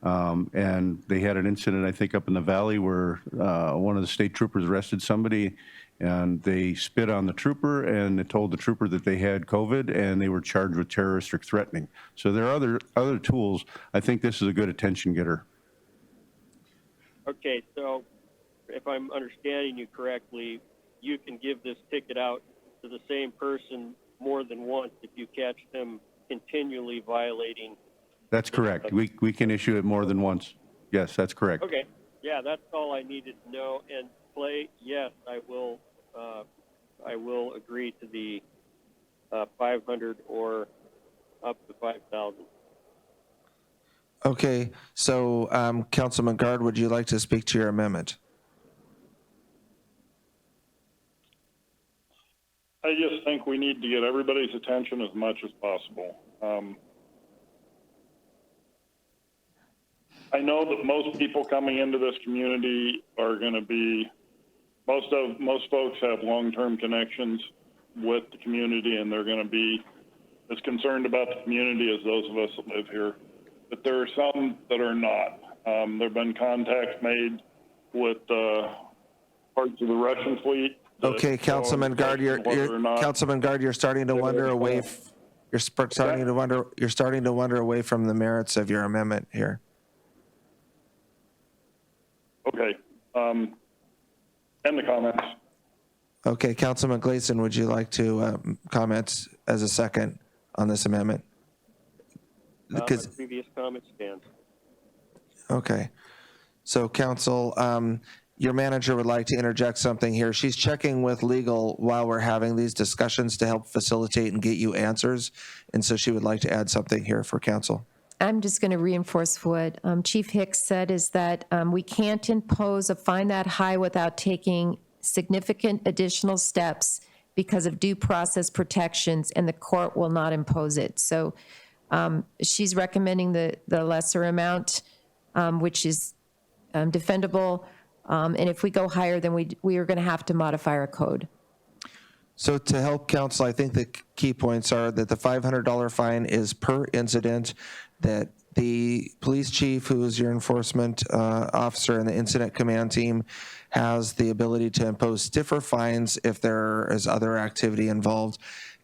And they had an incident, I think, up in the valley where one of the state troopers arrested somebody and they spit on the trooper and they told the trooper that they had COVID and they were charged with terroristic threatening. So there are other tools. I think this is a good attention getter. Okay, so if I'm understanding you correctly, you can give this ticket out to the same person more than once if you catch them continually violating. That's correct. We can issue it more than once. Yes, that's correct. Okay, yeah, that's all I needed to know. And Clay, yes, I will agree to the 500 or up to 5,000. Okay, so Councilman Guard, would you like to speak to your amendment? I just think we need to get everybody's attention as much as possible. I know that most people coming into this community are going to be, most folks have long-term connections with the community, and they're going to be as concerned about the community as those of us that live here. But there are some that are not. There have been contacts made with parts of the Russian fleet. Okay, Councilman Guard, Councilman Guard, you're starting to wander away. You're starting to wander away from the merits of your amendment here. Okay. End the comments. Okay, Councilman Gleason, would you like to comment as a second on this amendment? My previous comment stands. Okay. So, Council, your manager would like to interject something here. She's checking with legal while we're having these discussions to help facilitate and get you answers. And so she would like to add something here for Council. I'm just going to reinforce what Chief Hicks said, is that we can't impose a fine that high without taking significant additional steps because of due process protections, and the court will not impose it. So she's recommending the lesser amount, which is defendable. And if we go higher, then we are going to have to modify our code. So to help Council, I think the key points are that the $500 fine is per incident, that the police chief, who is your enforcement officer in the incident command team, has the ability to impose stiffer fines if there is other activity involved,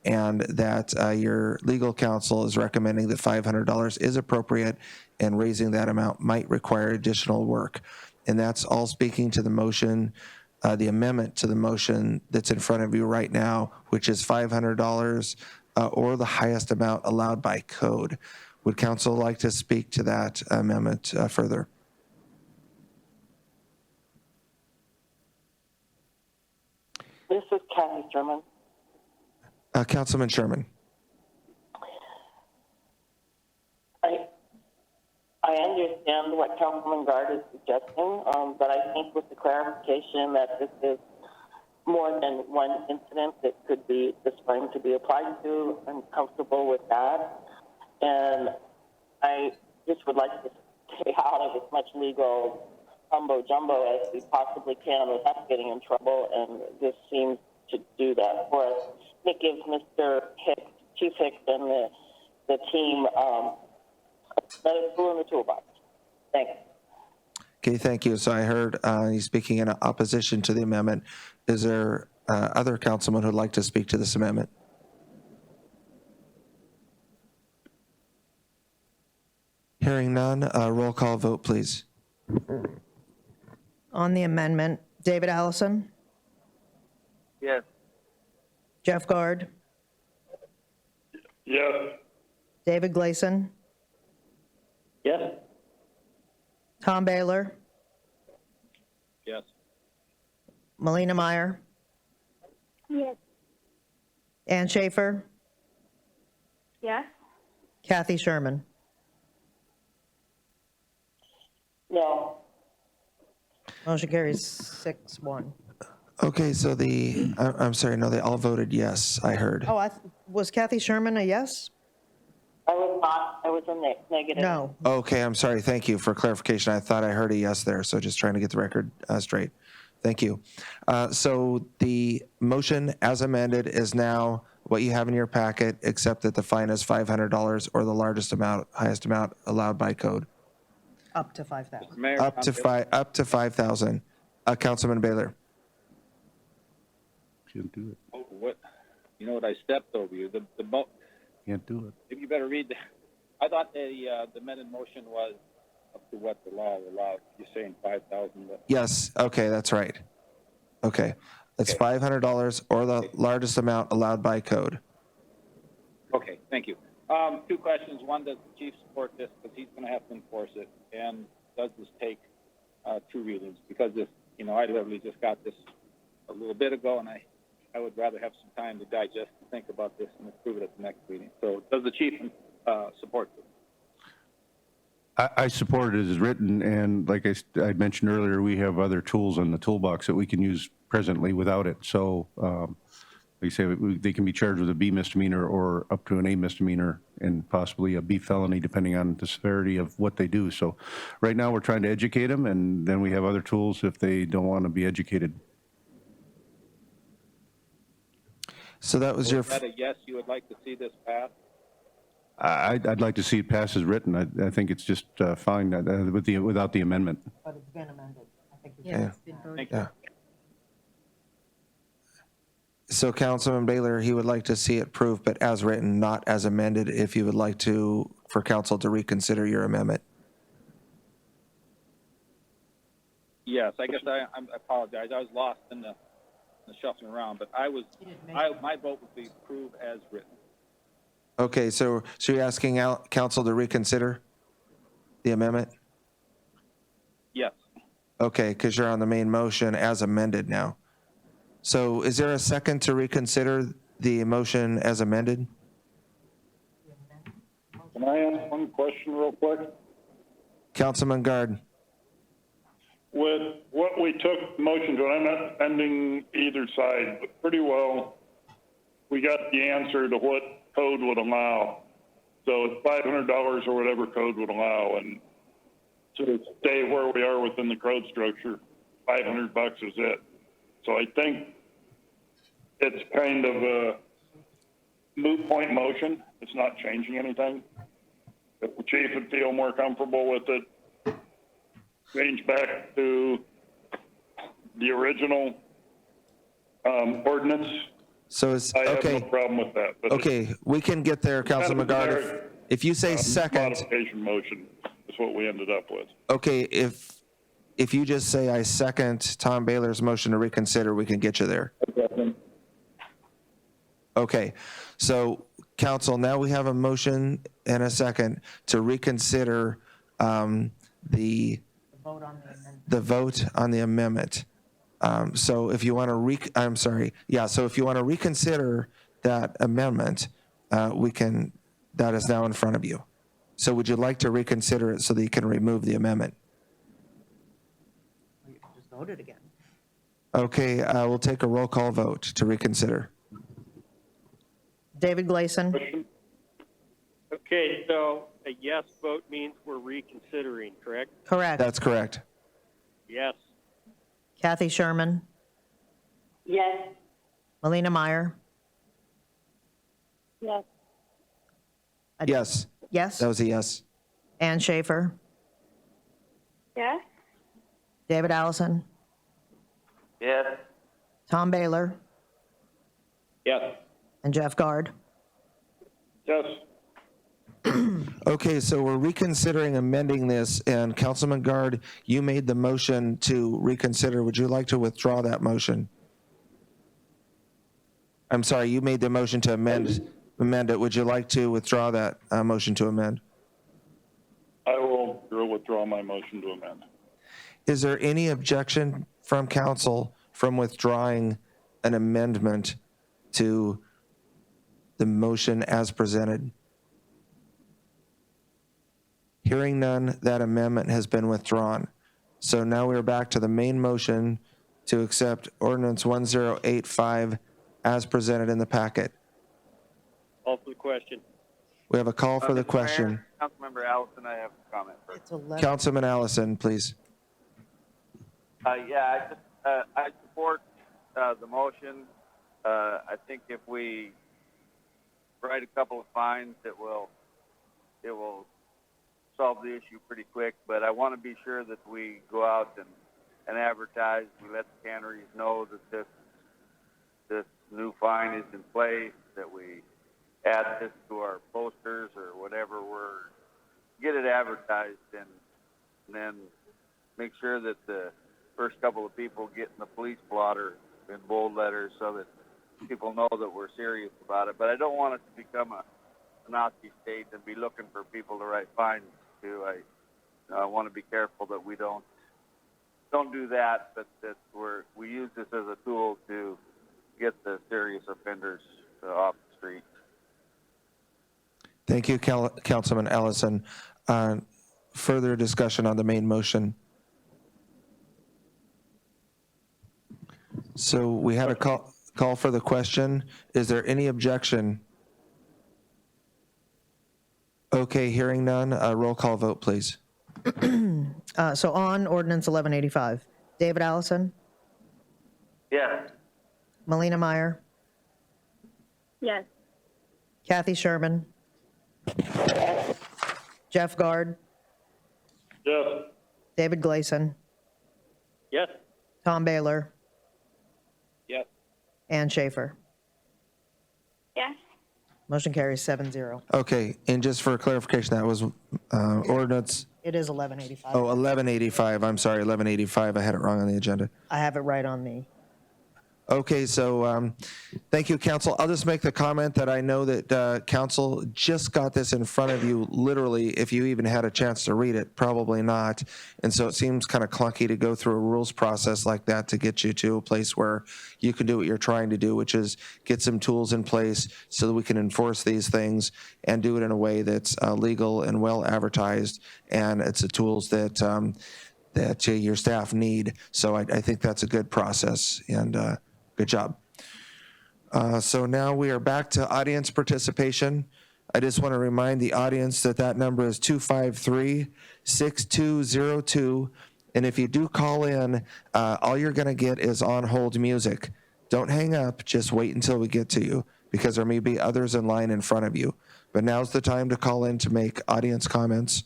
and that your legal counsel is recommending that $500 is appropriate, and raising that amount might require additional work. And that's all speaking to the motion, the amendment to the motion that's in front of you right now, which is $500 or the highest amount allowed by code. Would council like to speak to that amendment further? This is Kathy Sherman. Councilman Sherman. I understand what Councilman Guard is suggesting, but I think with the clarification that this is more than one incident that could be this fine to be applied to, I'm comfortable with that. And I just would like to stay out of as much legal mumbo jumbo as we possibly can without getting in trouble, and this seems to do that for us. It gives Mr. Hicks, Chief Hicks, and the team another tool in the toolbox. Thanks. Okay, thank you. So I heard you speaking in opposition to the amendment. Is there other councilman who'd like to speak to this amendment? Hearing none, roll call vote, please. On the amendment, David Allison, Yes. Jeff Guard, Yes. David Gleason, Yes. Tom Baylor, Yes. Melina Meyer, Yes. Ann Schaefer, Yes? Kathy Sherman. No. Motion carries 6-1. Okay, so I'm sorry, no, they all voted yes, I heard. Oh, was Kathy Sherman a yes? I was not. I was in the negative. No. Okay, I'm sorry. Thank you for clarification. I thought I heard a yes there, so just trying to get the record straight. Thank you. So the motion as amended is now what you have in your packet, except that the fine is $500 or the highest amount allowed by code. Up to 5,000. Mayor, Up to 5,000. Councilman Baylor. Can't do it. Oh, what? You know what? I stepped over you. Can't do it. Maybe you better read. I thought the amended motion was up to what the law allowed. You're saying 5,000. Yes. Okay, that's right. Okay, it's $500 or the largest amount allowed by code. Okay, thank you. Two questions. One, does the chief support this? Because he's going to have to enforce it. And does this take two readings? Because this, I literally just got this a little bit ago, and I would rather have some time to digest and think about this and approve it at the next meeting. So does the chief support this? I support it as written, and like I mentioned earlier, we have other tools in the toolbox that we can use presently without it. So, like you say, they can be charged with a B misdemeanor or up to an A misdemeanor and possibly a B felony, depending on the severity of what they do. So right now, we're trying to educate them, and then we have other tools if they don't want to be educated. So that was your... Is that a yes, you would like to see this pass? I'd like to see it pass as written. I think it's just fine without the amendment. But it's been amended. I think Yeah. it's been voted. Thank you. Yeah. So Councilman Baylor, he would like to see it approved, but as written, not as amended, if you would like for council to reconsider your amendment. Yes, I guess I apologize. I was lost in the shuffling around, but my vote would be approved as written. Okay, so you're asking council to reconsider the amendment? Yes. Okay, because you're on the main motion as amended now. So is there a second to reconsider the motion as amended? Can I ask one question real quick? Councilman Guard. With what we took motion to, I'm not defending either side, but pretty well, we got the answer to what code would allow. So it's $500 or whatever code would allow, and to stay where we are within the code structure, $500 is it. So I think it's kind of a moot point motion. It's not changing anything. If the chief would feel more comfortable with it, change back to the original ordinance. So it's, I have okay, no problem with that. But okay, we can get there, Councilman Guard. If you say second, modification motion is what we ended up with. okay, if you just say I second Tom Baylor's motion to reconsider, we can get you there. Okay, so council, now we have a motion and a second to reconsider the vote on the amendment. So if you want to so if you want to reconsider that amendment, that is now in front of you. So would you like to reconsider it so that you can remove the amendment? Just voted again. Okay, we'll take a roll call vote to reconsider. David Gleason. Okay, so a yes vote means we're reconsidering, correct? Correct. That's correct. Yes. Kathy Sherman. Yes. Melina Meyer. Yes. Yes, Yes. that was a yes. Ann Schaefer. Yes? David Allison. Yes. Tom Baylor. Yes. And Jeff Guard. Yes. Okay, so we're reconsidering amending this, and Councilman Guard, you made the motion to reconsider. Would you like to withdraw that motion? I'm sorry, you made the motion to amend it. Would you like to withdraw that motion to amend? I will withdraw my motion to amend. Is there any objection from council from withdrawing an amendment to the motion as presented? Hearing none, that amendment has been withdrawn. So now we're back to the main motion to accept ordinance 1085 as presented in the packet. Call for the question. We have a call for the Mr. question. Mayor, Councilmember Allison, I have a comment first. It's 11. Councilman Allison, please. I support the motion. I think if we write a couple of fines, it will solve the issue pretty quick. But I want to be sure that we go out and advertise. We let the canneries know that this new fine is in place. That we add this to our posters or whatever. Get it advertised and then make sure that the first couple of people get in the police blotter in bold letters so that people know that we're serious about it. But I don't want it to become a Nazi state and be looking for people to write fines to. I want to be careful that we don't do that, but that we use this as a tool to get the serious offenders off the street. Thank you, Councilman Allison. Further discussion on the main motion. So we had a call for the question. Is there any objection? Okay, hearing none, roll call vote, please. So on ordinance 1185, David Allison, Yes. Melina Meyer, Yes. Kathy Sherman, Jeff Guard, Yes. David Gleason, Yes. Tom Baylor, Yes. Ann Schaefer. Yes. Motion carries 7-0. Okay, and just for clarification, that was ordinance, It is 1185. 1185. I'm sorry, 1185. I had it wrong on the agenda. I have it right on the. Okay, so thank you, council. I'll just make the comment that I know that council just got this in front of you, literally, if you even had a chance to read it, probably not. And so it seems kind of clunky to go through a rules process like that to get you to a place where you can do what you're trying to do, which is get some tools in place so that we can enforce these things and do it in a way that's legal and well advertised. And it's the tools that your staff need. So I think that's a good process, and good job. So now we are back to audience participation. I just want to remind the audience that number is 253-6202. And if you do call in, all you're going to get is on hold music. Don't hang up, just wait until we get to you, because there may be others in line in front of you. But now's the time to call in to make audience comments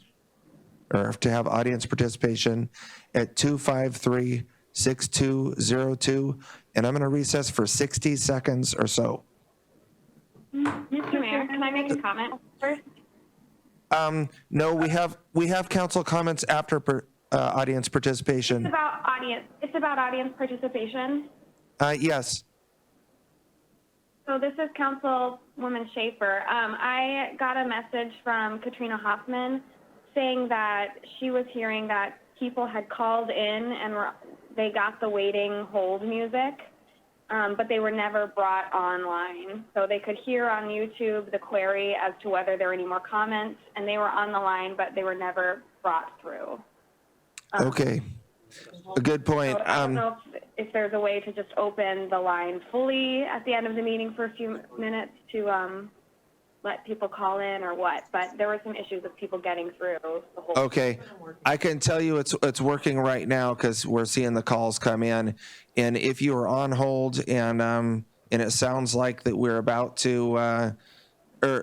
or to have audience participation at 253-6202. And I'm going to recess for 60 seconds or so. Mr. Mayor, can I make a comment first? No, we have council comments after audience participation. It's about audience participation. Yes. So this is Councilwoman Schaefer. I got a message from Katrina Hoffman saying that she was hearing that people had called in and they got the waiting hold music, but they were never brought online. So they could hear on YouTube the query as to whether there were any more comments, and they were on the line, but they were never brought through. Okay. A good point. So I don't know if there's a way to just open the line fully at the end of the meeting for a few minutes to let people call in or what, but there were some issues with people getting through the whole. Okay, I can tell you it's working right now because we're seeing the calls come in, and if you are on hold and it sounds like that we're about to, or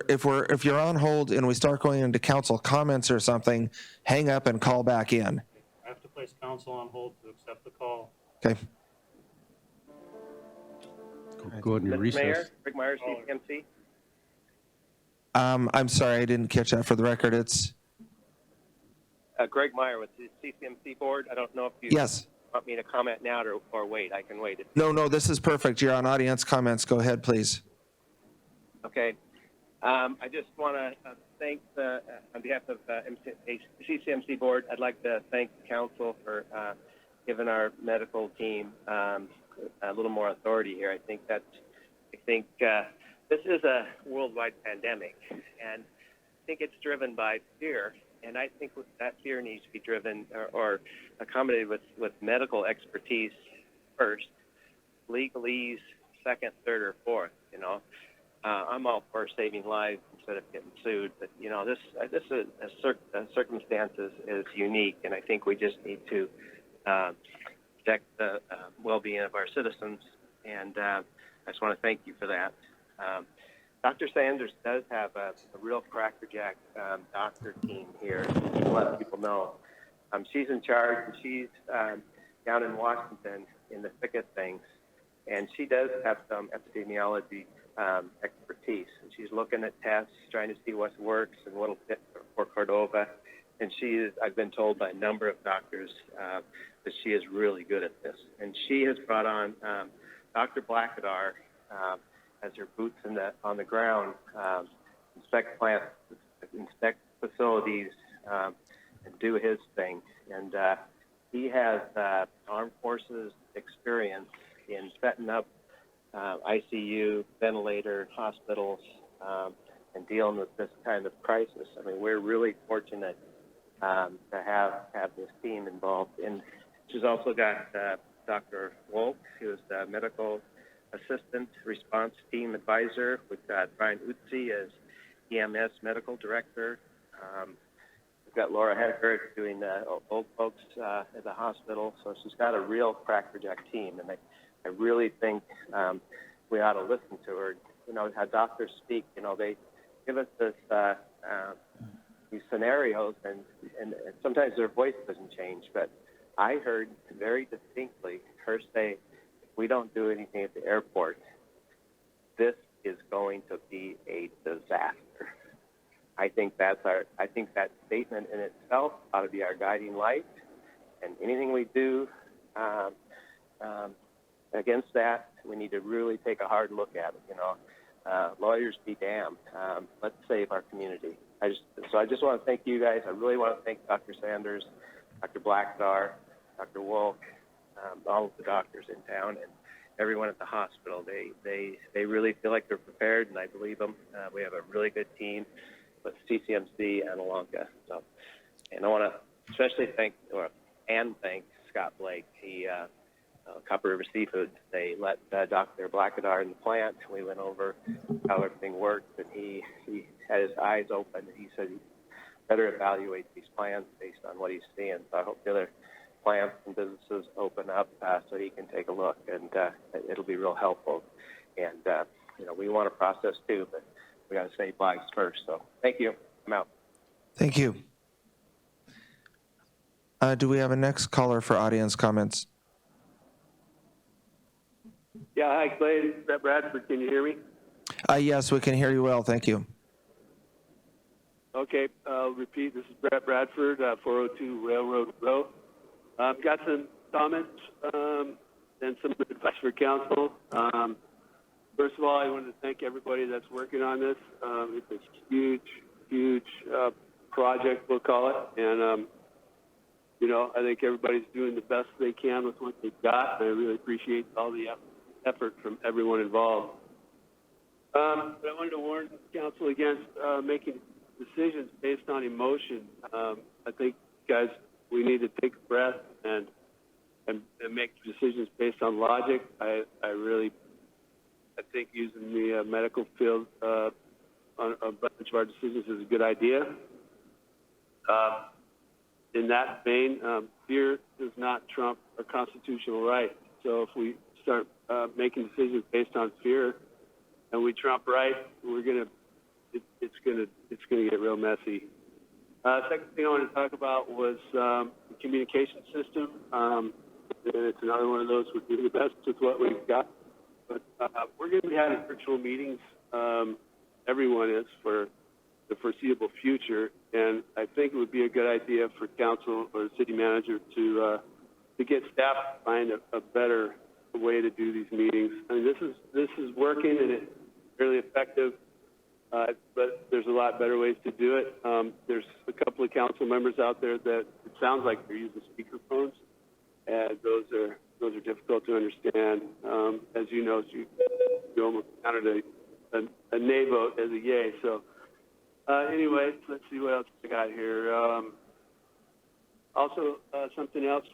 if you're on hold and we start going into council comments or something, hang up and call back in. I have to place council on hold to accept the call. Okay. Go ahead and recess. Mayor, Rick Myers, CCMC. I'm sorry, I didn't catch that. For the record, it's Greg Meyer with the CCMC board. I don't know if you yes. want me to comment now or wait. I can wait. No, this is perfect. You're on audience comments. Go ahead, please. Okay. I just want to thank on behalf of CCMC board, I'd like to thank the council for giving our medical team a little more authority here. I think this is a worldwide pandemic, and I think it's driven by fear, and I think that fear needs to be driven or accommodated with medical expertise first, legalese second, third, or fourth, I'm all for saving lives and instead of getting sued. But this circumstance is unique, and I think we just need to protect the well-being of our citizens. And I just want to thank you for that. Dr. Sanders does have a real crackerjack doctor team here. To let people know, she's in charge, and she's down in Washington in the thick of things, and she does have some epidemiology expertise. And she's looking at tests, trying to see what works and what'll fit for Cordova. And I've been told by a number of doctors that she is really good at this. And she has brought on Dr. Blackadar as her boots on the ground, inspect plants, inspect facilities, and do his thing. And he has armed forces experience in setting up ICU, ventilator, hospitals, and dealing with this kind of crisis. I mean, we're really fortunate to have this team involved. And she's also got Dr. Wolk, who's the medical assistant response team advisor. We've got Brian Utzi as EMS medical director. We've got Laura Heckert doing old folks at the hospital. So she's got a real crackerjack team, and I really think we ought to listen to her. How doctors speak, they give us these scenarios, and sometimes their voice doesn't change. But I heard very distinctly her say, if we don't do anything at the airport, this is going to be a disaster. I think that statement in itself ought to be our guiding light, and anything we do against that, we need to really take a hard look at it. Lawyers be damned. Let's save our community. I just want to thank you guys. I really want to thank Dr. Sanders, Dr. Blackadar, Dr. Wolk, all of the doctors in town, and everyone at the hospital. They really feel like they're prepared, and I believe them. We have a really good team with CCMC and Alonka. And I want to especially thank Scott Blake. He Copper River Seafood. They let Dr. Blackadar in the plant. We went over how everything worked, and he had his eyes open, and he said he better evaluate these plans based on what he's seeing. So I hope the other plants and businesses open up so he can take a look, and it'll be real helpful. And, we want to process too, but we got to save lives first. So thank you. I'm out. Thank you. Do we have a next caller for audience comments? Yeah, hi, Clay. It's Brett Bradford. Can you hear me? Yes, we can hear you well. Thank you. Okay, I'll repeat. This is Brett Bradford, 402 Railroad Row. I've got some comments and some advice for council. First of all, I wanted to thank everybody that's working on this. It's a huge project, we'll call it. And, I think everybody's doing the best they can with what they've got. I really appreciate all the effort from everyone involved. But I wanted to warn council against making decisions based on emotion. I think, guys, we need to take a breath and make decisions based on logic. I think using the medical field on a bunch of our decisions is a good idea. In that vein, fear does not trump a constitutional right. So if we start making decisions based on fear and we trump right, it's gonna get real messy. Second thing I wanted to talk about was the communication system. And it's another one of those we're doing the best with what we've got. But we're going to be having virtual meetings. Everyone is for the foreseeable future, and I think it would be a good idea for council or the city manager to get staff to find a better way to do these meetings. I mean, this is working and it's fairly effective, but there's a lot better ways to do it. There's a couple of council members out there that it sounds like they're using speakerphones, and those are difficult to understand. As you know, you almost counted a nay vote as a yay. So anyway, let's see what else I got here. Also, something else,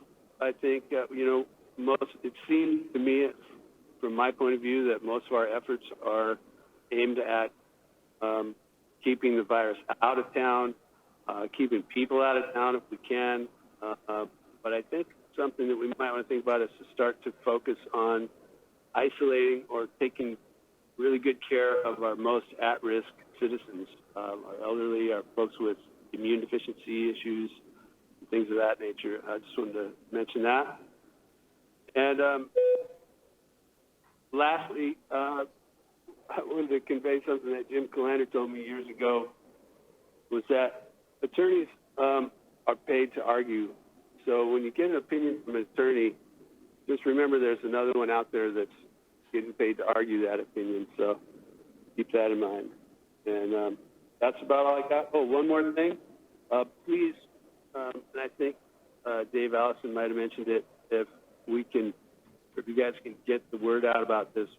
I think, it seems to me, from my point of view, that most of our efforts are aimed at keeping the virus out of town, keeping people out of town if we can. But I think something that we might want to think about is to start to focus on isolating or taking really good care of our most at-risk citizens, our elderly, our folks with immune deficiency issues, things of that nature. I just wanted to mention that. And lastly, I wanted to convey something that Jim Callander told me years ago, was that attorneys are paid to argue. So when you get an opinion from an attorney, just remember there's another one out there that's getting paid to argue that opinion. So keep that in mind. And that's about all I got. Oh, one more thing. Please, and I think Dave Allison might have mentioned it, if you guys can get the word out about this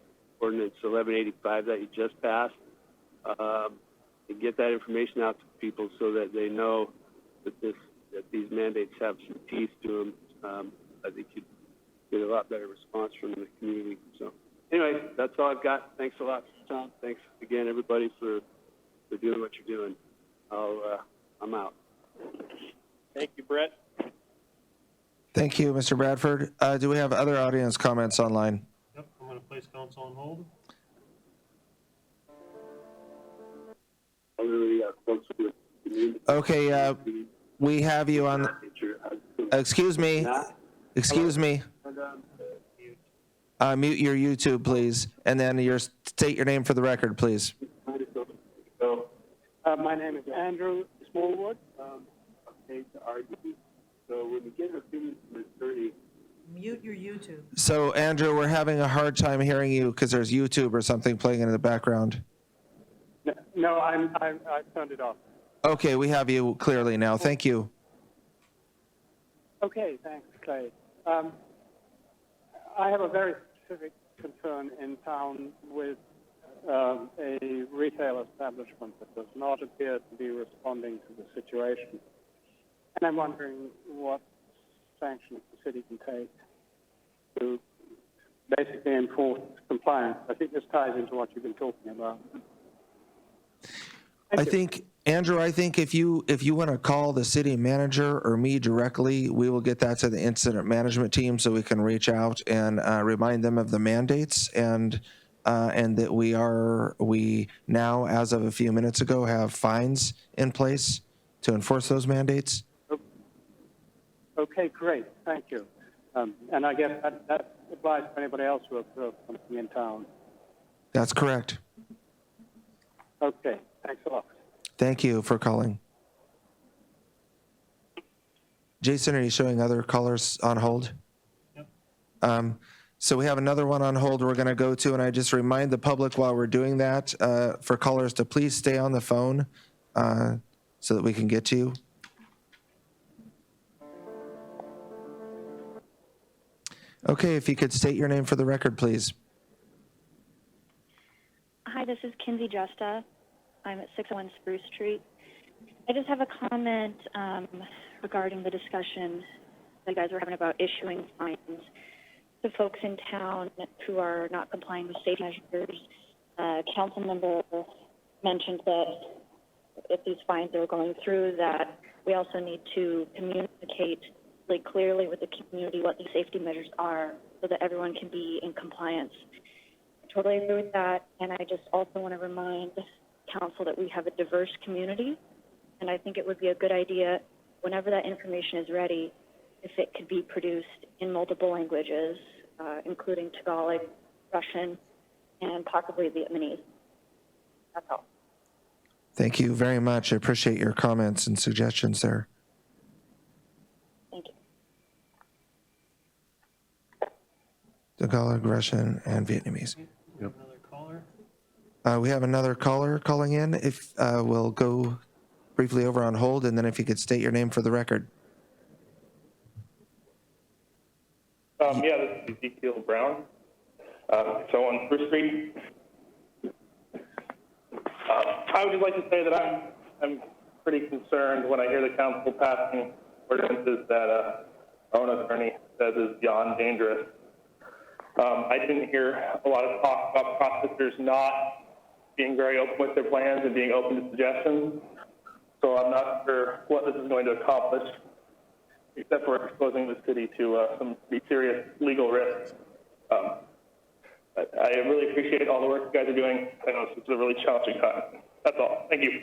ordinance 1185 that you just passed, and get that information out to people so that they know that these mandates have some teeth to them. I think you'd get a lot better response from the community. So anyway, that's all I've got. Thanks a lot, Tom. Thanks again, everybody, for doing what you're doing. I'm out. Thank you, Brett. Thank you, Mr. Bradford. Do we have other audience comments online? Yep, I'm going to place council on hold. Okay, we have you on. Excuse me. Excuse me. Mute your YouTube, please, and then state your name for the record, please. My name is Andrew Smallwood. Paid to argue. So when you get an opinion from an attorney, Mute your YouTube. So, Andrew, we're having a hard time hearing you because there's YouTube or something playing in the background. No, I've turned it off. Okay, we have you clearly now. Thank you. Okay, thanks, Clay. I have a very specific concern in town with a retail establishment that does not appear to be responding to the situation. And I'm wondering what sanctions the city can take to basically enforce compliance. I think this ties into what you've been talking about. Andrew, I think if you want to call the city manager or me directly, we will get that to the incident management team so we can reach out and remind them of the mandates and that we now, as of a few minutes ago, have fines in place to enforce those mandates. Okay, great. Thank you. And I guess that applies to anybody else who observes something in town. That's correct. Okay, thanks a lot. Thank you for calling. Jason, are you showing other callers on hold? Yep. So we have another one on hold we're going to go to, and I just remind the public while we're doing that for callers to please stay on the phone so that we can get to you. Okay, if you could state your name for the record, please. Hi, this is Kinsey Justa. I'm at 601 Spruce Street. I just have a comment regarding the discussion that you guys were having about issuing fines to folks in town who are not complying with safety measures. Council member mentioned that if these fines are going through, that we also need to communicate really clearly with the community what these safety measures are so that everyone can be in compliance. I totally agree with that, and I just also want to remind council that we have a diverse community, and I think it would be a good idea whenever that information is ready, if it could be produced in multiple languages, including Tagalog, Russian, and possibly Vietnamese. That's all. Thank you very much. I appreciate your comments and suggestions there. Thank you. Tagalog, Russian, and Vietnamese. Yep. Another caller. We have another caller calling in. If we'll go briefly over on hold, and then if you could state your name for the record. This is Ezekiel Brown. So on Spruce Street, I would just like to say that I'm pretty concerned when I hear the council passing ordinances that our own attorney says is beyond dangerous. I didn't hear a lot of talk about processors not being very open with their plans and being open to suggestions. So I'm not sure what this is going to accomplish, except for exposing the city to some pretty serious legal risks. I really appreciate all the work you guys are doing. I know it's a really challenging time. That's all. Thank you.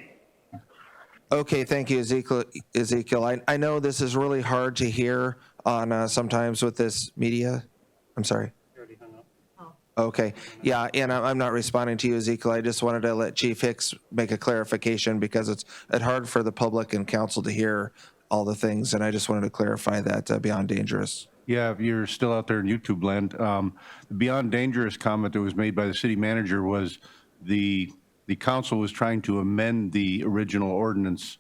Okay, thank you, Ezekiel. I know this is really hard to hear on sometimes with this media. I'm sorry. Okay, yeah, and I'm not responding to you, Ezekiel. I just wanted to let Chief Hicks make a clarification because it's hard for the public and council to hear all the things, and I just wanted to clarify that beyond dangerous. Yeah, if you're still out there in YouTube land, the beyond dangerous comment that was made by the city manager was the council was trying to amend the original ordinance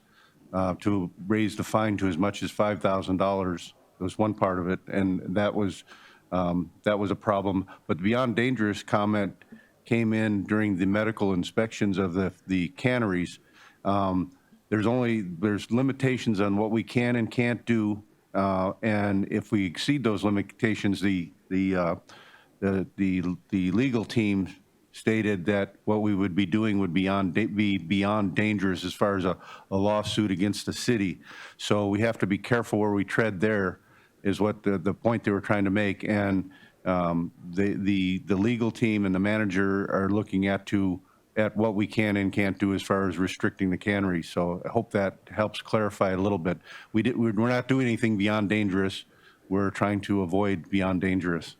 to raise the fine to as much as $5,000. That was one part of it, and that was a problem. But the beyond dangerous comment came in during the medical inspections of the canneries. There's limitations on what we can and can't do, and if we exceed those limitations, the legal team stated that what we would be doing would be beyond dangerous as far as a lawsuit against the city. So we have to be careful where we tread there, is what the point they were trying to make. And the legal team and the manager are looking at what we can and can't do as far as restricting the cannery. So I hope that helps clarify a little bit. We're not doing anything beyond dangerous. We're trying to avoid beyond dangerous.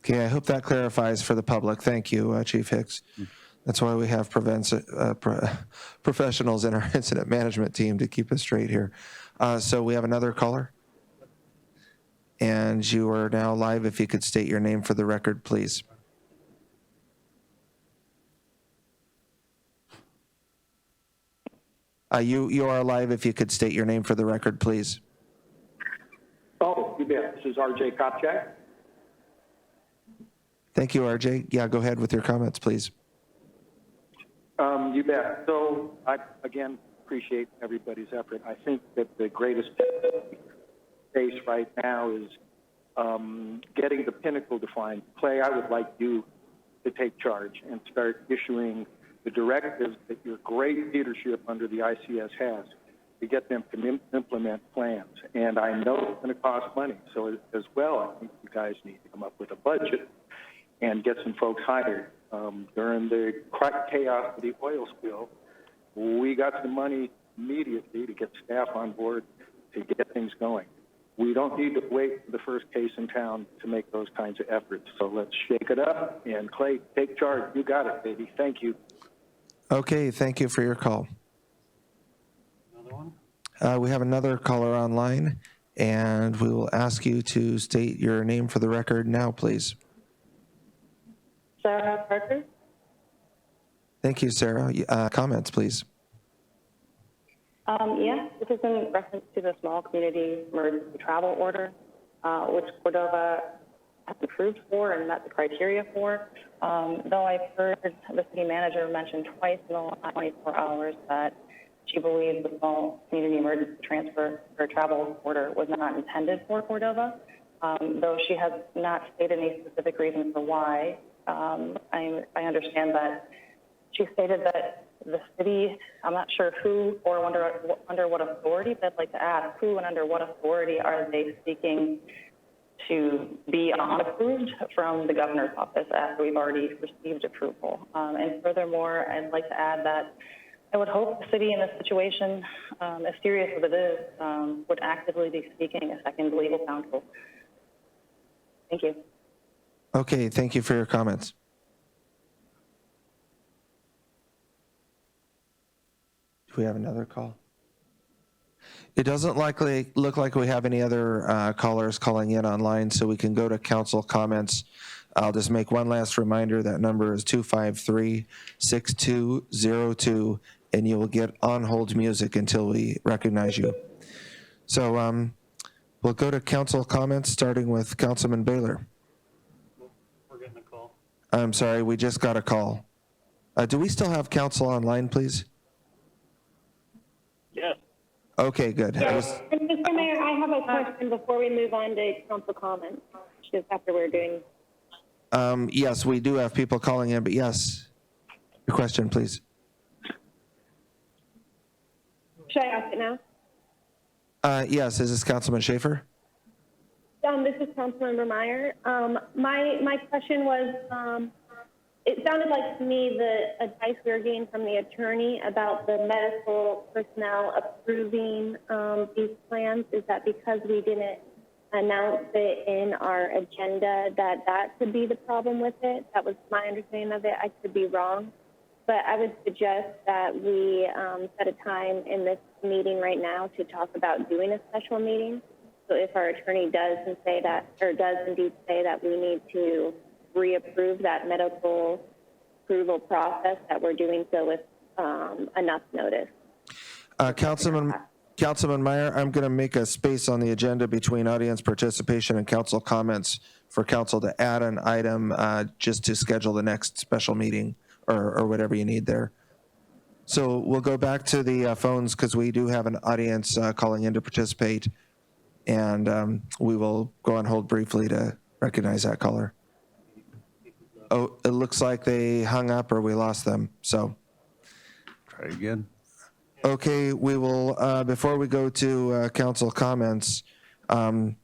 Okay, I hope that clarifies for the public. Thank you, Chief Hicks. That's why we have professionals in our incident management team to keep us straight here. So we have another caller. And you are now live. If you could state your name for the record, please. You are live. If you could state your name for the record, please. Oh, you bet. This is R.J. Kopchak. Thank you, RJ. Yeah, go ahead with your comments, please. You bet. So I, again, appreciate everybody's effort. I think that the greatest face right now is getting the pinnacle defined. Clay, I would like you to take charge and start issuing the directives that your great leadership under the ICS has to get them to implement plans. And I know it's going to cost money. So as well, I think you guys need to come up with a budget and get some folks hired. During the chaos of the oil spill, we got some money immediately to get staff on board to get things going. We don't need to wait for the first case in town to make those kinds of efforts. So let's shake it up. And Clay, take charge. You got it, baby. Thank you. Okay, thank you for your call. Another one? We have another caller online, and we will ask you to state your name for the record now, please. Sarah Parker. Thank you, Sarah. Comments, please. Yes, this is in reference to the small community emergency travel order, which Cordova has approved for and met the criteria for. Though I've heard the city manager mention twice in the last 24 hours that she believes the small community emergency transfer or travel order was not intended for Cordova, though she has not stated any specific reason for why. I understand that she stated that the city, I'm not sure who or under what authority, but I'd like to ask who and under what authority are they seeking to be unapproved from the governor's office after we've already received approval. And furthermore, I'd like to add that I would hope the city in this situation, as serious as it is, would actively be seeking a second legal counsel. Thank you. Okay, thank you for your comments. Do we have another call? It doesn't look like we have any other callers calling in online, so we can go to council comments. I'll just make one last reminder. That number is 253-6202, and you will get on-hold music until we recognize you. So we'll go to council comments, starting with Councilman Baylor. We're getting a call. I'm sorry, we just got a call. Do we still have council online, please? Yes. Okay, good. Yes. And Mr. Mayor, I have a question before we move on to council comments, just after we're doing. Yes, we do have people calling in, but yes. Your question, please. Should I ask it now? Yes, is this Councilman Schaefer? This is Councilmember Meyer. My question was, it sounded like to me the advice we were getting from the attorney about the medical personnel approving these plans is that because we didn't announce it in our agenda, that could be the problem with it. That was my understanding of it. I could be wrong. But I would suggest that we set a time in this meeting right now to talk about doing a special meeting. So if our attorney does indeed say that we need to reapprove that medical approval process, that we're doing so with enough notice. Councilman Meyer, I'm going to make a space on the agenda between audience participation and council comments for council to add an item just to schedule the next special meeting or whatever you need there. So we'll go back to the phones because we do have an audience calling in to participate, and we will go on hold briefly to recognize that caller. Oh, it looks like they hung up or we lost them, so. Try again. Okay, we will, before we go to council comments, would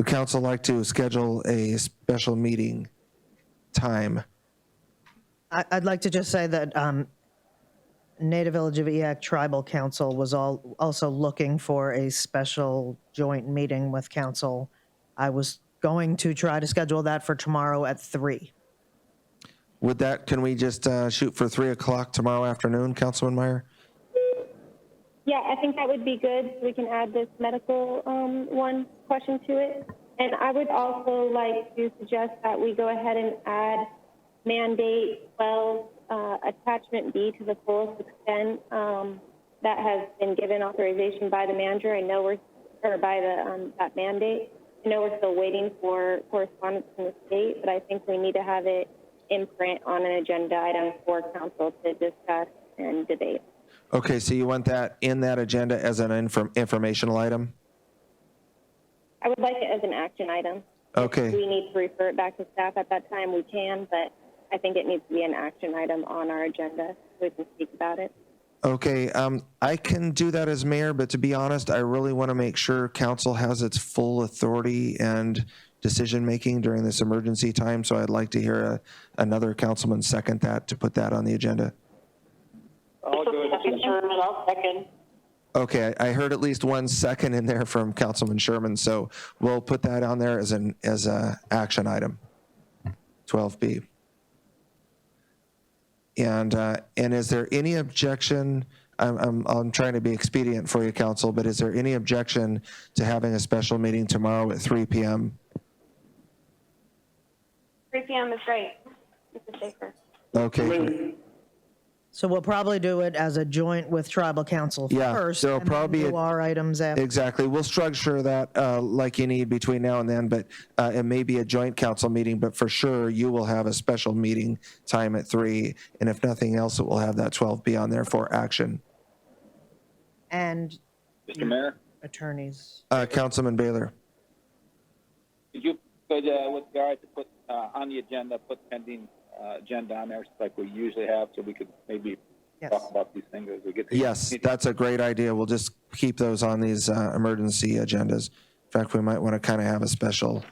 council like to schedule a special meeting time? I'd like to just say that Native Village of Eac Tribal Council was also looking for a special joint meeting with council. I was going to try to schedule that for tomorrow at 3. Can we just shoot for 3 o'clock tomorrow afternoon, Councilman Meyer? Yeah, I think that would be good. We can add this medical one question to it. And I would also like to suggest that we go ahead and add mandate 12 attachment B to the fullest extent that has been given authorization by the manager. I know that mandate. I know we're still waiting for correspondence from the state, but I think we need to have it in print on an agenda item for council to discuss and debate. Okay, so you want that in that agenda as an informational item? I would like it as an action item. Okay. If we need to refer it back to staff at that time, we can, but I think it needs to be an action item on our agenda so we can speak about it. Okay, I can do that as mayor, but to be honest, I really want to make sure council has its full authority and decision-making during this emergency time, so I'd like to hear another councilman second that, to put that on the agenda. I'll go ahead and Sherman, I'll second. Okay, I heard at least 1 second in there from Councilman Sherman, so we'll put that on there as a action item, 12B. And is there any objection? I'm trying to be expedient for you, council, but is there any objection to having a special meeting tomorrow at 3 p.m.? 3 p.m. is great, Mr. Schaefer. Okay. So we'll probably do it as a joint with tribal council first, there'll and probably then be do our items after. Exactly. We'll structure that like you need between now and then, but it may be a joint council meeting, but for sure you will have a special meeting time at 3, and if nothing else, it will have that 12B on there for action. And Mr. Mayor, attorneys. Councilman Baylor. could you, with regard to put on the agenda, put pending agenda on there like we usually have, so we could maybe talk about these things as we get to Yes, that's a great idea. We'll just keep those on these emergency agendas. In fact, we might want to kind of have a special.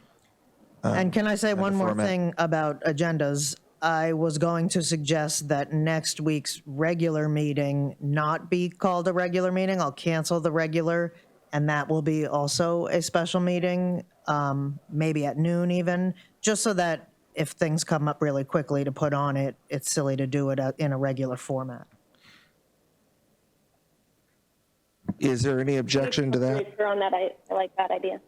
And can I say one more format. thing about agendas? I was going to suggest that next week's regular meeting not be called a regular meeting. I'll cancel the regular, and that will be also a special meeting, maybe at noon even, just so that if things come up really quickly to put on it, it's silly to do it in a regular format. Is there any objection to that? On that, I like that idea.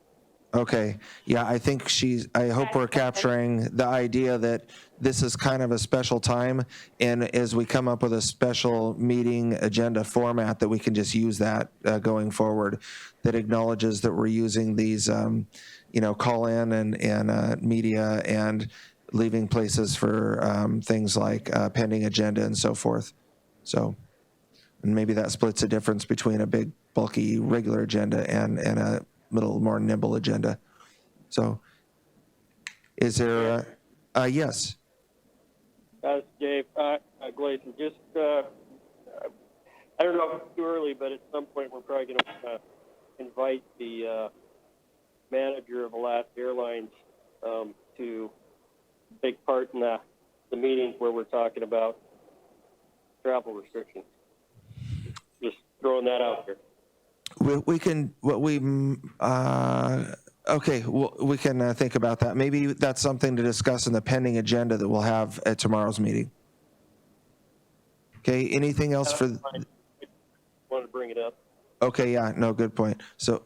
Okay. Yeah, I think I hope we're capturing the idea that this is kind of a special time, and as we come up with a special meeting agenda format, that we can just use that going forward, that acknowledges that we're using these, call in and media and leaving places for things like pending agenda and so forth. So, and maybe that splits the difference between a big, bulky, regular agenda and a little more nimble agenda. So, is there, yes? Dave, I Gleason, just, I don't know if it's too early, but at some point we're probably going to invite the manager of Alaska Airlines to take part in the meetings where we're talking about travel restrictions. Just throwing that out there. We can, okay, well, we can think about that. Maybe that's something to discuss in the pending agenda that we'll have at tomorrow's meeting. Okay, anything else for? I wanted to bring it up. Okay, yeah, no, good point. So,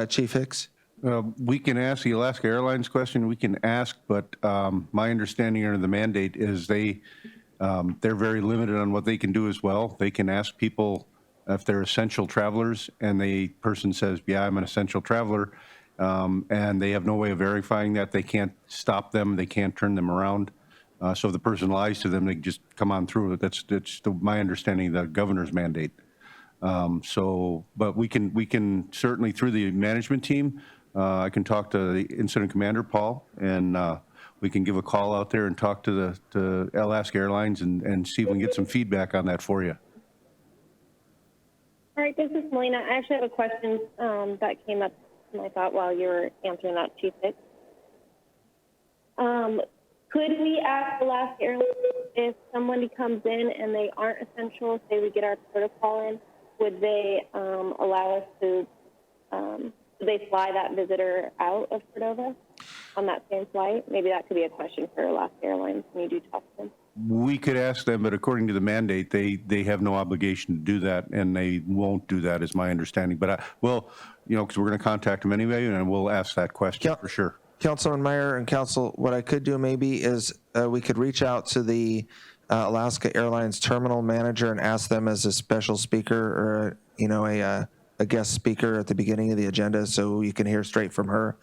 Chief Hicks? We can ask the Alaska Airlines question, we can ask, but my understanding under the mandate is they're very limited on what they can do as well. They can ask people if they're essential travelers, and the person says, yeah, I'm an essential traveler, and they have no way of verifying that. They can't stop them, they can't turn them around. So if the person lies to them, they can just come on through. That's my understanding of the governor's mandate. But we can certainly, through the management team, I can talk to the incident commander, Paul, and we can give a call out there and talk to Alaska Airlines and see if we can get some feedback on that for you. All right, this is Melina. I actually have a question that came up in my thought while you were answering that, Chief Hicks. Could we ask Alaska Airlines if somebody comes in and they aren't essential, say we get our protocol in, would they allow us to, would they fly that visitor out of Cordova on that same flight? Maybe that could be a question for Alaska Airlines when you do talk to them. We could ask them, but according to the mandate, they have no obligation to do that, and they won't do that, is my understanding. But well, because we're going to contact them anyway, and we'll ask that question for sure. Councilman Meyer and Council, what I could do maybe is we could reach out to the Alaska Airlines terminal manager and ask them as a special speaker or, a guest speaker at the beginning of the agenda so you can hear straight from her.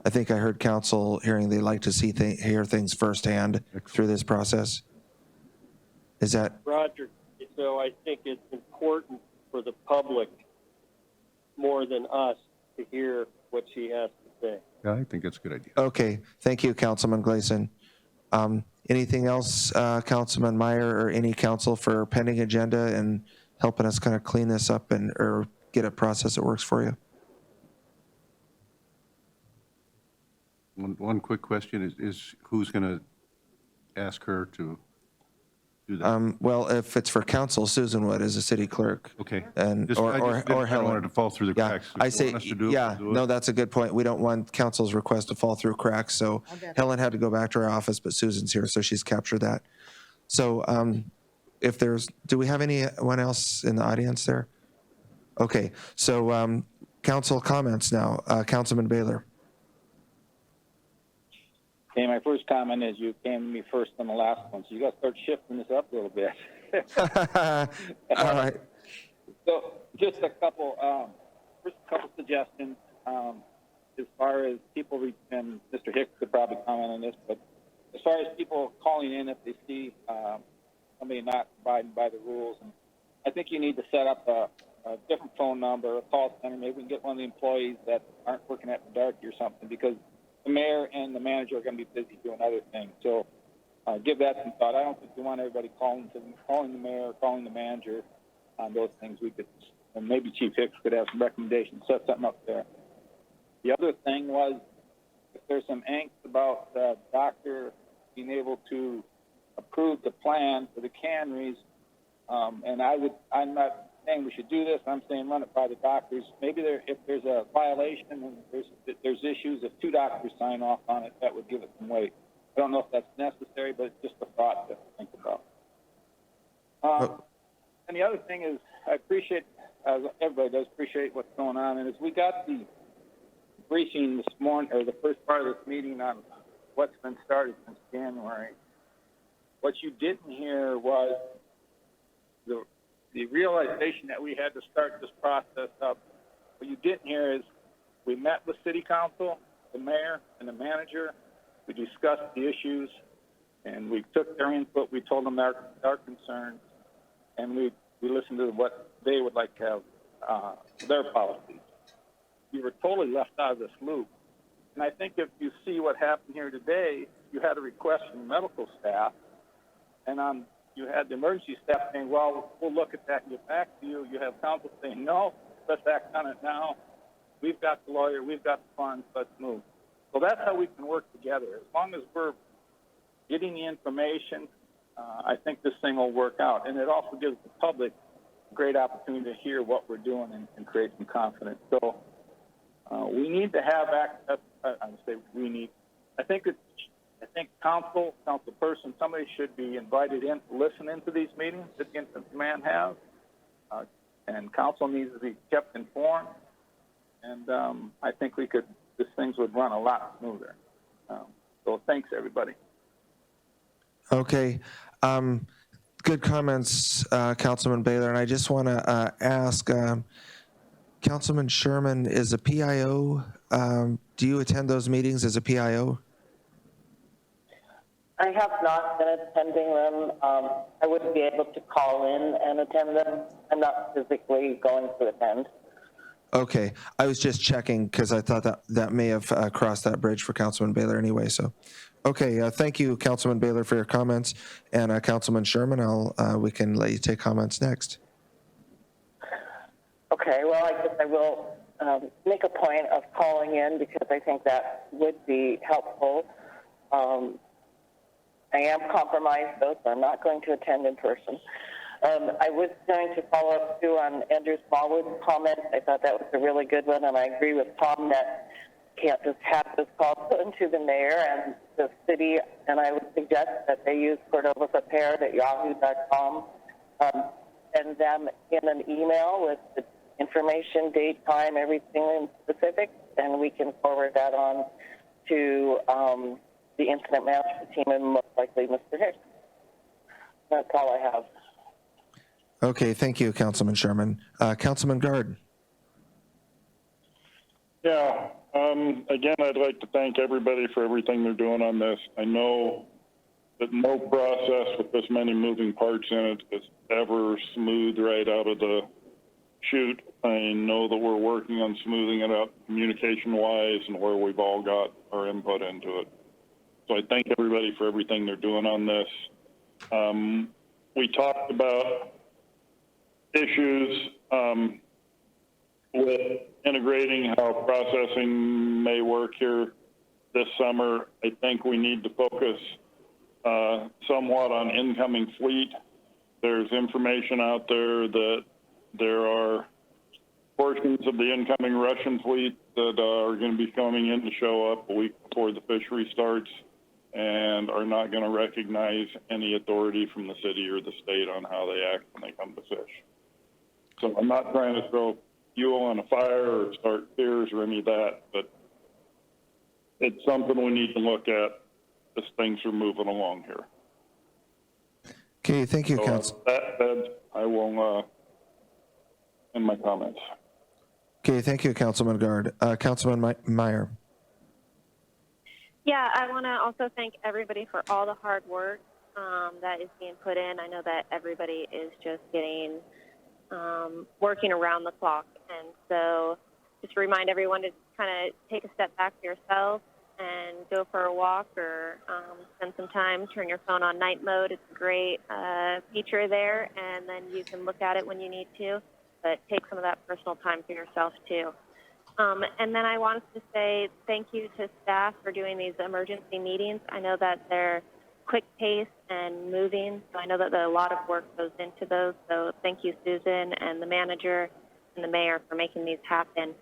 I think I heard Council hearing they like to hear things firsthand through this process. Is that? Roger, so I think it's important for the public more than us to hear what she has to say. Yeah, I think that's a good idea. Okay, thank you, Councilman Gleason. Anything else, Councilman Meyer or any council for pending agenda and helping us kind of clean this up or get a process that works for you? One quick question is who's going to ask her to do that? Well, if it's for council, Susan would as a city clerk. Okay. And, I or don't Helen. want it to fall through the cracks. If I you say, want us to do it, yeah, we'll do it. no, that's a good point. We don't want council's request to fall through cracks. So Helen had to go back to her office, but Susan's here, so she's captured that. So do we have anyone else in the audience there? Okay, so council comments now. Councilman Baylor. Okay, my first comment is you came to me first on the last one, so you got to start shifting this up a little bit. All right. So just a couple suggestions as far as people, and Mr. Hicks could probably comment on this, but as far as people calling in if they see somebody not abiding by the rules, and I think you need to set up a different phone number, a call center. Maybe we can get one of the employees that aren't working at the darky or something, because the mayor and the manager are going to be busy doing other things. So give that some thought. I don't think we want everybody calling the mayor, calling the manager on those things. We could, and maybe Chief Hicks could have some recommendations, set something up there. The other thing was, if there's some angst about the doctor being able to approve the plan for the canneries, and I'm not saying we should do this. I'm saying run it by the doctors. Maybe if there's a violation and there's issues, if 2 doctors sign off on it, that would give it some weight. I don't know if that's necessary, but it's just a thought to think about. And the other thing is, I appreciate, as everybody does, appreciate what's going on. And as we got the briefing this morning, or the first part of this meeting on what's been started since January, what you didn't hear was the realization that we had to start this process up. What you didn't hear is we met with City Council, the mayor, and the manager. We discussed the issues, and we took their input. We told them our concerns, and we listened to what they would like to have their policies. You were totally left out of this loop. And I think if you see what happened here today, you had a request from medical staff, and on you had the emergency staff saying, well, we'll look at that and get back to you. You have council saying, no, let's act on it now. We've got the lawyer, we've got the funds, let's move. So that's how we can work together. As long as we're getting the information, I think this thing will work out. And it also gives the public a great opportunity to hear what we're doing and create some confidence. So we need to have access. I would say we need. I think councilperson, somebody should be invited in to listen into these meetings that the incident command has, and council needs to be kept informed. And I think these things would run a lot smoother. So thanks, everybody. Okay. Good comments, Councilman Baylor. And I just want to ask, Councilman Sherman, is a PIO, do you attend those meetings as a PIO? I have not been attending them. I wouldn't be able to call in and attend them. I'm not physically going to attend. Okay. I was just checking because I thought that may have crossed that bridge for Councilman Baylor anyway. So, okay. Thank you, Councilman Baylor, for your comments. And Councilman Sherman, we can let you take comments next. Okay, well, I guess I will make a point of calling in because I think that would be helpful. I am compromised, though, so I'm not going to attend in person. I was going to follow up, too, on Andrew Smallwood's comment. I thought that was a really good one, and I agree with Tom that can't just have this call put into the mayor and the city, and I would suggest that they use Cordova Prepared at yahoo.com. Send them in an email with the information, date, time, everything in specific, and we can forward that on to the incident management team and most likely Mr. Hicks. That's all I have. Okay. Thank you, Councilman Sherman. Councilman Gard. Yeah. Again, I'd like to thank everybody for everything they're doing on this. I know that no process with this many moving parts in it is ever smooth right out of the chute. I know that we're working on smoothing it up communication-wise and where we've all got our input into it. So I thank everybody for everything they're doing on this. We talked about issues with integrating how processing may work here this summer. I think we need to focus somewhat on incoming fleet. There's information out there that there are portions of the incoming Russian fleet that are going to be coming in to show up a week before the fishery starts and are not going to recognize any authority from the city or the state on how they act when they come to fish. So I'm not trying to throw fuel on a fire or start fears or any of that, but it's something we need to look at as things are moving along here. Okay, thank you, so Council. That said, I will end my comments. Okay, thank you, Councilman Gard. Councilman Meyer. Yeah, I want to also thank everybody for all the hard work that is being put in. I know that everybody is just getting working around the clock. And so just remind everyone to kind of take a step back for yourself and go for a walk or spend some time, turn your phone on night mode. It's a great feature there, and then you can look at it when you need to, but take some of that personal time for yourself too. And then I wanted to say thank you to staff for doing these emergency meetings. I know that they're quick pace and moving, so I know that a lot of work goes into those. So thank you, Susan, and the manager and the mayor for making these happen.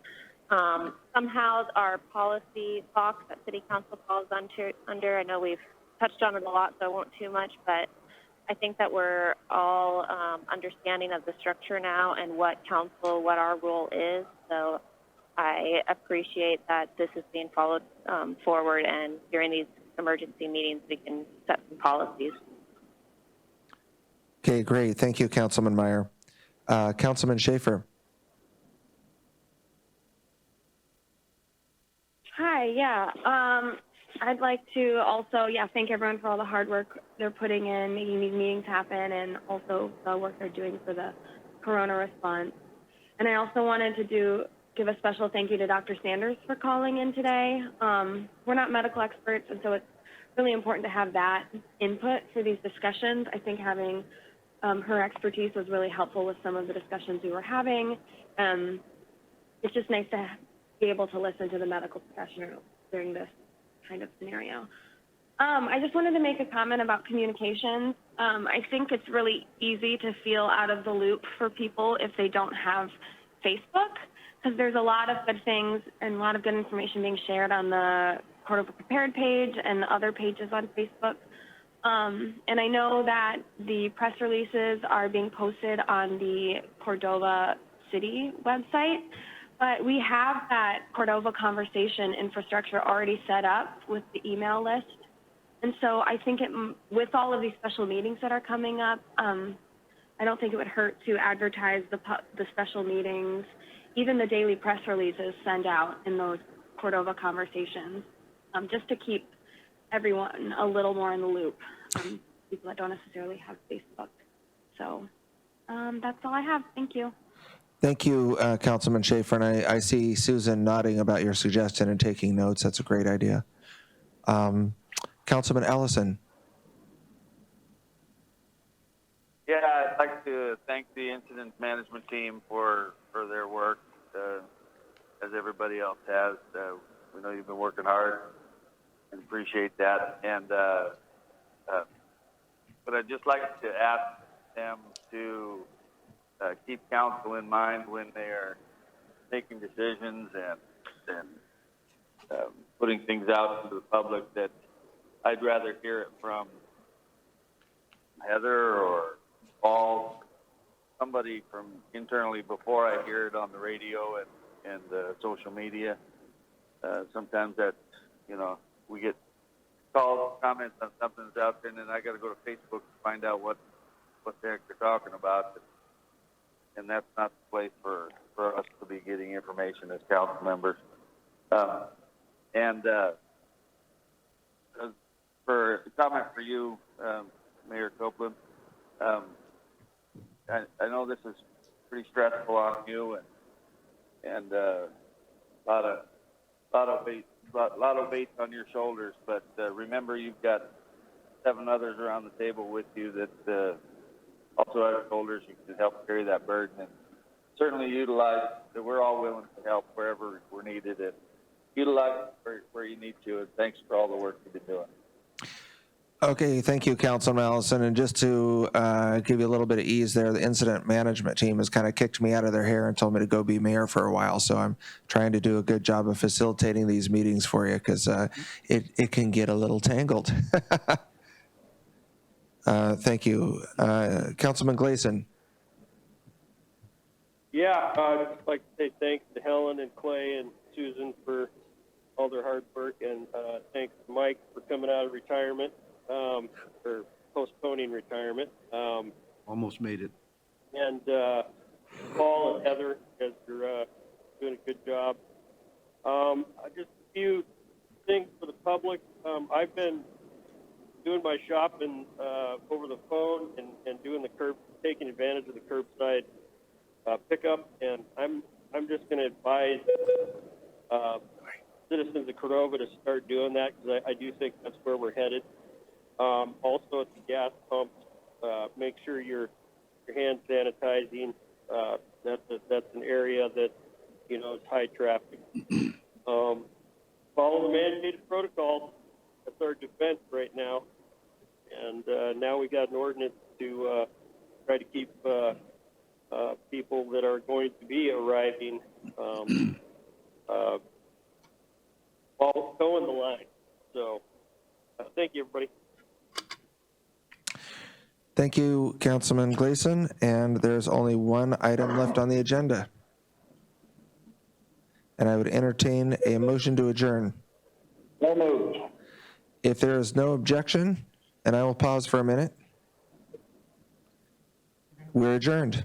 Somehow our policy box that City Council falls under, I know we've touched on it a lot, so I won't too much, but I think that we're all understanding of the structure now and what our role is. So I appreciate that this is being followed forward, and during these emergency meetings, we can set some policies. Okay, great. Thank you, Councilman Meyer. Councilman Schaefer. Hi, yeah. I'd like to also, thank everyone for all the hard work they're putting in, making these meetings happen, and also the work they're doing for the corona response. And I also wanted to give a special thank you to Dr. Sanders for calling in today. We're not medical experts, and so it's really important to have that input for these discussions. I think having her expertise was really helpful with some of the discussions we were having. It's just nice to be able to listen to the medical professional during this kind of scenario. I just wanted to make a comment about communications. I think it's really easy to feel out of the loop for people if they don't have Facebook, because there's a lot of good things and a lot of good information being shared on the Cordova Prepared page and the other pages on Facebook. And I know that the press releases are being posted on the Cordova City website, but we have that Cordova conversation infrastructure already set up with the email list. And so I think with all of these special meetings that are coming up, I don't think it would hurt to advertise the special meetings, even the daily press releases send out in those Cordova conversations, just to keep everyone a little more in the loop, people that don't necessarily have Facebook. So that's all I have. Thank you. Thank you, Councilman Schaefer, and I see Susan nodding about your suggestion and taking notes. That's a great idea. Councilman Ellison. Yeah, I'd like to thank the incident management team for their work, as everybody else has. We know you've been working hard and appreciate that. And but I'd just like to ask them to keep council in mind when they are making decisions and putting things out to the public, that I'd rather hear it from Heather or Paul, somebody from internally, before I hear it on the radio and social media. Sometimes that, we get calls, comments on something that's out there, and then I got to go to Facebook to find out what the heck they're talking about. And that's not the place for us to be getting information as council members. For a comment for you, Mayor Copeland, I know this is pretty stressful on you, and a lot of weight on your shoulders. But remember, you've got 7 others around the table with you that also have shoulders. You can help carry that burden, and certainly utilize that. We're all willing to help wherever we're needed, and utilize where you need to. And thanks for all the work you've been doing. Okay, thank you, Councilman Allison. And just to give you a little bit of ease there, the incident management team has kind of kicked me out of their hair and told me to go be mayor for a while. So I'm trying to do a good job of facilitating these meetings for you, because it can get a little tangled. Thank you. Councilman Gleason. Yeah, I'd just like to say thanks to Helen and Clay and Susan for all their hard work, and thanks to Mike for coming out of retirement, or postponing retirement. Almost made it. And Paul and Heather, you guys are doing a good job. Just a few things for the public. I've been doing my shopping over the phone and doing taking advantage of the curbside pickup, and I'm just going to advise citizens of Cordova to start doing that, because I do think that's where we're headed. Also at the gas pumps, make sure you're hand sanitizing. That's an area that is high traffic. Follow the mandated protocols. That's our defense right now. And now we got an ordinance to try to keep people that are going to be arriving while towing the line. So thank you, everybody. Thank you, Councilman Gleason. And there's only one item left on the agenda. And I would entertain a motion to adjourn. So moved. If there is no objection, and I will pause for a minute, we're adjourned.